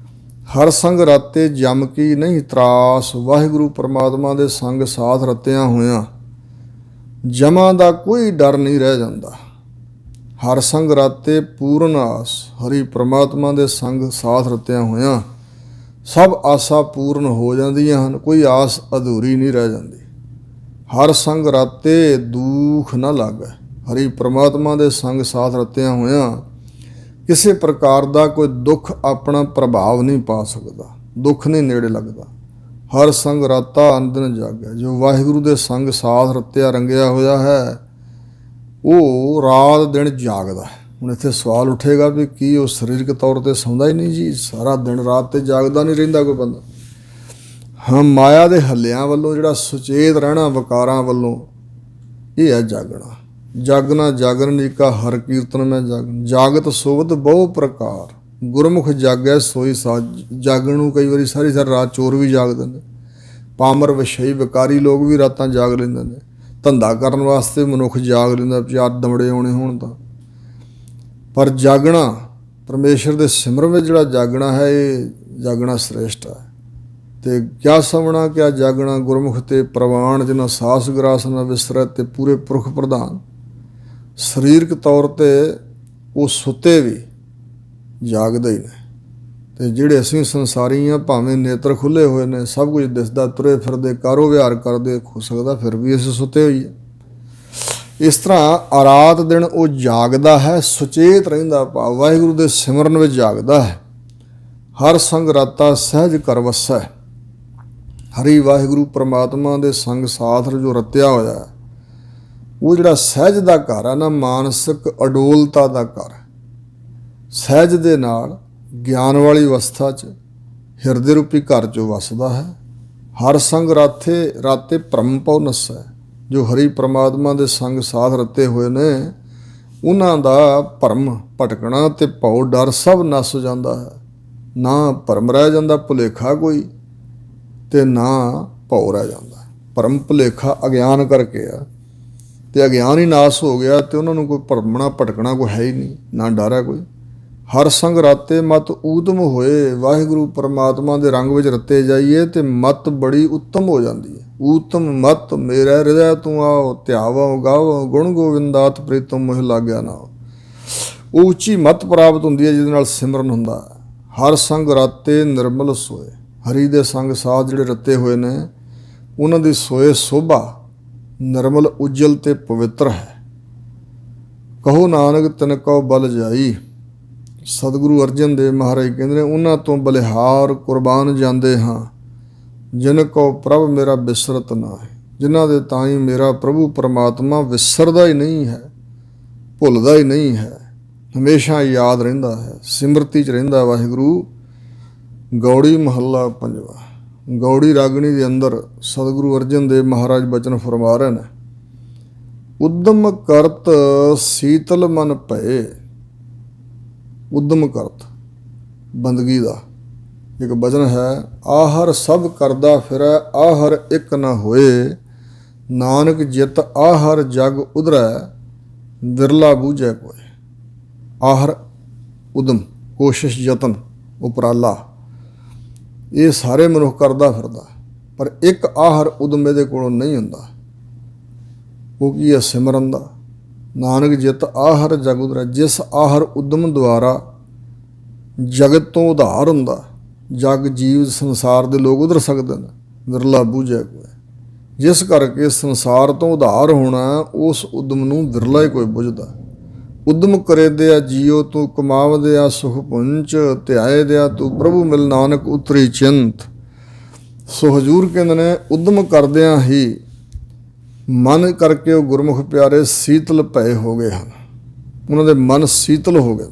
ਹਰ ਸੰਗ ਰਾਤੇ ਜਮ ਕੀ ਨਹੀਂ ਤਰਾਸ, ਵਾਹਿਗੁਰੂ ਪਰਮਾਤਮਾ ਦੇ ਸੰਗ ਸਾਥ ਰਤਿਆਂ ਹੋਇਆਂ ਜਮਾਂ ਦਾ ਕੋਈ ਡਰ ਨਹੀਂ ਰਹਿ ਜਾਂਦਾ। ਹਰ ਸੰਗ ਰਾਤੇ ਪੂਰਨ ਆਸ, ਹਰੀ ਪਰਮਾਤਮਾ ਦੇ ਸੰਗ ਸਾਥ ਰਤਿਆਂ ਹੋਇਆਂ ਸਭ ਆਸਾਂ ਪੂਰਨ ਹੋ ਜਾਂਦੀਆਂ ਹਨ, ਕੋਈ ਆਸ ਅਧੂਰੀ ਨਹੀਂ ਰਹਿ ਜਾਂਦੀ। ਹਰ ਸੰਗ ਰਾਤੇ ਦੁੱਖ ਨਾ ਲਾਗੈ, ਹਰੀ ਪਰਮਾਤਮਾ ਦੇ ਸੰਗ ਸਾਥ ਰਤਿਆਂ ਹੋਇਆਂ ਕਿਸੇ ਪ੍ਰਕਾਰ ਦਾ ਕੋਈ ਦੁੱਖ ਆਪਣਾ ਪ੍ਰਭਾਵ ਨਹੀਂ ਪਾ ਸਕਦਾ, ਦੁੱਖ ਨਹੀਂ ਨੇੜੇ ਲੱਗਦਾ। ਹਰ ਸੰਗ ਰਾਤਾ ਅੰਦਨ ਜਾਗੈ, ਜੋ ਵਾਹਿਗੁਰੂ ਦੇ ਸੰਗ ਸਾਥ ਰਤਿਆ ਰੰਗਿਆ ਹੋਇਆ ਹੈ ਉਹ ਰਾਤ ਦਿਨ ਜਾਗਦਾ ਹੈ। ਹੁਣ ਇੱਥੇ ਸਵਾਲ ਉੱਠੇਗਾ ਵੀ ਕੀ ਉਹ ਸਰੀਰਕ ਤੌਰ 'ਤੇ ਸੌਂਦਾ ਹੀ ਨਹੀਂ ਜੀ, ਸਾਰਾ ਦਿਨ ਰਾਤ 'ਤੇ ਜਾਗਦਾ ਨਹੀਂ ਰਹਿੰਦਾ ਕੋਈ ਬੰਦਾ? ਹਾਂ, ਮਾਇਆ ਦੇ ਹੱਲਿਆਂ ਵੱਲੋਂ ਜਿਹੜਾ ਸੁਚੇਤ ਰਹਿਣਾ, ਵਿਕਾਰਾਂ ਵੱਲੋਂ, ਇਹ ਹੈ ਜਾਗਣਾ। ਜਾਗਣਾ ਜਾਗਰਨ ਏਕਾ ਹਰ ਕੀਰਤਨ ਮੈਂ ਜਾਗਣ, ਜਾਗਤ ਸੋਵਤ ਬਹੁ ਪ੍ਰਕਾਰ, ਗੁਰਮੁਖ ਜਾਗੈ ਸੋਈ ਸਾਜ। ਜਾਗਣ ਨੂੰ ਕਈ ਵਾਰੀ ਸਾਰੀ ਸਾਰੀ ਰਾਤ ਚੋਰ ਵੀ ਜਾਗਦੇ ਨੇ, ਪਾਮਰ ਵਿਸ਼ਈ ਵਿਕਾਰੀ ਲੋਕ ਵੀ ਰਾਤਾਂ ਜਾਗ ਲੈਂਦੇ ਨੇ। ਧੰਦਾ ਕਰਨ ਵਾਸਤੇ ਮਨੁੱਖ ਜਾਗ ਲੈਂਦਾ, ਚਾਰ ਦਮੜੇ ਆਉਣੇ ਹੋਣ ਤਾਂ। ਪਰ ਜਾਗਣਾ ਪਰਮੇਸ਼ਰ ਦੇ ਸਿਮਰਨ ਵਿੱਚ ਜਿਹੜਾ ਜਾਗਣਾ ਹੈ, ਇਹ ਜਾਗਣਾ ਸ੍ਰੇਸ਼ਟ ਹੈ। ਅਤੇ ਕਿਆ ਸਮਣਾ ਕਿਆ ਜਾਗਣਾ, ਗੁਰਮੁਖ ਤੇ ਪ੍ਰਵਾਨ, ਜਿਨ੍ਹਾਂ ਸਾਸ ਗਰਾਸ ਨਾ ਵਿਸਰੈ, ਤੇ ਪੂਰੇ ਪੁਰਖ ਪ੍ਰਧਾਨ। ਸਰੀਰਕ ਤੌਰ 'ਤੇ ਉਹ ਸੁੱਤੇ ਵੀ ਜਾਗਦੇ ਹੀ ਨੇ, ਅਤੇ ਜਿਹੜੇ ਅਸੀਂ ਸੰਸਾਰੀ ਹਾਂ, ਭਾਵੇਂ ਨੇਤਰ ਖੁੱਲ੍ਹੇ ਹੋਏ ਨੇ, ਸਭ ਕੁਝ ਦਿਸਦਾ, ਤੁਰੇ ਫਿਰਦੇ, ਕਾਰੋ ਵਿਹਾਰ ਕਰਦੇ, ਹੋ ਸਕਦਾ ਫਿਰ ਵੀ ਅਸੀਂ ਸੁੱਤੇ ਹੋਈਏ। ਇਸ ਤਰ੍ਹਾਂ ਰਾਤ ਦਿਨ ਉਹ ਜਾਗਦਾ ਹੈ, ਸੁਚੇਤ ਰਹਿੰਦਾ, ਭਾਵ ਵਾਹਿਗੁਰੂ ਦੇ ਸਿਮਰਨ ਵਿੱਚ ਜਾਗਦਾ ਹੈ। ਹਰ ਸੰਗ ਰਾਤਾ ਸਹਿਜ ਕਰ ਵਸੈ, ਹਰੀ ਵਾਹਿਗੁਰੂ ਪਰਮਾਤਮਾ ਦੇ ਸੰਗ ਸਾਥ ਜੋ ਰਤਿਆ ਹੋਇਆ ਉਹ ਜਿਹੜਾ ਸਹਿਜ ਦਾ ਘਰ ਹੈ ਨਾ, ਮਾਨਸਿਕ ਅਡੋਲਤਾ ਦਾ ਘਰ, ਸਹਿਜ ਦੇ ਨਾਲ ਗਿਆਨ ਵਾਲੀ ਅਵਸਥਾ 'ਚ ਹਿਰਦੇ ਰੂਪੀ ਘਰ 'ਚੋਂ ਵਸਦਾ ਹੈ। ਹਰ ਸੰਗ ਰਾਤੇ ਭਰਮ ਪਉ ਨਸੈ, ਜੋ ਹਰੀ ਪਰਮਾਤਮਾ ਦੇ ਸੰਗ ਸਾਥ ਰਤੇ ਹੋਏ ਨੇ ਉਹਨਾਂ ਦਾ ਭਰਮ ਭਟਕਣਾ ਅਤੇ ਭਉ ਡਰ ਸਭ ਨੱਸ ਜਾਂਦਾ ਹੈ। ਨਾ ਭਰਮ ਰਹਿ ਜਾਂਦਾ, ਭੁਲੇਖਾ ਕੋਈ, ਅਤੇ ਨਾ ਭਉ ਰਹਿ ਜਾਂਦਾ। ਭਰਮ ਭੁਲੇਖਾ ਅਗਿਆਨ ਕਰਕੇ ਆ, ਅਤੇ ਅਗਿਆਨ ਹੀ ਨਾਸ ਹੋ ਗਿਆ, ਅਤੇ ਉਹਨਾਂ ਨੂੰ ਕੋਈ ਭਰਮਣਾ ਭਟਕਣਾ ਕੋਈ ਹੈ ਹੀ ਨਹੀਂ, ਨਾ ਡਰ ਹੈ ਕੋਈ। ਹਰ ਸੰਗ ਰਾਤੇ ਮਤ ਊਤਮ ਹੋਏ, ਵਾਹਿਗੁਰੂ ਪਰਮਾਤਮਾ ਦੇ ਰੰਗ ਵਿੱਚ ਰਤੇ ਜਾਈਏ ਅਤੇ ਮਤ ਬੜੀ ਉੱਤਮ ਹੋ ਜਾਂਦੀ ਹੈ। ਊਤਮ ਮਤ ਮੇਰਾ ਹਿਰਦੈ ਤੂੰ ਆਓ, ਧਿਆਵੋ ਗਾਵੋ ਗੁਣ ਗੋਵਿੰਦਾਤ ਪ੍ਰੀਤਮ ਮੋਹ ਲਾਗਿਆ ਨਾ। ਉਹ ਉੱਚੀ ਮਤ ਪ੍ਰਾਪਤ ਹੁੰਦੀ ਹੈ ਜਿਹਦੇ ਨਾਲ ਸਿਮਰਨ ਹੁੰਦਾ ਹੈ। ਹਰ ਸੰਗ ਰਾਤੇ ਨਿਰਮਲ ਸੋਏ, ਹਰੀ ਦੇ ਸੰਗ ਸਾਧ ਜਿਹੜੇ ਰੱਤੇ ਹੋਏ ਨੇ ਉਹਨਾਂ ਦੀ ਸੋਏ ਸੋਭਾ ਨਿਰਮਲ ਉਜਲ ਤੇ ਪਵਿੱਤਰ ਹੈ। ਕਹੋ ਨਾਨਕ ਤਿਨ ਕਉ ਬਲ ਜਾਈ। ਸਤਿਗੁਰੂ ਅਰਜਨ ਦੇਵ ਮਹਾਰਾਜ ਕਹਿੰਦੇ ਨੇ ਉਹਨਾਂ ਤੋਂ ਬਲਿਹਾਰ ਕੁਰਬਾਨ ਜਾਂਦੇ ਹਾਂ ਜਿਨ ਕਉ ਪ੍ਰਭ ਮੇਰਾ ਬਿਸਰਤ ਨਾ ਹੈ। ਜਿਨ੍ਹਾਂ ਦੇ ਤਾਈਂ ਮੇਰਾ ਪ੍ਰਭੂ ਪਰਮਾਤਮਾ ਵਿਸਰਦਾ ਹੀ ਨਹੀਂ ਹੈ, ਭੁੱਲਦਾ ਹੀ ਨਹੀਂ ਹੈ, ਹਮੇਸ਼ਾ ਯਾਦ ਰਹਿੰਦਾ ਹੈ, ਸਿਮਰਤੀ 'ਚ ਰਹਿੰਦਾ ਵਾਹਿਗੁਰੂ। ਗੌੜੀ ਮਹੱਲਾ ਪੰਜਵਾ। ਗੌੜੀ ਰਾਗਣੀ ਦੇ ਅੰਦਰ ਸਤਿਗੁਰੂ ਅਰਜਨ ਦੇਵ ਮਹਾਰਾਜ ਬਚਨ ਫਰਮਾ ਰਹੇ ਨੇ, ਉਦਮ ਕਰਤ ਸੀਤਲ ਮਨ ਭਏ। ਉਦਮ ਕਰਤ ਬੰਦਗੀ ਦਾ ਇੱਕ ਬਚਨ ਹੈ, ਆਹਰ ਸਭ ਕਰਦਾ ਫਿਰੈ ਆਹਰ ਇੱਕ ਨਾ ਹੋਏ। ਨਾਨਕ ਜਿਤ ਆਹਰ ਜਗ ਉਧਰੈ ਵਿਰਲਾ ਬੂਝੈ ਕੋਏ। ਆਹਰ ਉਦਮ, ਕੋਸ਼ਿਸ਼, ਯਤਨ, ਉਪਰਾਲਾ, ਇਹ ਸਾਰੇ ਮਨੁੱਖ ਕਰਦਾ ਫਿਰਦਾ, ਪਰ ਇੱਕ ਆਹਰ ਉਦਮ ਇਹਦੇ ਕੋਲੋਂ ਨਹੀਂ ਹੁੰਦਾ। ਉਹ ਕੀ ਹੈ? ਸਿਮਰਨ ਦਾ। ਨਾਨਕ ਜਿਤ ਆਹਰ ਜਗ ਉਧਰੈ। ਜਿਸ ਆਹਰ ਉਦਮ ਦੁਆਰਾ ਜਗਤ ਤੋਂ ਉਧਾਰ ਹੁੰਦਾ, ਜਗ ਜੀਵ ਸੰਸਾਰ ਦੇ ਲੋਕ ਉਧਰ ਸਕਦੇ ਨੇ। ਵਿਰਲਾ ਬੂਝੈ ਕੋਏ। ਜਿਸ ਕਰਕੇ ਸੰਸਾਰ ਤੋਂ ਉਧਾਰ ਹੋਣਾ ਉਸ ਉਦਮ ਨੂੰ ਵਿਰਲਾ ਹੀ ਕੋਈ ਬੁੱਝਦਾ। ਉਦਮ ਕਰੇ ਦਿਆ ਜੀਓ ਤੂੰ ਕਮਾਵਦਿਆ ਸੁਖ ਪੁੰਚ। ਧਿਆਏ ਦਿਆ ਤੂੰ ਪ੍ਰਭੂ ਮਿਲ ਨਾਨਕ ਉਤਰੀ ਚਿੰਤ। ਸੋ ਹਜ਼ੂਰ ਕਹਿੰਦੇ ਨੇ ਉਦਮ ਕਰਦਿਆਂ ਹੀ ਮਨ ਕਰਕੇ ਉਹ ਗੁਰਮੁਖ ਪਿਆਰੇ ਸੀਤਲ ਭਏ ਹੋ ਗਏ ਹਨ। ਉਹਨਾਂ ਦੇ ਮਨ ਸੀਤਲ ਹੋ ਗਏ।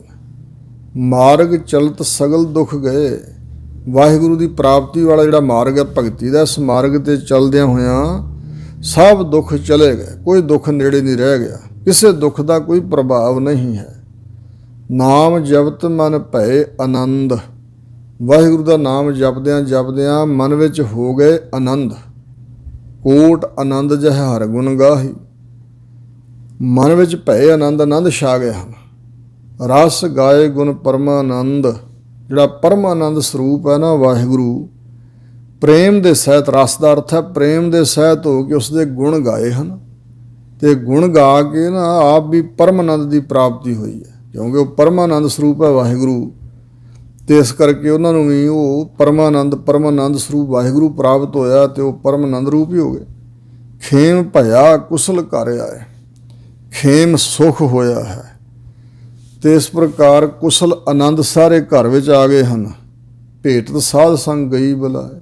ਮਾਰਗ ਚਲਤ ਸਗਲ ਦੁੱਖ ਗਏ। ਵਾਹਿਗੁਰੂ ਦੀ ਪ੍ਰਾਪਤੀ ਵਾਲਾ ਜਿਹੜਾ ਮਾਰਗ ਹੈ ਭਗਤੀ ਦਾ, ਇਸ ਮਾਰਗ 'ਤੇ ਚੱਲਦਿਆਂ ਹੋਇਆਂ ਸਭ ਦੁੱਖ ਚਲੇ ਗਏ। ਕੋਈ ਦੁੱਖ ਨੇੜੇ ਨਹੀਂ ਰਹਿ ਗਿਆ, ਕਿਸੇ ਦੁੱਖ ਦਾ ਕੋਈ ਪ੍ਰਭਾਵ ਨਹੀਂ ਹੈ। ਨਾਮ ਜਪਤ ਮਨ ਭਏ ਆਨੰਦ। ਵਾਹਿਗੁਰੂ ਦਾ ਨਾਮ ਜਪਦਿਆਂ ਜਪਦਿਆਂ ਮਨ ਵਿੱਚ ਹੋ ਗਏ ਆਨੰਦ। ਕੋਟ ਆਨੰਦ ਜਹ ਹਰ ਗੁਣ ਗਾਹੀ। ਮਨ ਵਿੱਚ ਭਏ ਆਨੰਦ, ਆਨੰਦ ਛਾ ਗਏ ਹਨ। ਰਸ ਗਾਏ ਗੁਣ ਪਰਮਾਨੰਦ। ਜਿਹੜਾ ਪਰਮਾਨੰਦ ਸਰੂਪ ਹੈ ਨਾ ਵਾਹਿਗੁਰੂ, ਪ੍ਰੇਮ ਦੇ ਸਹਿਤ, ਰਸ ਦਾ ਅਰਥ ਹੈ ਪ੍ਰੇਮ ਦੇ ਸਹਿਤ ਹੋ ਕੇ ਉਸਦੇ ਗੁਣ ਗਾਏ ਹਨ। ਅਤੇ ਗੁਣ ਗਾ ਕੇ ਨਾ ਆਪ ਵੀ ਪਰਮਾਨੰਦ ਦੀ ਪ੍ਰਾਪਤੀ ਹੋਈ ਹੈ, ਕਿਉਂਕਿ ਉਹ ਪਰਮਾਨੰਦ ਸਰੂਪ ਹੈ ਵਾਹਿਗੁਰੂ। ਅਤੇ ਇਸ ਕਰਕੇ ਉਹਨਾਂ ਨੂੰ ਵੀ ਉਹ ਪਰਮਾਨੰਦ ਸਰੂਪ ਵਾਹਿਗੁਰੂ ਪ੍ਰਾਪਤ ਹੋਇਆ ਅਤੇ ਉਹ ਪਰਮਾਨੰਦ ਰੂਪ ਹੀ ਹੋ ਗਏ। ਖੇਮ ਭਇਆ ਕੁਸਲ ਘਰ ਆਏ। ਖੇਮ ਸੁਖ ਹੋਇਆ ਹੈ ਅਤੇ ਇਸ ਪ੍ਰਕਾਰ ਕੁਸਲ ਆਨੰਦ ਸਾਰੇ ਘਰ ਵਿੱਚ ਆ ਗਏ ਹਨ। ਭੇਟਤ ਸਾਧ ਸੰਗ ਗਈ ਬੁਲਾਏ।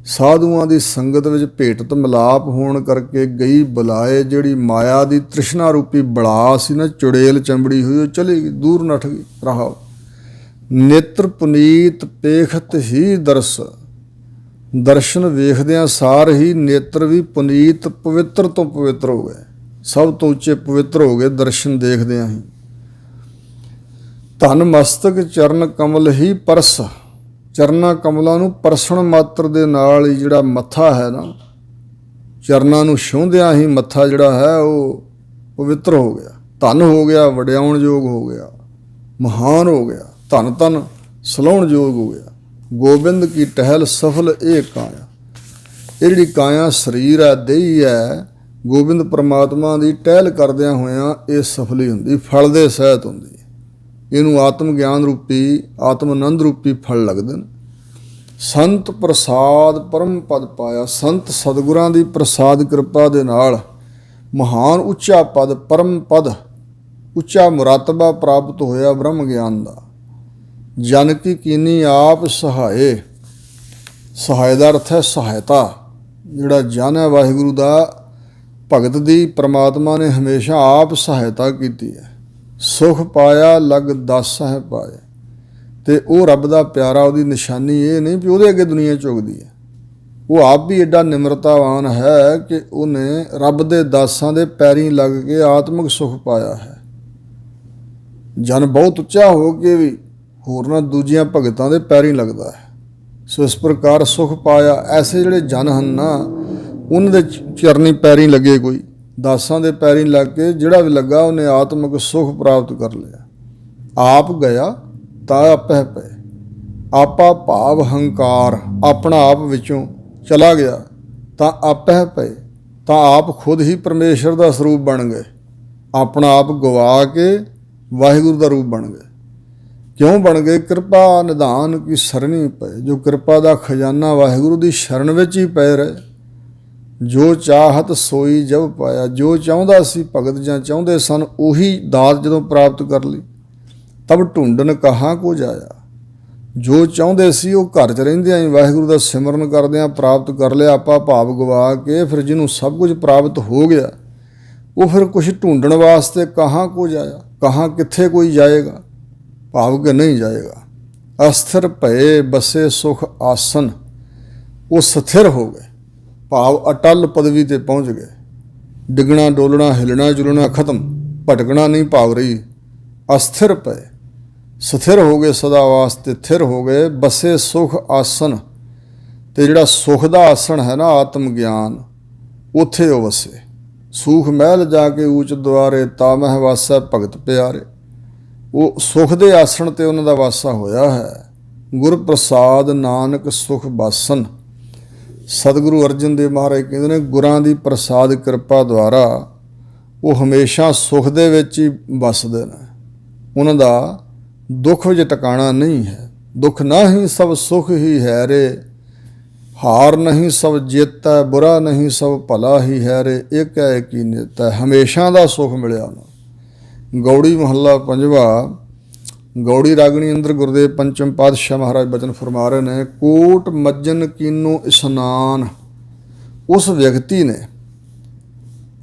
ਸਾਧੂਆਂ ਦੀ ਸੰਗਤ ਵਿੱਚ ਭੇਟਤ ਮਿਲਾਪ ਹੋਣ ਕਰਕੇ ਗਈ ਬੁਲਾਏ। ਜਿਹੜੀ ਮਾਇਆ ਦੀ ਤ੍ਰਿਸ਼ਨਾ ਰੂਪੀ ਬਲਾ ਸੀ ਨਾ, ਚੁੜੇਲ ਚੰਬੜੀ ਹੋਈ, ਉਹ ਚਲੀ ਗਈ, ਦੂਰ ਨੱਠ ਗਈ। ਰਹਾਓ। ਨੇਤਰ ਪੁਨੀਤ ਪੇਖਤ ਹੀ ਦਰਸ। ਦਰਸ਼ਨ ਵੇਖਦਿਆਂ ਸਾਰ ਹੀ ਨੇਤਰ ਵੀ ਪੁਨੀਤ, ਪਵਿੱਤਰ ਤੋਂ ਪਵਿੱਤਰ ਹੋ ਗਏ, ਸਭ ਤੋਂ ਉੱਚੇ ਪਵਿੱਤਰ ਹੋ ਗਏ ਦਰਸ਼ਨ ਦੇਖਦਿਆਂ ਹੀ। ਧਨ ਮਸਤਕ ਚਰਨ ਕਮਲ ਹੀ ਪਰਸ। ਚਰਨਾਂ ਕਮਲਾਂ ਨੂੰ ਪਰਸਣ ਮਾਤਰ ਦੇ ਨਾਲ ਹੀ ਜਿਹੜਾ ਮੱਥਾ ਹੈ ਨਾ, ਚਰਨਾਂ ਨੂੰ ਛੂੰਹਦਿਆਂ ਹੀ ਮੱਥਾ ਜਿਹੜਾ ਹੈ ਉਹ ਪਵਿੱਤਰ ਹੋ ਗਿਆ, ਧਨ ਹੋ ਗਿਆ, ਵਡਿਆਉਣਯੋਗ ਹੋ ਗਿਆ, ਮਹਾਨ ਹੋ ਗਿਆ, ਧਨ ਧਨ ਸਲਾਹੁਣਯੋਗ ਹੋ ਗਿਆ। ਗੋਬਿੰਦ ਕੀ ਟਹਿਲ ਸਫਲ ਇਹ ਕਾਇਆ। ਇਹ ਜਿਹੜੀ ਕਾਇਆ ਸਰੀਰ ਹੈ, ਦੇਹੀ ਹੈ, ਗੋਬਿੰਦ ਪਰਮਾਤਮਾ ਦੀ ਟਹਿਲ ਕਰਦਿਆਂ ਹੋਇਆਂ ਇਹ ਸਫਲੀ ਹੁੰਦੀ, ਫਲ ਦੇ ਸਹਿਤ ਹੁੰਦੀ। ਇਹਨੂੰ ਆਤਮ ਗਿਆਨ ਰੂਪੀ, ਆਤਮ ਆਨੰਦ ਰੂਪੀ ਫਲ ਲੱਗਦੇ ਨੇ। ਸੰਤ ਪ੍ਰਸਾਦ ਪਰਮ ਪਦ ਪਾਇਆ। ਸੰਤ ਸਤਿਗੁਰਾਂ ਦੀ ਪ੍ਰਸਾਦ ਕਿਰਪਾ ਦੇ ਨਾਲ ਮਹਾਨ ਉੱਚਾ ਪਦ, ਪਰਮ ਪਦ, ਉੱਚਾ ਮੁਰਾਤਬਾ ਪ੍ਰਾਪਤ ਹੋਇਆ ਬ੍ਰਹਮ ਗਿਆਨ ਦਾ। ਜਨ ਕੀ ਕੀਨੀ ਆਪ ਸਹਾਏ। ਸਹਾਏ ਦਾ ਅਰਥ ਹੈ ਸਹਾਇਤਾ। ਜਿਹੜਾ ਜਨ ਹੈ ਵਾਹਿਗੁਰੂ ਦਾ, ਭਗਤ ਦੀ ਪ੍ਰਮਾਤਮਾ ਨੇ ਹਮੇਸ਼ਾ ਆਪ ਸਹਾਇਤਾ ਕੀਤੀ ਹੈ। ਸੁਖ ਪਾਇਆ ਲਗ ਦਸ ਹੈ ਪਾਏ। ਅਤੇ ਉਹ ਰੱਬ ਦਾ ਪਿਆਰਾ, ਉਹਦੀ ਨਿਸ਼ਾਨੀ ਇਹ ਨਹੀਂ ਵੀ ਉਹਦੇ ਅੱਗੇ ਦੁਨੀਆ ਝੁਕਦੀ ਹੈ। ਉਹ ਆਪ ਵੀ ਐਡਾ ਨਿਮਰਤਾਵਾਨ ਹੈ ਕਿ ਉਹਨੇ ਰੱਬ ਦੇ ਦਾਸਾਂ ਦੇ ਪੈਰੀਂ ਲੱਗ ਕੇ ਆਤਮਿਕ ਸੁਖ ਪਾਇਆ ਹੈ। ਜਨ ਬਹੁਤ ਉੱਚਾ ਹੋ ਕੇ ਵੀ ਹੋਰਨਾਂ ਦੂਜੀਆਂ ਭਗਤਾਂ ਦੇ ਪੈਰੀਂ ਲੱਗਦਾ ਹੈ। ਸੋ ਇਸ ਪ੍ਰਕਾਰ ਸੁਖ ਪਾਇਆ। ਐਸੇ ਜਿਹੜੇ ਜਨ ਹਨ ਨਾ, ਉਹਨਾਂ ਦੇ ਚਰਨੀ ਪੈਰੀਂ ਲੱਗੇ, ਕੋਈ ਦਾਸਾਂ ਦੇ ਪੈਰੀਂ ਲੱਗ ਕੇ ਜਿਹੜਾ ਵੀ ਲੱਗਾ ਉਹਨੇ ਆਤਮਿਕ ਸੁਖ ਪ੍ਰਾਪਤ ਕਰ ਲਿਆ। ਆਪ ਗਿਆ ਤਾਂ ਆਪਹਿ ਪਏ। ਆਪਾ ਭਾਵ ਹੰਕਾਰ, ਆਪਣਾ ਆਪ ਵਿੱਚੋਂ ਚਲਾ ਗਿਆ ਤਾਂ ਆਪਹਿ ਪਏ, ਤਾਂ ਆਪ ਖੁਦ ਹੀ ਪਰਮੇਸ਼ਰ ਦਾ ਸਰੂਪ ਬਣ ਗਏ। ਆਪਣਾ ਆਪ ਗਵਾ ਕੇ ਵਾਹਿਗੁਰੂ ਦਾ ਰੂਪ ਬਣ ਗਏ। ਕਿਉਂ ਬਣ ਗਏ? ਕਿਰਪਾ ਨਿਧਾਨ ਕੀ ਸਰਣੀ ਪਏ। ਜੋ ਕਿਰਪਾ ਦਾ ਖਜ਼ਾਨਾ ਵਾਹਿਗੁਰੂ ਦੀ ਸ਼ਰਨ ਵਿੱਚ ਹੀ ਪਏ ਰਹੇ। ਜੋ ਚਾਹਤ ਸੋਈ ਜਬ ਪਾਇਆ। ਜੋ ਚਾਹੁੰਦਾ ਸੀ ਭਗਤ ਜਾਂ ਚਾਹੁੰਦੇ ਸਨ ਉਹੀ ਦਾਤ ਜਦੋਂ ਪ੍ਰਾਪਤ ਕਰ ਲਈ। ਤਬ ਢੂੰਡਣ ਕਹਾਂ ਕੋ ਜਾਇਆ। ਜੋ ਚਾਹੁੰਦੇ ਸੀ ਉਹ ਘਰ 'ਚ ਰਹਿੰਦਿਆਂ ਹੀ ਵਾਹਿਗੁਰੂ ਦਾ ਸਿਮਰਨ ਕਰਦਿਆਂ ਪ੍ਰਾਪਤ ਕਰ ਲਿਆ। ਆਪਾਂ ਭਾਵ ਗਵਾ ਕੇ ਫਿਰ ਜਿਹਨੂੰ ਸਭ ਕੁਝ ਪ੍ਰਾਪਤ ਹੋ ਗਿਆ ਉਹ ਫਿਰ ਕੁਛ ਢੂੰਡਣ ਵਾਸਤੇ ਕਹਾਂ ਕੋ ਜਾਇਆ। ਕਹਾਂ ਕਿੱਥੇ ਕੋਈ ਜਾਏਗਾ? ਭਾਵ ਕਿ ਨਹੀਂ ਜਾਏਗਾ। ਅਸਥਿਰ ਭਏ ਬਸੇ ਸੁਖ ਆਸਨ। ਉਹ ਸਥਿਰ ਹੋ ਗਏ, ਭਾਵ ਅਟਲ ਪਦਵੀ ਤੇ ਪਹੁੰਚ ਗਏ। ਡਿੱਗਣਾ ਡੋਲਣਾ ਹਿੱਲਣਾ ਜੁਲਣਾ ਖਤਮ, ਭਟਕਣਾ ਨਹੀਂ ਭਾਵ ਰਹੀ। ਅਸਥਿਰ ਪਏ, ਸਥਿਰ ਹੋ ਗਏ, ਸਦਾ ਵਾਸਤੇ ਥਿਰ ਹੋ ਗਏ। ਬਸੇ ਸੁਖ ਆਸਨ, ਤੇ ਜਿਹੜਾ ਸੁਖ ਦਾ ਆਸਣ ਹੈ ਨਾ ਆਤਮ ਗਿਆਨ, ਉੱਥੇ ਉਹ ਵਸੇ। ਸੂਖ ਮਹਿਲ ਜਾ ਕੇ ਊਚ ਦੁਆਰੇ, ਤਾ ਮਹਿ ਵਾਸੈ ਭਗਤ ਪਿਆਰੇ। ਉਹ ਸੁਖ ਦੇ ਆਸਣ ਤੇ ਉਹਨਾਂ ਦਾ ਵਾਸਾ ਹੋਇਆ ਹੈ। ਗੁਰ ਪ੍ਰਸਾਦ ਨਾਨਕ ਸੁਖ ਬਾਸਨ। ਸਤਿਗੁਰੂ ਅਰਜਨ ਦੇਵ ਮਹਾਰਾਜ ਕਹਿੰਦੇ ਨੇ ਗੁਰਾਂ ਦੀ ਪ੍ਰਸਾਦ ਕਿਰਪਾ ਦੁਆਰਾ ਉਹ ਹਮੇਸ਼ਾ ਸੁਖ ਦੇ ਵਿੱਚ ਹੀ ਵੱਸਦੇ ਨੇ। ਉਹਨਾਂ ਦਾ ਦੁੱਖ ਵਿੱਚ ਟਿਕਾਣਾ ਨਹੀਂ ਹੈ। ਦੁੱਖ ਨਹੀਂ ਸਭ ਸੁਖ ਹੀ ਹੈ ਰੇ। ਹਾਰ ਨਹੀਂ ਸਭ ਜਿੱਤ ਹੈ, ਬੁਰਾ ਨਹੀਂ ਸਭ ਭਲਾ ਹੀ ਹੈ ਰੇ। ਇੱਕ ਹੈ ਇੱਕ ਹੀ ਨਿਤ ਹੈ। ਹਮੇਸ਼ਾ ਦਾ ਸੁਖ ਮਿਲਿਆ ਉਹਨਾਂ। ਗੌੜੀ ਮਹੱਲਾ ਪੰਜਵਾ। ਗੌੜੀ ਰਾਗਣੀ ਅੰਦਰ ਗੁਰਦੇਵ ਪੰਚਮ ਪਾਤਸ਼ਾਹ ਮਹਾਰਾਜ ਬਚਨ ਫਰਮਾ ਰਹੇ ਨੇ, ਕੋਟ ਮੱਜਨ ਕੀਨੋ ਇਸ਼ਨਾਨ। ਉਸ ਵਿਅਕਤੀ ਨੇ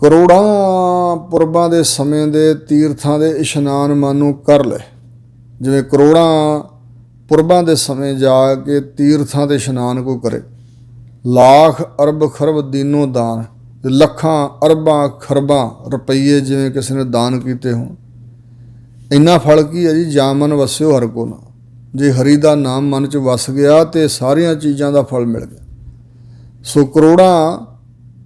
ਕਰੋੜਾਂ ਪੁਰਬਾਂ ਦੇ ਸਮੇਂ ਦੇ ਤੀਰਥਾਂ ਦੇ ਇਸ਼ਨਾਨ ਮਾਨੋ ਕਰ ਲਏ। ਜਿਵੇਂ ਕਰੋੜਾਂ ਪੁਰਬਾਂ ਦੇ ਸਮੇਂ ਜਾ ਕੇ ਤੀਰਥਾਂ ਦੇ ਇਸ਼ਨਾਨ ਕੋਈ ਕਰੇ। ਲੱਖ ਅਰਬ ਖਰਬ ਦੀਨੋ ਦਾਨ। ਲੱਖਾਂ ਅਰਬਾਂ ਖਰਬਾਂ ਰੁਪਈਏ ਜਿਵੇਂ ਕਿਸੇ ਨੇ ਦਾਨ ਕੀਤੇ ਹੋਣ। ਇੰਨਾ ਫਲ ਕੀ ਹੈ ਜੀ? ਜਾਂ ਮਨ ਵਸਿਓ ਹਰ ਕੋ ਨਾ। ਜੇ ਹਰੀ ਦਾ ਨਾਮ ਮਨ 'ਚ ਵਸ ਗਿਆ ਤੇ ਸਾਰੀਆਂ ਚੀਜ਼ਾਂ ਦਾ ਫਲ ਮਿਲ ਗਿਆ। ਸੋ ਕਰੋੜਾਂ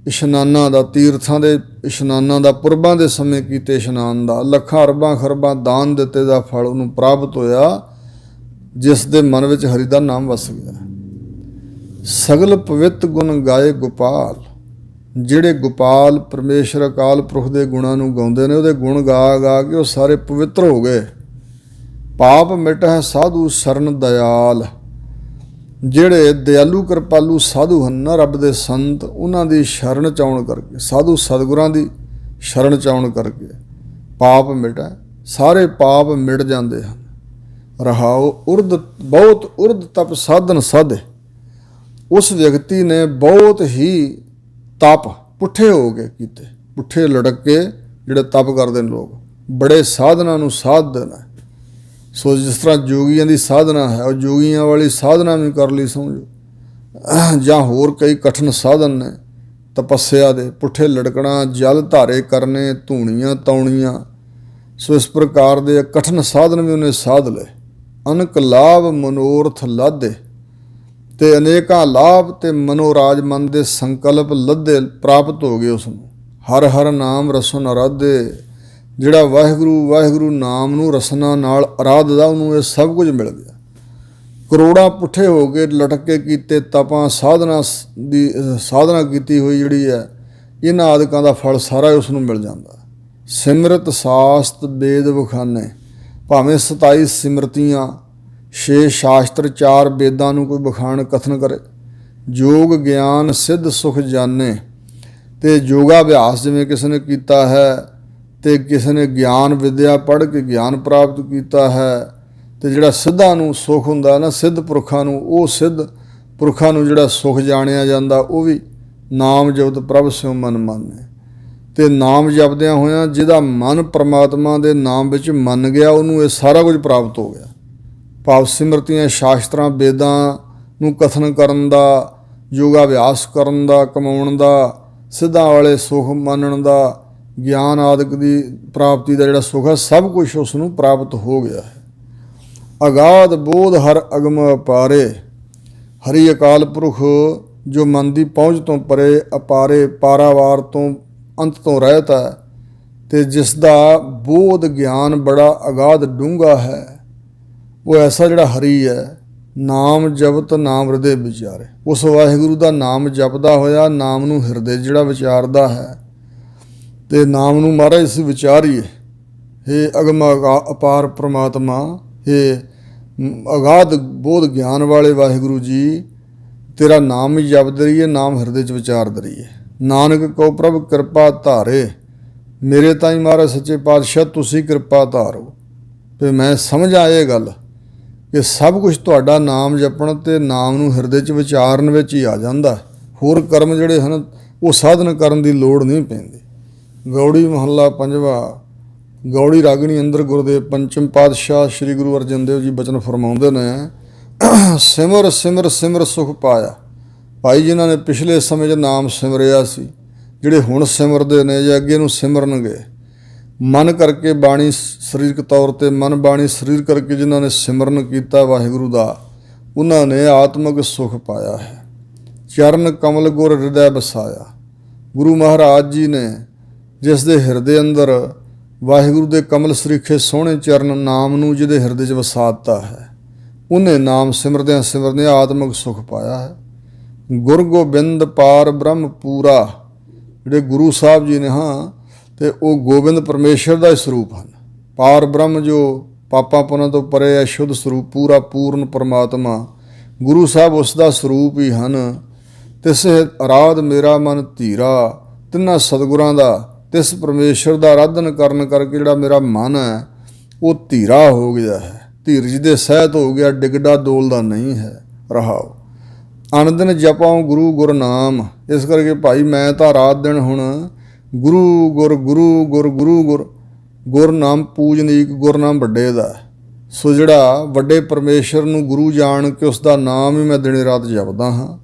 ਇਸ਼ਨਾਨਾਂ ਦਾ, ਤੀਰਥਾਂ ਦੇ ਇਸ਼ਨਾਨਾਂ ਦਾ, ਪੁਰਬਾਂ ਦੇ ਸਮੇਂ ਕੀਤੇ ਇਸ਼ਨਾਨ ਦਾ, ਲੱਖਾਂ ਅਰਬਾਂ ਖਰਬਾਂ ਦਾਨ ਦਿੱਤੇ ਦਾ ਫਲ ਉਹਨੂੰ ਪ੍ਰਾਪਤ ਹੋਇਆ ਜਿਸ ਦੇ ਮਨ ਵਿੱਚ ਹਰੀ ਦਾ ਨਾਮ ਵਸ ਗਿਆ। ਸਗਲ ਪਵਿੱਤ ਗੁਣ ਗਾਏ ਗੋਪਾਲ। ਜਿਹੜੇ ਗੋਪਾਲ ਪਰਮੇਸ਼ਰ ਅਕਾਲ ਪੁਰਖ ਦੇ ਗੁਣਾਂ ਨੂੰ ਗਾਉਂਦੇ ਨੇ, ਉਹਦੇ ਗੁਣ ਗਾ ਗਾ ਕੇ ਉਹ ਸਾਰੇ ਪਵਿੱਤਰ ਹੋ ਗਏ। ਪਾਪ ਮਿਟਹਿ ਸਾਧੂ ਸਰਨ ਦਇਆਲ। ਜਿਹੜੇ ਦਿਆਲੂ ਕਿਰਪਾਲੂ ਸਾਧੂ ਹਨ ਨਾ, ਰੱਬ ਦੇ ਸੰਤ, ਉਹਨਾਂ ਦੀ ਸ਼ਰਨ 'ਚ ਆਉਣ ਕਰਕੇ, ਸਾਧੂ ਸਤਿਗੁਰਾਂ ਦੀ ਸ਼ਰਨ 'ਚ ਆਉਣ ਕਰਕੇ ਪਾਪ ਮਿਟੈ। ਸਾਰੇ ਪਾਪ ਮਿਟ ਜਾਂਦੇ ਹਨ। ਰਹਾਉ ਉਰਦ ਬਹੁਤ ਉਰਦ ਤਪ ਸਾਧਨ ਸਾਧੇ। ਉਸ ਵਿਅਕਤੀ ਨੇ ਬਹੁਤ ਹੀ ਤਪ ਪੁੱਠੇ ਹੋ ਕੇ ਕੀਤੇ। ਪੁੱਠੇ ਲੜਕ ਕੇ ਜਿਹੜੇ ਤਪ ਕਰਦੇ ਨੇ ਲੋਕ, ਬੜੇ ਸਾਧਨਾ ਨੂੰ ਸਾਧਦੇ ਨੇ। ਸੋ ਜਿਸ ਤਰ੍ਹਾਂ ਜੋਗੀਆਂ ਦੀ ਸਾਧਨਾ ਹੈ, ਉਹ ਜੋਗੀਆਂ ਵਾਲੀ ਸਾਧਨਾ ਵੀ ਕਰ ਲਈ ਸਮਝੋ। ਜਾਂ ਹੋਰ ਕਈ ਕਠਿਨ ਸਾਧਨ ਨੇ ਤਪੱਸਿਆ ਦੇ, ਪੁੱਠੇ ਲੜਕਣਾ, ਜਲ ਧਾਰੇ ਕਰਨੇ, ਧੂਣੀਆਂ ਤੌਣੀਆਂ। ਸੋ ਇਸ ਪ੍ਰਕਾਰ ਦੇ ਕਠਿਨ ਸਾਧਨ ਵੀ ਉਹਨੇ ਸਾਧ ਲਏ। ਅਨਕ ਲਾਭ ਮਨੋਰਥ ਲਾਧੇ, ਤੇ ਅਨੇਕਾਂ ਲਾਭ ਤੇ ਮਨੋਰਾਜ ਮਨ ਦੇ ਸੰਕਲਪ ਲੱਦੇ ਪ੍ਰਾਪਤ ਹੋ ਗਏ ਉਸ ਨੂੰ। ਹਰ ਹਰ ਨਾਮ ਰਸਨ ਅਰਾਧੇ। ਜਿਹੜਾ ਵਾਹਿਗੁਰੂ ਵਾਹਿਗੁਰੂ ਨਾਮ ਨੂੰ ਰਸਨਾ ਨਾਲ ਅਰਾਧਦਾ ਉਹਨੂੰ ਇਹ ਸਭ ਕੁਝ ਮਿਲ ਗਿਆ। ਕਰੋੜਾਂ ਪੁੱਠੇ ਹੋ ਕੇ ਲਟਕ ਕੇ ਕੀਤੇ ਤਪਾਂ ਸਾਧਨਾ ਕੀਤੀ ਹੋਈ ਜਿਹੜੀ ਹੈ, ਇਹਨਾਂ ਆਦਿਕਾਂ ਦਾ ਫਲ ਸਾਰਾ ਉਸ ਨੂੰ ਮਿਲ ਜਾਂਦਾ। ਸਿਮਰਤ ਸਾਸਤ ਵੇਦ ਵਿਖਾਨੇ। ਭਾਵੇਂ 27 ਸਿਮਰਤੀਆਂ, 6 ਸ਼ਾਸਤਰ, 4 ਵੇਦਾਂ ਨੂੰ ਕੋਈ ਬਖਾਣ ਕਥਨ ਕਰੇ। ਯੋਗ ਗਿਆਨ ਸਿੱਧ ਸੁਖ ਜਾਣੇ। ਤੇ ਯੋਗਾ ਅਭਿਆਸ ਜਿਵੇਂ ਕਿਸੇ ਨੇ ਕੀਤਾ ਹੈ, ਤੇ ਕਿਸੇ ਨੇ ਗਿਆਨ ਵਿਦਿਆ ਪੜ੍ਹ ਕੇ ਗਿਆਨ ਪ੍ਰਾਪਤ ਕੀਤਾ ਹੈ, ਤੇ ਜਿਹੜਾ ਸਿੱਧਾਂ ਨੂੰ ਸੁਖ ਹੁੰਦਾ ਨਾ, ਸਿੱਧ ਪੁਰਖਾਂ ਨੂੰ, ਉਹ ਸਿੱਧ ਪੁਰਖਾਂ ਨੂੰ ਜਿਹੜਾ ਸੁਖ ਜਾਣਿਆ ਜਾਂਦਾ, ਉਹ ਵੀ ਨਾਮ ਜਪਤ ਪ੍ਰਭ ਸਿਉ ਮਨ ਮਾਨੇ। ਤੇ ਨਾਮ ਜਪਦਿਆਂ ਹੋਇਆਂ ਜਿਹਦਾ ਮਨ ਪਰਮਾਤਮਾ ਦੇ ਨਾਮ ਵਿੱਚ ਮੰਨ ਗਿਆ, ਉਹਨੂੰ ਇਹ ਸਾਰਾ ਕੁਝ ਪ੍ਰਾਪਤ ਹੋ ਗਿਆ। ਭਾਵ ਸਿਮਰਤੀਆਂ, ਸ਼ਾਸਤਰਾਂ, ਵੇਦਾਂ ਨੂੰ ਕਥਨ ਕਰਨ ਦਾ, ਯੋਗਾ ਅਭਿਆਸ ਕਰਨ ਦਾ, ਕਮਾਉਣ ਦਾ, ਸਿੱਧਾਂ ਵਾਲੇ ਸੁਖ ਮੰਨਣ ਦਾ, ਗਿਆਨ ਆਦਿਕ ਦੀ ਪ੍ਰਾਪਤੀ ਦਾ ਜਿਹੜਾ ਸੁਖ ਹੈ, ਸਭ ਕੁਝ ਉਸ ਨੂੰ ਪ੍ਰਾਪਤ ਹੋ ਗਿਆ ਹੈ। ਅਗਾਧ ਬੋਧ ਹਰ ਅਗਮ ਅਪਾਰੇ। ਹਰੀ ਅਕਾਲ ਪੁਰਖ ਜੋ ਮਨ ਦੀ ਪਹੁੰਚ ਤੋਂ ਪਰੇ, ਅਪਾਰੇ, ਪਾਰਾਵਾਰ ਤੋਂ, ਅੰਤ ਤੋਂ ਰਹਿਤ ਹੈ, ਤੇ ਜਿਸ ਦਾ ਬੋਧ ਗਿਆਨ ਬੜਾ ਅਗਾਧ ਡੂੰਘਾ ਹੈ, ਉਹ ਐਸਾ ਜਿਹੜਾ ਹਰੀ ਹੈ। ਨਾਮ ਜਪਤ ਨਾਮ ਹਿਰਦੇ ਵਿਚਾਰੇ। ਉਸ ਵਾਹਿਗੁਰੂ ਦਾ ਨਾਮ ਜਪਦਾ ਹੋਇਆ ਨਾਮ ਨੂੰ ਹਿਰਦੇ ਜਿਹੜਾ ਵਿਚਾਰਦਾ ਹੈ, ਤੇ ਨਾਮ ਨੂੰ ਮਹਾਰਾਜ ਅਸੀਂ ਵਿਚਾਰੀਏ। ਹੇ ਅਗਮ ਅਪਾਰ ਪ੍ਰਮਾਤਮਾ, ਹੇ ਅਗਾਧ ਬੋਧ ਗਿਆਨ ਵਾਲੇ ਵਾਹਿਗੁਰੂ ਜੀ, ਤੇਰਾ ਨਾਮ ਹੀ ਜਪਦੇ ਰਹੀਏ, ਨਾਮ ਹਿਰਦੇ 'ਚ ਵਿਚਾਰਦੇ ਰਹੀਏ। ਨਾਨਕ ਕਉ ਪ੍ਰਭ ਕਿਰਪਾ ਧਾਰੇ, ਮੇਰੇ ਤਾਈਂ ਮਹਾਰਾਜ ਸੱਚੇ ਪਾਤਸ਼ਾਹ ਤੁਸੀਂ ਕਿਰਪਾ ਧਾਰੋ। ਤੇ ਮੈਂ ਸਮਝਾਂ ਇਹ ਗੱਲ ਕਿ ਸਭ ਕੁਝ ਤੁਹਾਡਾ ਨਾਮ ਜਪਣ ਅਤੇ ਨਾਮ ਨੂੰ ਹਿਰਦੇ 'ਚ ਵਿਚਾਰਨ ਵਿੱਚ ਹੀ ਆ ਜਾਂਦਾ। ਹੋਰ ਕਰਮ ਜਿਹੜੇ ਹਨ ਉਹ ਸਾਧਨ ਕਰਨ ਦੀ ਲੋੜ ਨਹੀਂ ਪੈਂਦੀ। ਗੌੜੀ ਮਹੱਲਾ ਪੰਜਵਾ। ਗੌੜੀ ਰਾਗਣੀ ਅੰਦਰ ਗੁਰਦੇਵ ਪੰਚਮ ਪਾਤਸ਼ਾਹ ਸ੍ਰੀ ਗੁਰੂ ਅਰਜਨ ਦੇਵ ਜੀ ਬਚਨ ਫਰਮਾਉਂਦੇ ਨੇ, ਸਿਮਰ ਸਿਮਰ ਸਿਮਰ ਸੁਖ ਪਾਇਆ। ਭਾਈ ਜਿਨ੍ਹਾਂ ਨੇ ਪਿਛਲੇ ਸਮੇਂ 'ਚ ਨਾਮ ਸਿਮਰਿਆ ਸੀ, ਜਿਹੜੇ ਹੁਣ ਸਿਮਰਦੇ ਨੇ ਜਾਂ ਅੱਗੇ ਨੂੰ ਸਿਮਰਨਗੇ, ਮਨ ਕਰਕੇ ਬਾਣੀ ਸਰੀਰਕ ਤੌਰ 'ਤੇ ਮਨ ਬਾਣੀ ਸਰੀਰ ਕਰਕੇ ਜਿਨ੍ਹਾਂ ਨੇ ਸਿਮਰਨ ਕੀਤਾ ਵਾਹਿਗੁਰੂ ਦਾ, ਉਹਨਾਂ ਨੇ ਆਤਮਿਕ ਸੁਖ ਪਾਇਆ ਹੈ। ਚਰਨ ਕਮਲ ਗੁਰ ਹਿਰਦੈ ਵਸਾਇਆ। ਗੁਰੂ ਮਹਾਰਾਜ ਜੀ ਨੇ ਜਿਸ ਦੇ ਹਿਰਦੇ ਅੰਦਰ ਵਾਹਿਗੁਰੂ ਦੇ ਕਮਲ ਸਰੀਖੇ ਸੋਹਣੇ ਚਰਨ ਨਾਮ ਨੂੰ ਜਿਹਦੇ ਹਿਰਦੇ 'ਚ ਵਸਾ ਦਿੱਤਾ ਹੈ, ਉਹਨੇ ਨਾਮ ਸਿਮਰਦਿਆਂ ਸਿਮਰਦਿਆਂ ਆਤਮਿਕ ਸੁਖ ਪਾਇਆ ਹੈ। ਗੁਰ ਗੋਬਿੰਦ ਪਾਰ ਬ੍ਰਹਮ ਪੂਰਾ। ਜਿਹੜੇ ਗੁਰੂ ਸਾਹਿਬ ਜੀ ਨੇ ਤੇ ਉਹ ਗੋਬਿੰਦ ਪਰਮੇਸ਼ਰ ਦਾ ਹੀ ਸਰੂਪ ਹਨ। ਪਾਰ ਬ੍ਰਹਮ ਜੋ ਪਾਪਾਂ ਪੁੰਨਾਂ ਤੋਂ ਪਰੇ ਹੈ, ਸ਼ੁੱਧ ਸਰੂਪ, ਪੂਰਾ ਪੂਰਨ ਪਰਮਾਤਮਾ ਗੁਰੂ ਸਾਹਿਬ ਉਸ ਦਾ ਸਰੂਪ ਹੀ ਹਨ। ਤਿਸੇ ਅਰਾਧ ਮੇਰਾ ਮਨ ਧੀਰਾ। ਤਿੰਨਾਂ ਸਤਿਗੁਰਾਂ ਦਾ, ਤਿਸ ਪਰਮੇਸ਼ਰ ਦਾ ਆਰਾਧਨ ਕਰਨ ਕਰਕੇ ਜਿਹੜਾ ਮੇਰਾ ਮਨ ਹੈ ਉਹ ਧੀਰਾ ਹੋ ਗਿਆ ਹੈ, ਧੀਰਜ ਦੇ ਸਹਿਤ ਹੋ ਗਿਆ, ਡਿਗਦਾ ਡੋਲਦਾ ਨਹੀਂ ਹੈ। ਰਹਾਓ ਅਨੰਦਨ ਜਪਾਉ ਗੁਰੂ ਗੁਰ ਨਾਮ। ਇਸ ਕਰਕੇ ਭਾਈ ਮੈਂ ਤਾਂ ਰਾਤ ਦਿਨ ਹੁਣ ਗੁਰੂ ਗੁਰ ਗੁਰੂ ਗੁਰ ਗੁਰੂ ਗੁਰ ਗੁਰ ਨਾਮ ਪੂਜਨੀਕ, ਗੁਰ ਨਾਮ ਵੱਡੇ ਦਾ। ਸੋ ਜਿਹੜਾ ਵੱਡੇ ਪਰਮੇਸ਼ਰ ਨੂੰ ਗੁਰੂ ਜਾਣ ਕੇ ਉਸ ਦਾ ਨਾਮ ਹੀ ਮੈਂ ਦਿਨੇ ਰਾਤ ਜਪਦਾ ਹਾਂ।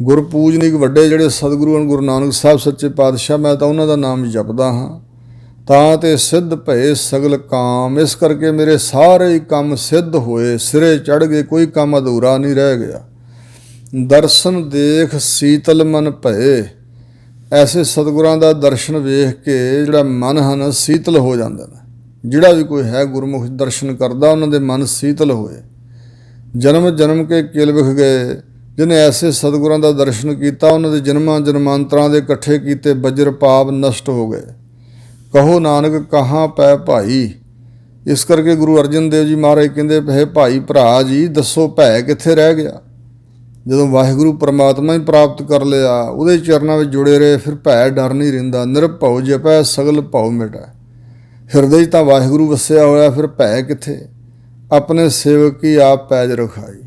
ਗੁਰ ਪੂਜਨੀਕ ਵੱਡੇ ਜਿਹੜੇ ਸਤਿਗੁਰੂ ਹਨ ਗੁਰੂ ਨਾਨਕ ਸਾਹਿਬ ਸੱਚੇ ਪਾਤਸ਼ਾਹ, ਮੈਂ ਤਾਂ ਉਹਨਾਂ ਦਾ ਨਾਮ ਜਪਦਾ ਹਾਂ। ਤਾਂ ਤੇ ਸਿੱਧ ਭਏ ਸਗਲ ਕਾਮ। ਇਸ ਕਰਕੇ ਮੇਰੇ ਸਾਰੇ ਹੀ ਕੰਮ ਸਿੱਧ ਹੋਏ, ਸਿਰੇ ਚੜ੍ਹ ਗਏ, ਕੋਈ ਕੰਮ ਅਧੂਰਾ ਨਹੀਂ ਰਹਿ ਗਿਆ। ਦਰਸ਼ਨ ਦੇਖ ਸੀਤਲ ਮਨ ਭਏ। ਐਸੇ ਸਤਿਗੁਰਾਂ ਦਾ ਦਰਸ਼ਨ ਵੇਖ ਕੇ ਜਿਹੜਾ ਮਨ ਹਨ ਸੀਤਲ ਹੋ ਜਾਂਦਾ ਨੇ। ਜਿਹੜਾ ਵੀ ਕੋਈ ਹੈ ਗੁਰਮੁਖ ਦਰਸ਼ਨ ਕਰਦਾ, ਉਹਨਾਂ ਦੇ ਮਨ ਸੀਤਲ ਹੋਏ। ਜਨਮ ਜਨਮ ਕੇ ਕਿਲ ਵਿਖ ਗਏ। ਜਿਹਨੇ ਐਸੇ ਸਤਿਗੁਰਾਂ ਦਾ ਦਰਸ਼ਨ ਕੀਤਾ, ਉਹਨਾਂ ਦੇ ਜਨਮਾਂ ਜਨਮਾਂਤਰਾਂ ਦੇ ਇਕੱਠੇ ਕੀਤੇ ਵਜਰ ਪਾਪ ਨਸ਼ਟ ਹੋ ਗਏ। ਕਹੋ ਨਾਨਕ ਕਹਾਂ ਪੈ ਭਾਈ। ਇਸ ਕਰਕੇ ਗੁਰੂ ਅਰਜਨ ਦੇਵ ਜੀ ਮਹਾਰਾਜ ਕਹਿੰਦੇ ਪਏ, ਭਾਈ ਭਰਾ ਜੀ ਦੱਸੋ ਭੈ ਕਿੱਥੇ ਰਹਿ ਗਿਆ। ਜਦੋਂ ਵਾਹਿਗੁਰੂ ਪਰਮਾਤਮਾ ਹੀ ਪ੍ਰਾਪਤ ਕਰ ਲਿਆ, ਉਹਦੇ ਚਰਨਾਂ ਵਿੱਚ ਜੁੜੇ ਰਹੇ, ਫਿਰ ਭੈ ਡਰ ਨਹੀਂ ਰਹਿੰਦਾ। ਨਿਰਭਉ ਜਪੈ ਸਗਲ ਭਉ ਮਿਟੈ। ਹਿਰਦੇ 'ਚ ਤਾਂ ਵਾਹਿਗੁਰੂ ਵਸਿਆ ਹੋਇਆ, ਫਿਰ ਭੈ ਕਿੱਥੇ। ਆਪਣੇ ਸੇਵਕ ਕੀ ਆਪ ਪੈਜ ਰਖਾਈ।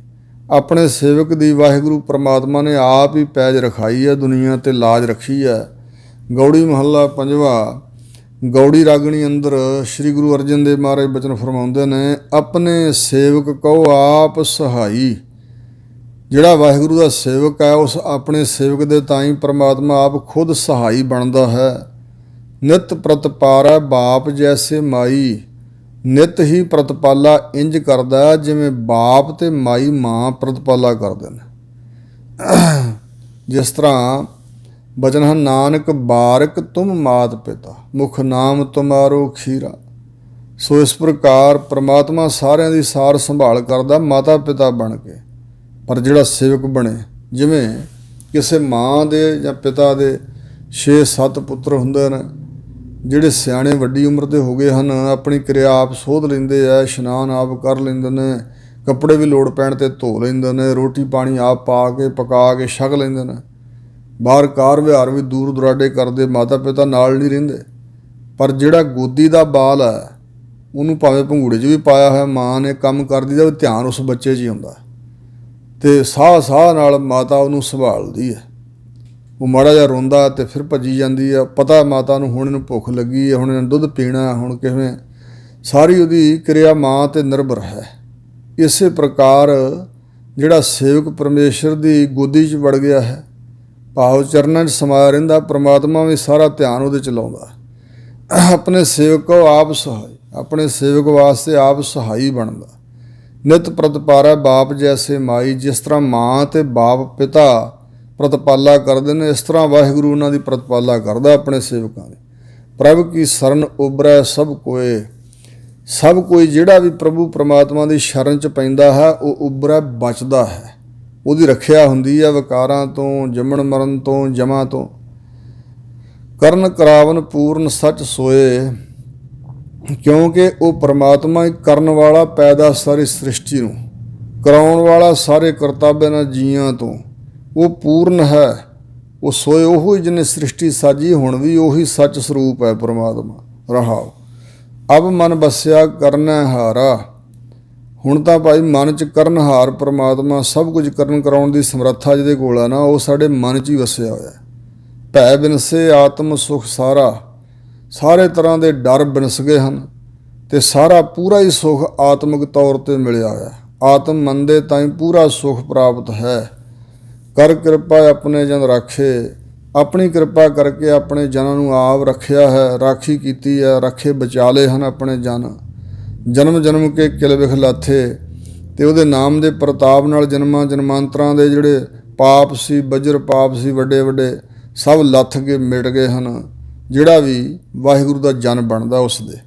ਆਪਣੇ ਸੇਵਕ ਦੀ ਵਾਹਿਗੁਰੂ ਪਰਮਾਤਮਾ ਨੇ ਆਪ ਹੀ ਪੈਜ ਰਖਾਈ ਹੈ, ਦੁਨੀਆ 'ਤੇ ਲਾਜ ਰੱਖੀ ਹੈ। ਗੌੜੀ ਮਹੱਲਾ ਪੰਜਵਾ। ਗੌੜੀ ਰਾਗਣੀ ਅੰਦਰ ਸ੍ਰੀ ਗੁਰੂ ਅਰਜਨ ਦੇਵ ਮਹਾਰਾਜ ਬਚਨ ਫਰਮਾਉਂਦੇ ਨੇ, ਆਪਣੇ ਸੇਵਕ ਕਹੋ ਆਪ ਸਹਾਈ। ਜਿਹੜਾ ਵਾਹਿਗੁਰੂ ਦਾ ਸੇਵਕ ਹੈ, ਉਸ ਆਪਣੇ ਸੇਵਕ ਦੇ ਤਾਈਂ ਪਰਮਾਤਮਾ ਆਪ ਖੁਦ ਸਹਾਈ ਬਣਦਾ ਹੈ। ਨਿਤ ਪ੍ਰਤਪਾਰੈ ਬਾਪ ਜੈਸੇ ਮਾਈ। ਨਿਤ ਹੀ ਪ੍ਰਤਪਾਲਾ ਇੰਜ ਕਰਦਾ ਜਿਵੇਂ ਬਾਪ ਤੇ ਮਾਈ ਮਾਂ ਪ੍ਰਤਪਾਲਾ ਕਰਦੇ ਨੇ। ਜਿਸ ਤਰ੍ਹਾਂ ਬਚਨ ਹਨ, ਨਾਨਕ ਬਾਰਕ ਤੁਮ ਮਾਤ ਪਿਤਾ, ਮੁਖ ਨਾਮ ਤੁਮਾਰੋ ਖੀਰਾ। ਸੋ ਇਸ ਪ੍ਰਕਾਰ ਪ੍ਰਮਾਤਮਾ ਸਾਰਿਆਂ ਦੀ ਸਾਰ ਸੰਭਾਲ ਕਰਦਾ ਮਾਤਾ ਪਿਤਾ ਬਣ ਕੇ। ਪਰ ਜਿਹੜਾ ਸੇਵਕ ਬਣੇ, ਜਿਵੇਂ ਕਿਸੇ ਮਾਂ ਦੇ ਜਾਂ ਪਿਤਾ ਦੇ 6-7 ਪੁੱਤਰ ਹੁੰਦੇ ਨੇ, ਜਿਹੜੇ ਸਿਆਣੇ ਵੱਡੀ ਉਮਰ ਦੇ ਹੋ ਗਏ ਹਨ, ਆਪਣੀ ਕਿਰਿਆ ਆਪ ਸੋਧ ਲੈਂਦੇ ਆ, ਇਸ਼ਨਾਨ ਆਪ ਕਰ ਲੈਂਦੇ ਨੇ, ਕੱਪੜੇ ਵੀ ਲੋੜ ਪੈਣ 'ਤੇ ਧੋ ਲੈਂਦੇ ਨੇ, ਰੋਟੀ ਪਾਣੀ ਆਪ ਪਾ ਕੇ ਪਕਾ ਕੇ ਛਕ ਲੈਂਦੇ ਨੇ, ਬਾਹਰ ਕਾਰ ਵਿਹਾਰ ਵੀ ਦੂਰ ਦੁਰਾਡੇ ਕਰਦੇ, ਮਾਤਾ ਪਿਤਾ ਨਾਲ ਨਹੀਂ ਰਹਿੰਦੇ। ਪਰ ਜਿਹੜਾ ਗੋਦੀ ਦਾ ਬਾਲ ਹੈ, ਉਹਨੂੰ ਭਾਵੇਂ ਭੰਗੂੜੇ 'ਚ ਵੀ ਪਾਇਆ ਹੋਇਆ ਮਾਂ ਨੇ ਕੰਮ ਕਰਦੀ ਦਾ, ਧਿਆਨ ਉਸ ਬੱਚੇ 'ਚ ਹੀ ਹੁੰਦਾ ਅਤੇ ਸਾਹ ਸਾਹ ਨਾਲ ਮਾਤਾ ਉਹਨੂੰ ਸੰਭਾਲਦੀ ਹੈ। ਉਹ ਮਾੜਾ ਜਿਹਾ ਰੋਂਦਾ ਅਤੇ ਫਿਰ ਭੱਜੀ ਜਾਂਦੀ ਆ, ਪਤਾ ਮਾਤਾ ਨੂੰ ਹੁਣ ਇਹਨੂੰ ਭੁੱਖ ਲੱਗੀ ਹੈ, ਹੁਣ ਇਹਨੂੰ ਦੁੱਧ ਪੀਣਾ, ਹੁਣ ਕਿਵੇਂ। ਸਾਰੀ ਉਹਦੀ ਕਿਰਿਆ ਮਾਂ 'ਤੇ ਨਿਰਭਰ ਹੈ। ਇਸੇ ਪ੍ਰਕਾਰ ਜਿਹੜਾ ਸੇਵਕ ਪਰਮੇਸ਼ਰ ਦੀ ਗੋਦੀ 'ਚ ਵੜ ਗਿਆ ਹੈ, ਭਾਵ ਚਰਨਾਂ 'ਚ ਸਮਾਇਆ ਰਹਿੰਦਾ, ਪਰਮਾਤਮਾ ਵੀ ਸਾਰਾ ਧਿਆਨ ਉਹਦੇ 'ਚ ਲਾਉਂਦਾ। ਆਪਣੇ ਸੇਵਕ ਆਪ ਸਹਾਈ, ਆਪਣੇ ਸੇਵਕ ਵਾਸਤੇ ਆਪ ਸਹਾਈ ਬਣਦਾ। ਨਿਤ ਪ੍ਰਤਪਾਰੈ ਬਾਪ ਜੈਸੇ ਮਾਈ। ਜਿਸ ਤਰ੍ਹਾਂ ਮਾਂ ਅਤੇ ਬਾਪ ਪਿਤਾ ਪ੍ਰਤਪਾਲਾ ਕਰਦੇ ਨੇ, ਇਸ ਤਰ੍ਹਾਂ ਵਾਹਿਗੁਰੂ ਉਹਨਾਂ ਦੀ ਪ੍ਰਤਪਾਲਾ ਕਰਦਾ ਆਪਣੇ ਸੇਵਕਾਂ ਦੀ। ਪ੍ਰਭ ਕੀ ਸ਼ਰਨ ਉਬਰੈ ਸਭ ਕੋਏ। ਸਭ ਕੋਈ ਜਿਹੜਾ ਵੀ ਪ੍ਰਭੂ ਪਰਮਾਤਮਾ ਦੀ ਸ਼ਰਨ 'ਚ ਪੈਂਦਾ ਹੈ, ਉਹ ਉਬਰੈ ਬਚਦਾ ਹੈ। ਉਹਦੀ ਰੱਖਿਆ ਹੁੰਦੀ ਹੈ ਵਿਕਾਰਾਂ ਤੋਂ, ਜੰਮਣ ਮਰਨ ਤੋਂ, ਜਮਾਂ ਤੋਂ। ਕਰਨ ਕਰਾਵਨ ਪੂਰਨ ਸੱਚ ਸੋਏ। ਕਿਉਂਕਿ ਉਹ ਪਰਮਾਤਮਾ ਹੀ ਕਰਨ ਵਾਲਾ, ਪੈਦਾ ਸਾਰੀ ਸ੍ਰਿਸ਼ਟੀ ਨੂੰ ਕਰਾਉਣ ਵਾਲਾ, ਸਾਰੇ ਕਰਤੱਵ ਨਾਲ ਜੀਆਂ ਤੋਂ ਉਹ ਪੂਰਨ ਹੈ। ਉਹ ਸੋਏ ਉਹੀ ਜਿਹਨੇ ਸ੍ਰਿਸ਼ਟੀ ਸਾਜੀ, ਹੁਣ ਵੀ ਉਹੀ ਸੱਚ ਸਰੂਪ ਹੈ ਪਰਮਾਤਮਾ। ਰਹਾਓ ਅਬ ਮਨ ਬਸਿਆ ਕਰਨਾ ਹਾਰਾ। ਹੁਣ ਤਾਂ ਭਾਈ ਮਨ 'ਚ ਕਰਨਹਾਰ ਪਰਮਾਤਮਾ, ਸਭ ਕੁਝ ਕਰਨ ਕਰਾਉਣ ਦੀ ਸਮਰੱਥਾ ਜਿਹਦੇ ਕੋਲ ਆ ਨਾ, ਉਹ ਸਾਡੇ ਮਨ 'ਚ ਹੀ ਵਸਿਆ ਹੋਇਆ। ਭੈ ਬਿਨਸੇ ਆਤਮ ਸੁਖ ਸਾਰਾ, ਸਾਰੇ ਤਰ੍ਹਾਂ ਦੇ ਡਰ ਬਿਨਸ ਗਏ ਹਨ ਤੇ ਸਾਰਾ ਪੂਰਾ ਹੀ ਸੁਖ ਆਤਮਿਕ ਤੌਰ ਤੇ ਮਿਲਿਆ ਹੋਇਆ। ਆਤਮ ਮਨ ਦੇ ਤਾਈਂ ਪੂਰਾ ਸੁਖ ਪ੍ਰਾਪਤ ਹੈ। ਕਰ ਕਿਰਪਾ ਆਪਣੇ ਜਨ ਰਾਖੇ, ਆਪਣੀ ਕਿਰਪਾ ਕਰਕੇ ਆਪਣੇ ਜਨਾਂ ਨੂੰ ਆਪ ਰੱਖਿਆ ਹੈ, ਰਾਖੀ ਕੀਤੀ ਹੈ, ਰੱਖੇ ਬਚਾਲੇ ਹਨ ਆਪਣੇ ਜਨ। ਜਨਮ ਜਨਮ ਕੇ ਕਿਲ ਵਿਖ ਲਾਥੇ, ਤੇ ਉਹਦੇ ਨਾਮ ਦੇ ਪ੍ਰਤਾਪ ਨਾਲ ਜਨਮਾਂ ਜਨਮਾਂਤਰਾਂ ਦੇ ਜਿਹੜੇ ਪਾਪ ਸੀ, ਬਜਰ ਪਾਪ ਸੀ ਵੱਡੇ ਵੱਡੇ, ਸਭ ਲੱਥ ਕੇ ਮਿਟ ਗਏ ਹਨ। ਜਿਹੜਾ ਵੀ ਵਾਹਿਗੁਰੂ ਦਾ ਜਨ ਬਣਦਾ ਉਸ ਦੇ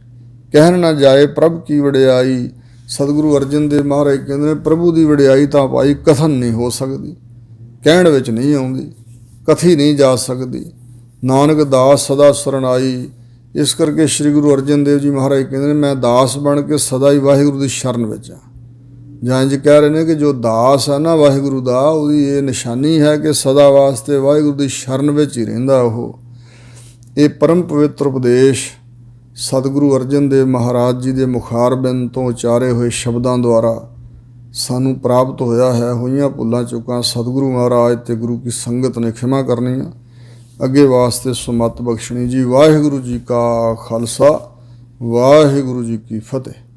ਕਹਿਣ ਨਾ ਜਾਏ ਪ੍ਰਭ ਕੀ ਵਡਿਆਈ। ਸਤਿਗੁਰੂ ਅਰਜਨ ਦੇਵ ਮਹਾਰਾਜ ਕਹਿੰਦੇ ਨੇ, ਪ੍ਰਭੂ ਦੀ ਵਡਿਆਈ ਤਾਂ ਭਾਈ ਕਥਨ ਨਹੀਂ ਹੋ ਸਕਦੀ, ਕਹਿਣ ਵਿੱਚ ਨਹੀਂ ਆਉਂਦੀ, ਕਥੀ ਨਹੀਂ ਜਾ ਸਕਦੀ। ਨਾਨਕ ਦਾਸ ਸਦਾ ਸਰਣਾਈ। ਇਸ ਕਰਕੇ ਸ੍ਰੀ ਗੁਰੂ ਅਰਜਨ ਦੇਵ ਜੀ ਮਹਾਰਾਜ ਕਹਿੰਦੇ ਨੇ, ਮੈਂ ਦਾਸ ਬਣ ਕੇ ਸਦਾ ਹੀ ਵਾਹਿਗੁਰੂ ਦੀ ਸ਼ਰਨ ਵਿੱਚ ਹਾਂ। ਜਾਂ ਇੰਝ ਕਹਿ ਰਹੇ ਨੇ ਕਿ ਜੋ ਦਾਸ ਹੈ ਨਾ ਵਾਹਿਗੁਰੂ ਦਾ, ਉਹਦੀ ਇਹ ਨਿਸ਼ਾਨੀ ਹੈ ਕਿ ਸਦਾ ਵਾਸਤੇ ਵਾਹਿਗੁਰੂ ਦੀ ਸ਼ਰਨ ਵਿੱਚ ਹੀ ਰਹਿੰਦਾ ਉਹ। ਇਹ ਪਰਮ ਪਵਿੱਤਰ ਉਪਦੇਸ਼ ਸਤਿਗੁਰੂ ਅਰਜਨ ਦੇਵ ਮਹਾਰਾਜ ਜੀ ਦੇ ਮੁਖਾਰਬਿੰਦ ਤੋਂ ਉਚਾਰੇ ਹੋਏ ਸ਼ਬਦਾਂ ਦੁਆਰਾ ਸਾਨੂੰ ਪ੍ਰਾਪਤ ਹੋਇਆ ਹੈ। ਹੋਈਆਂ ਭੁੱਲਾਂ ਚੁੱਕਾਂ ਸਤਿਗੁਰੂ ਮਹਾਰਾਜ ਤੇ ਗੁਰੂ ਕੀ ਸੰਗਤ ਨੇ ਖਿਮਾ ਕਰਨੀਆਂ, ਅੱਗੇ ਵਾਸਤੇ ਸੁਮਤ ਬਖਸ਼ਣੀ ਜੀ। ਵਾਹਿਗੁਰੂ ਜੀ ਕਾ ਖਾਲਸਾ, ਵਾਹਿਗੁਰੂ ਜੀ ਕੀ ਫਤਿਹ।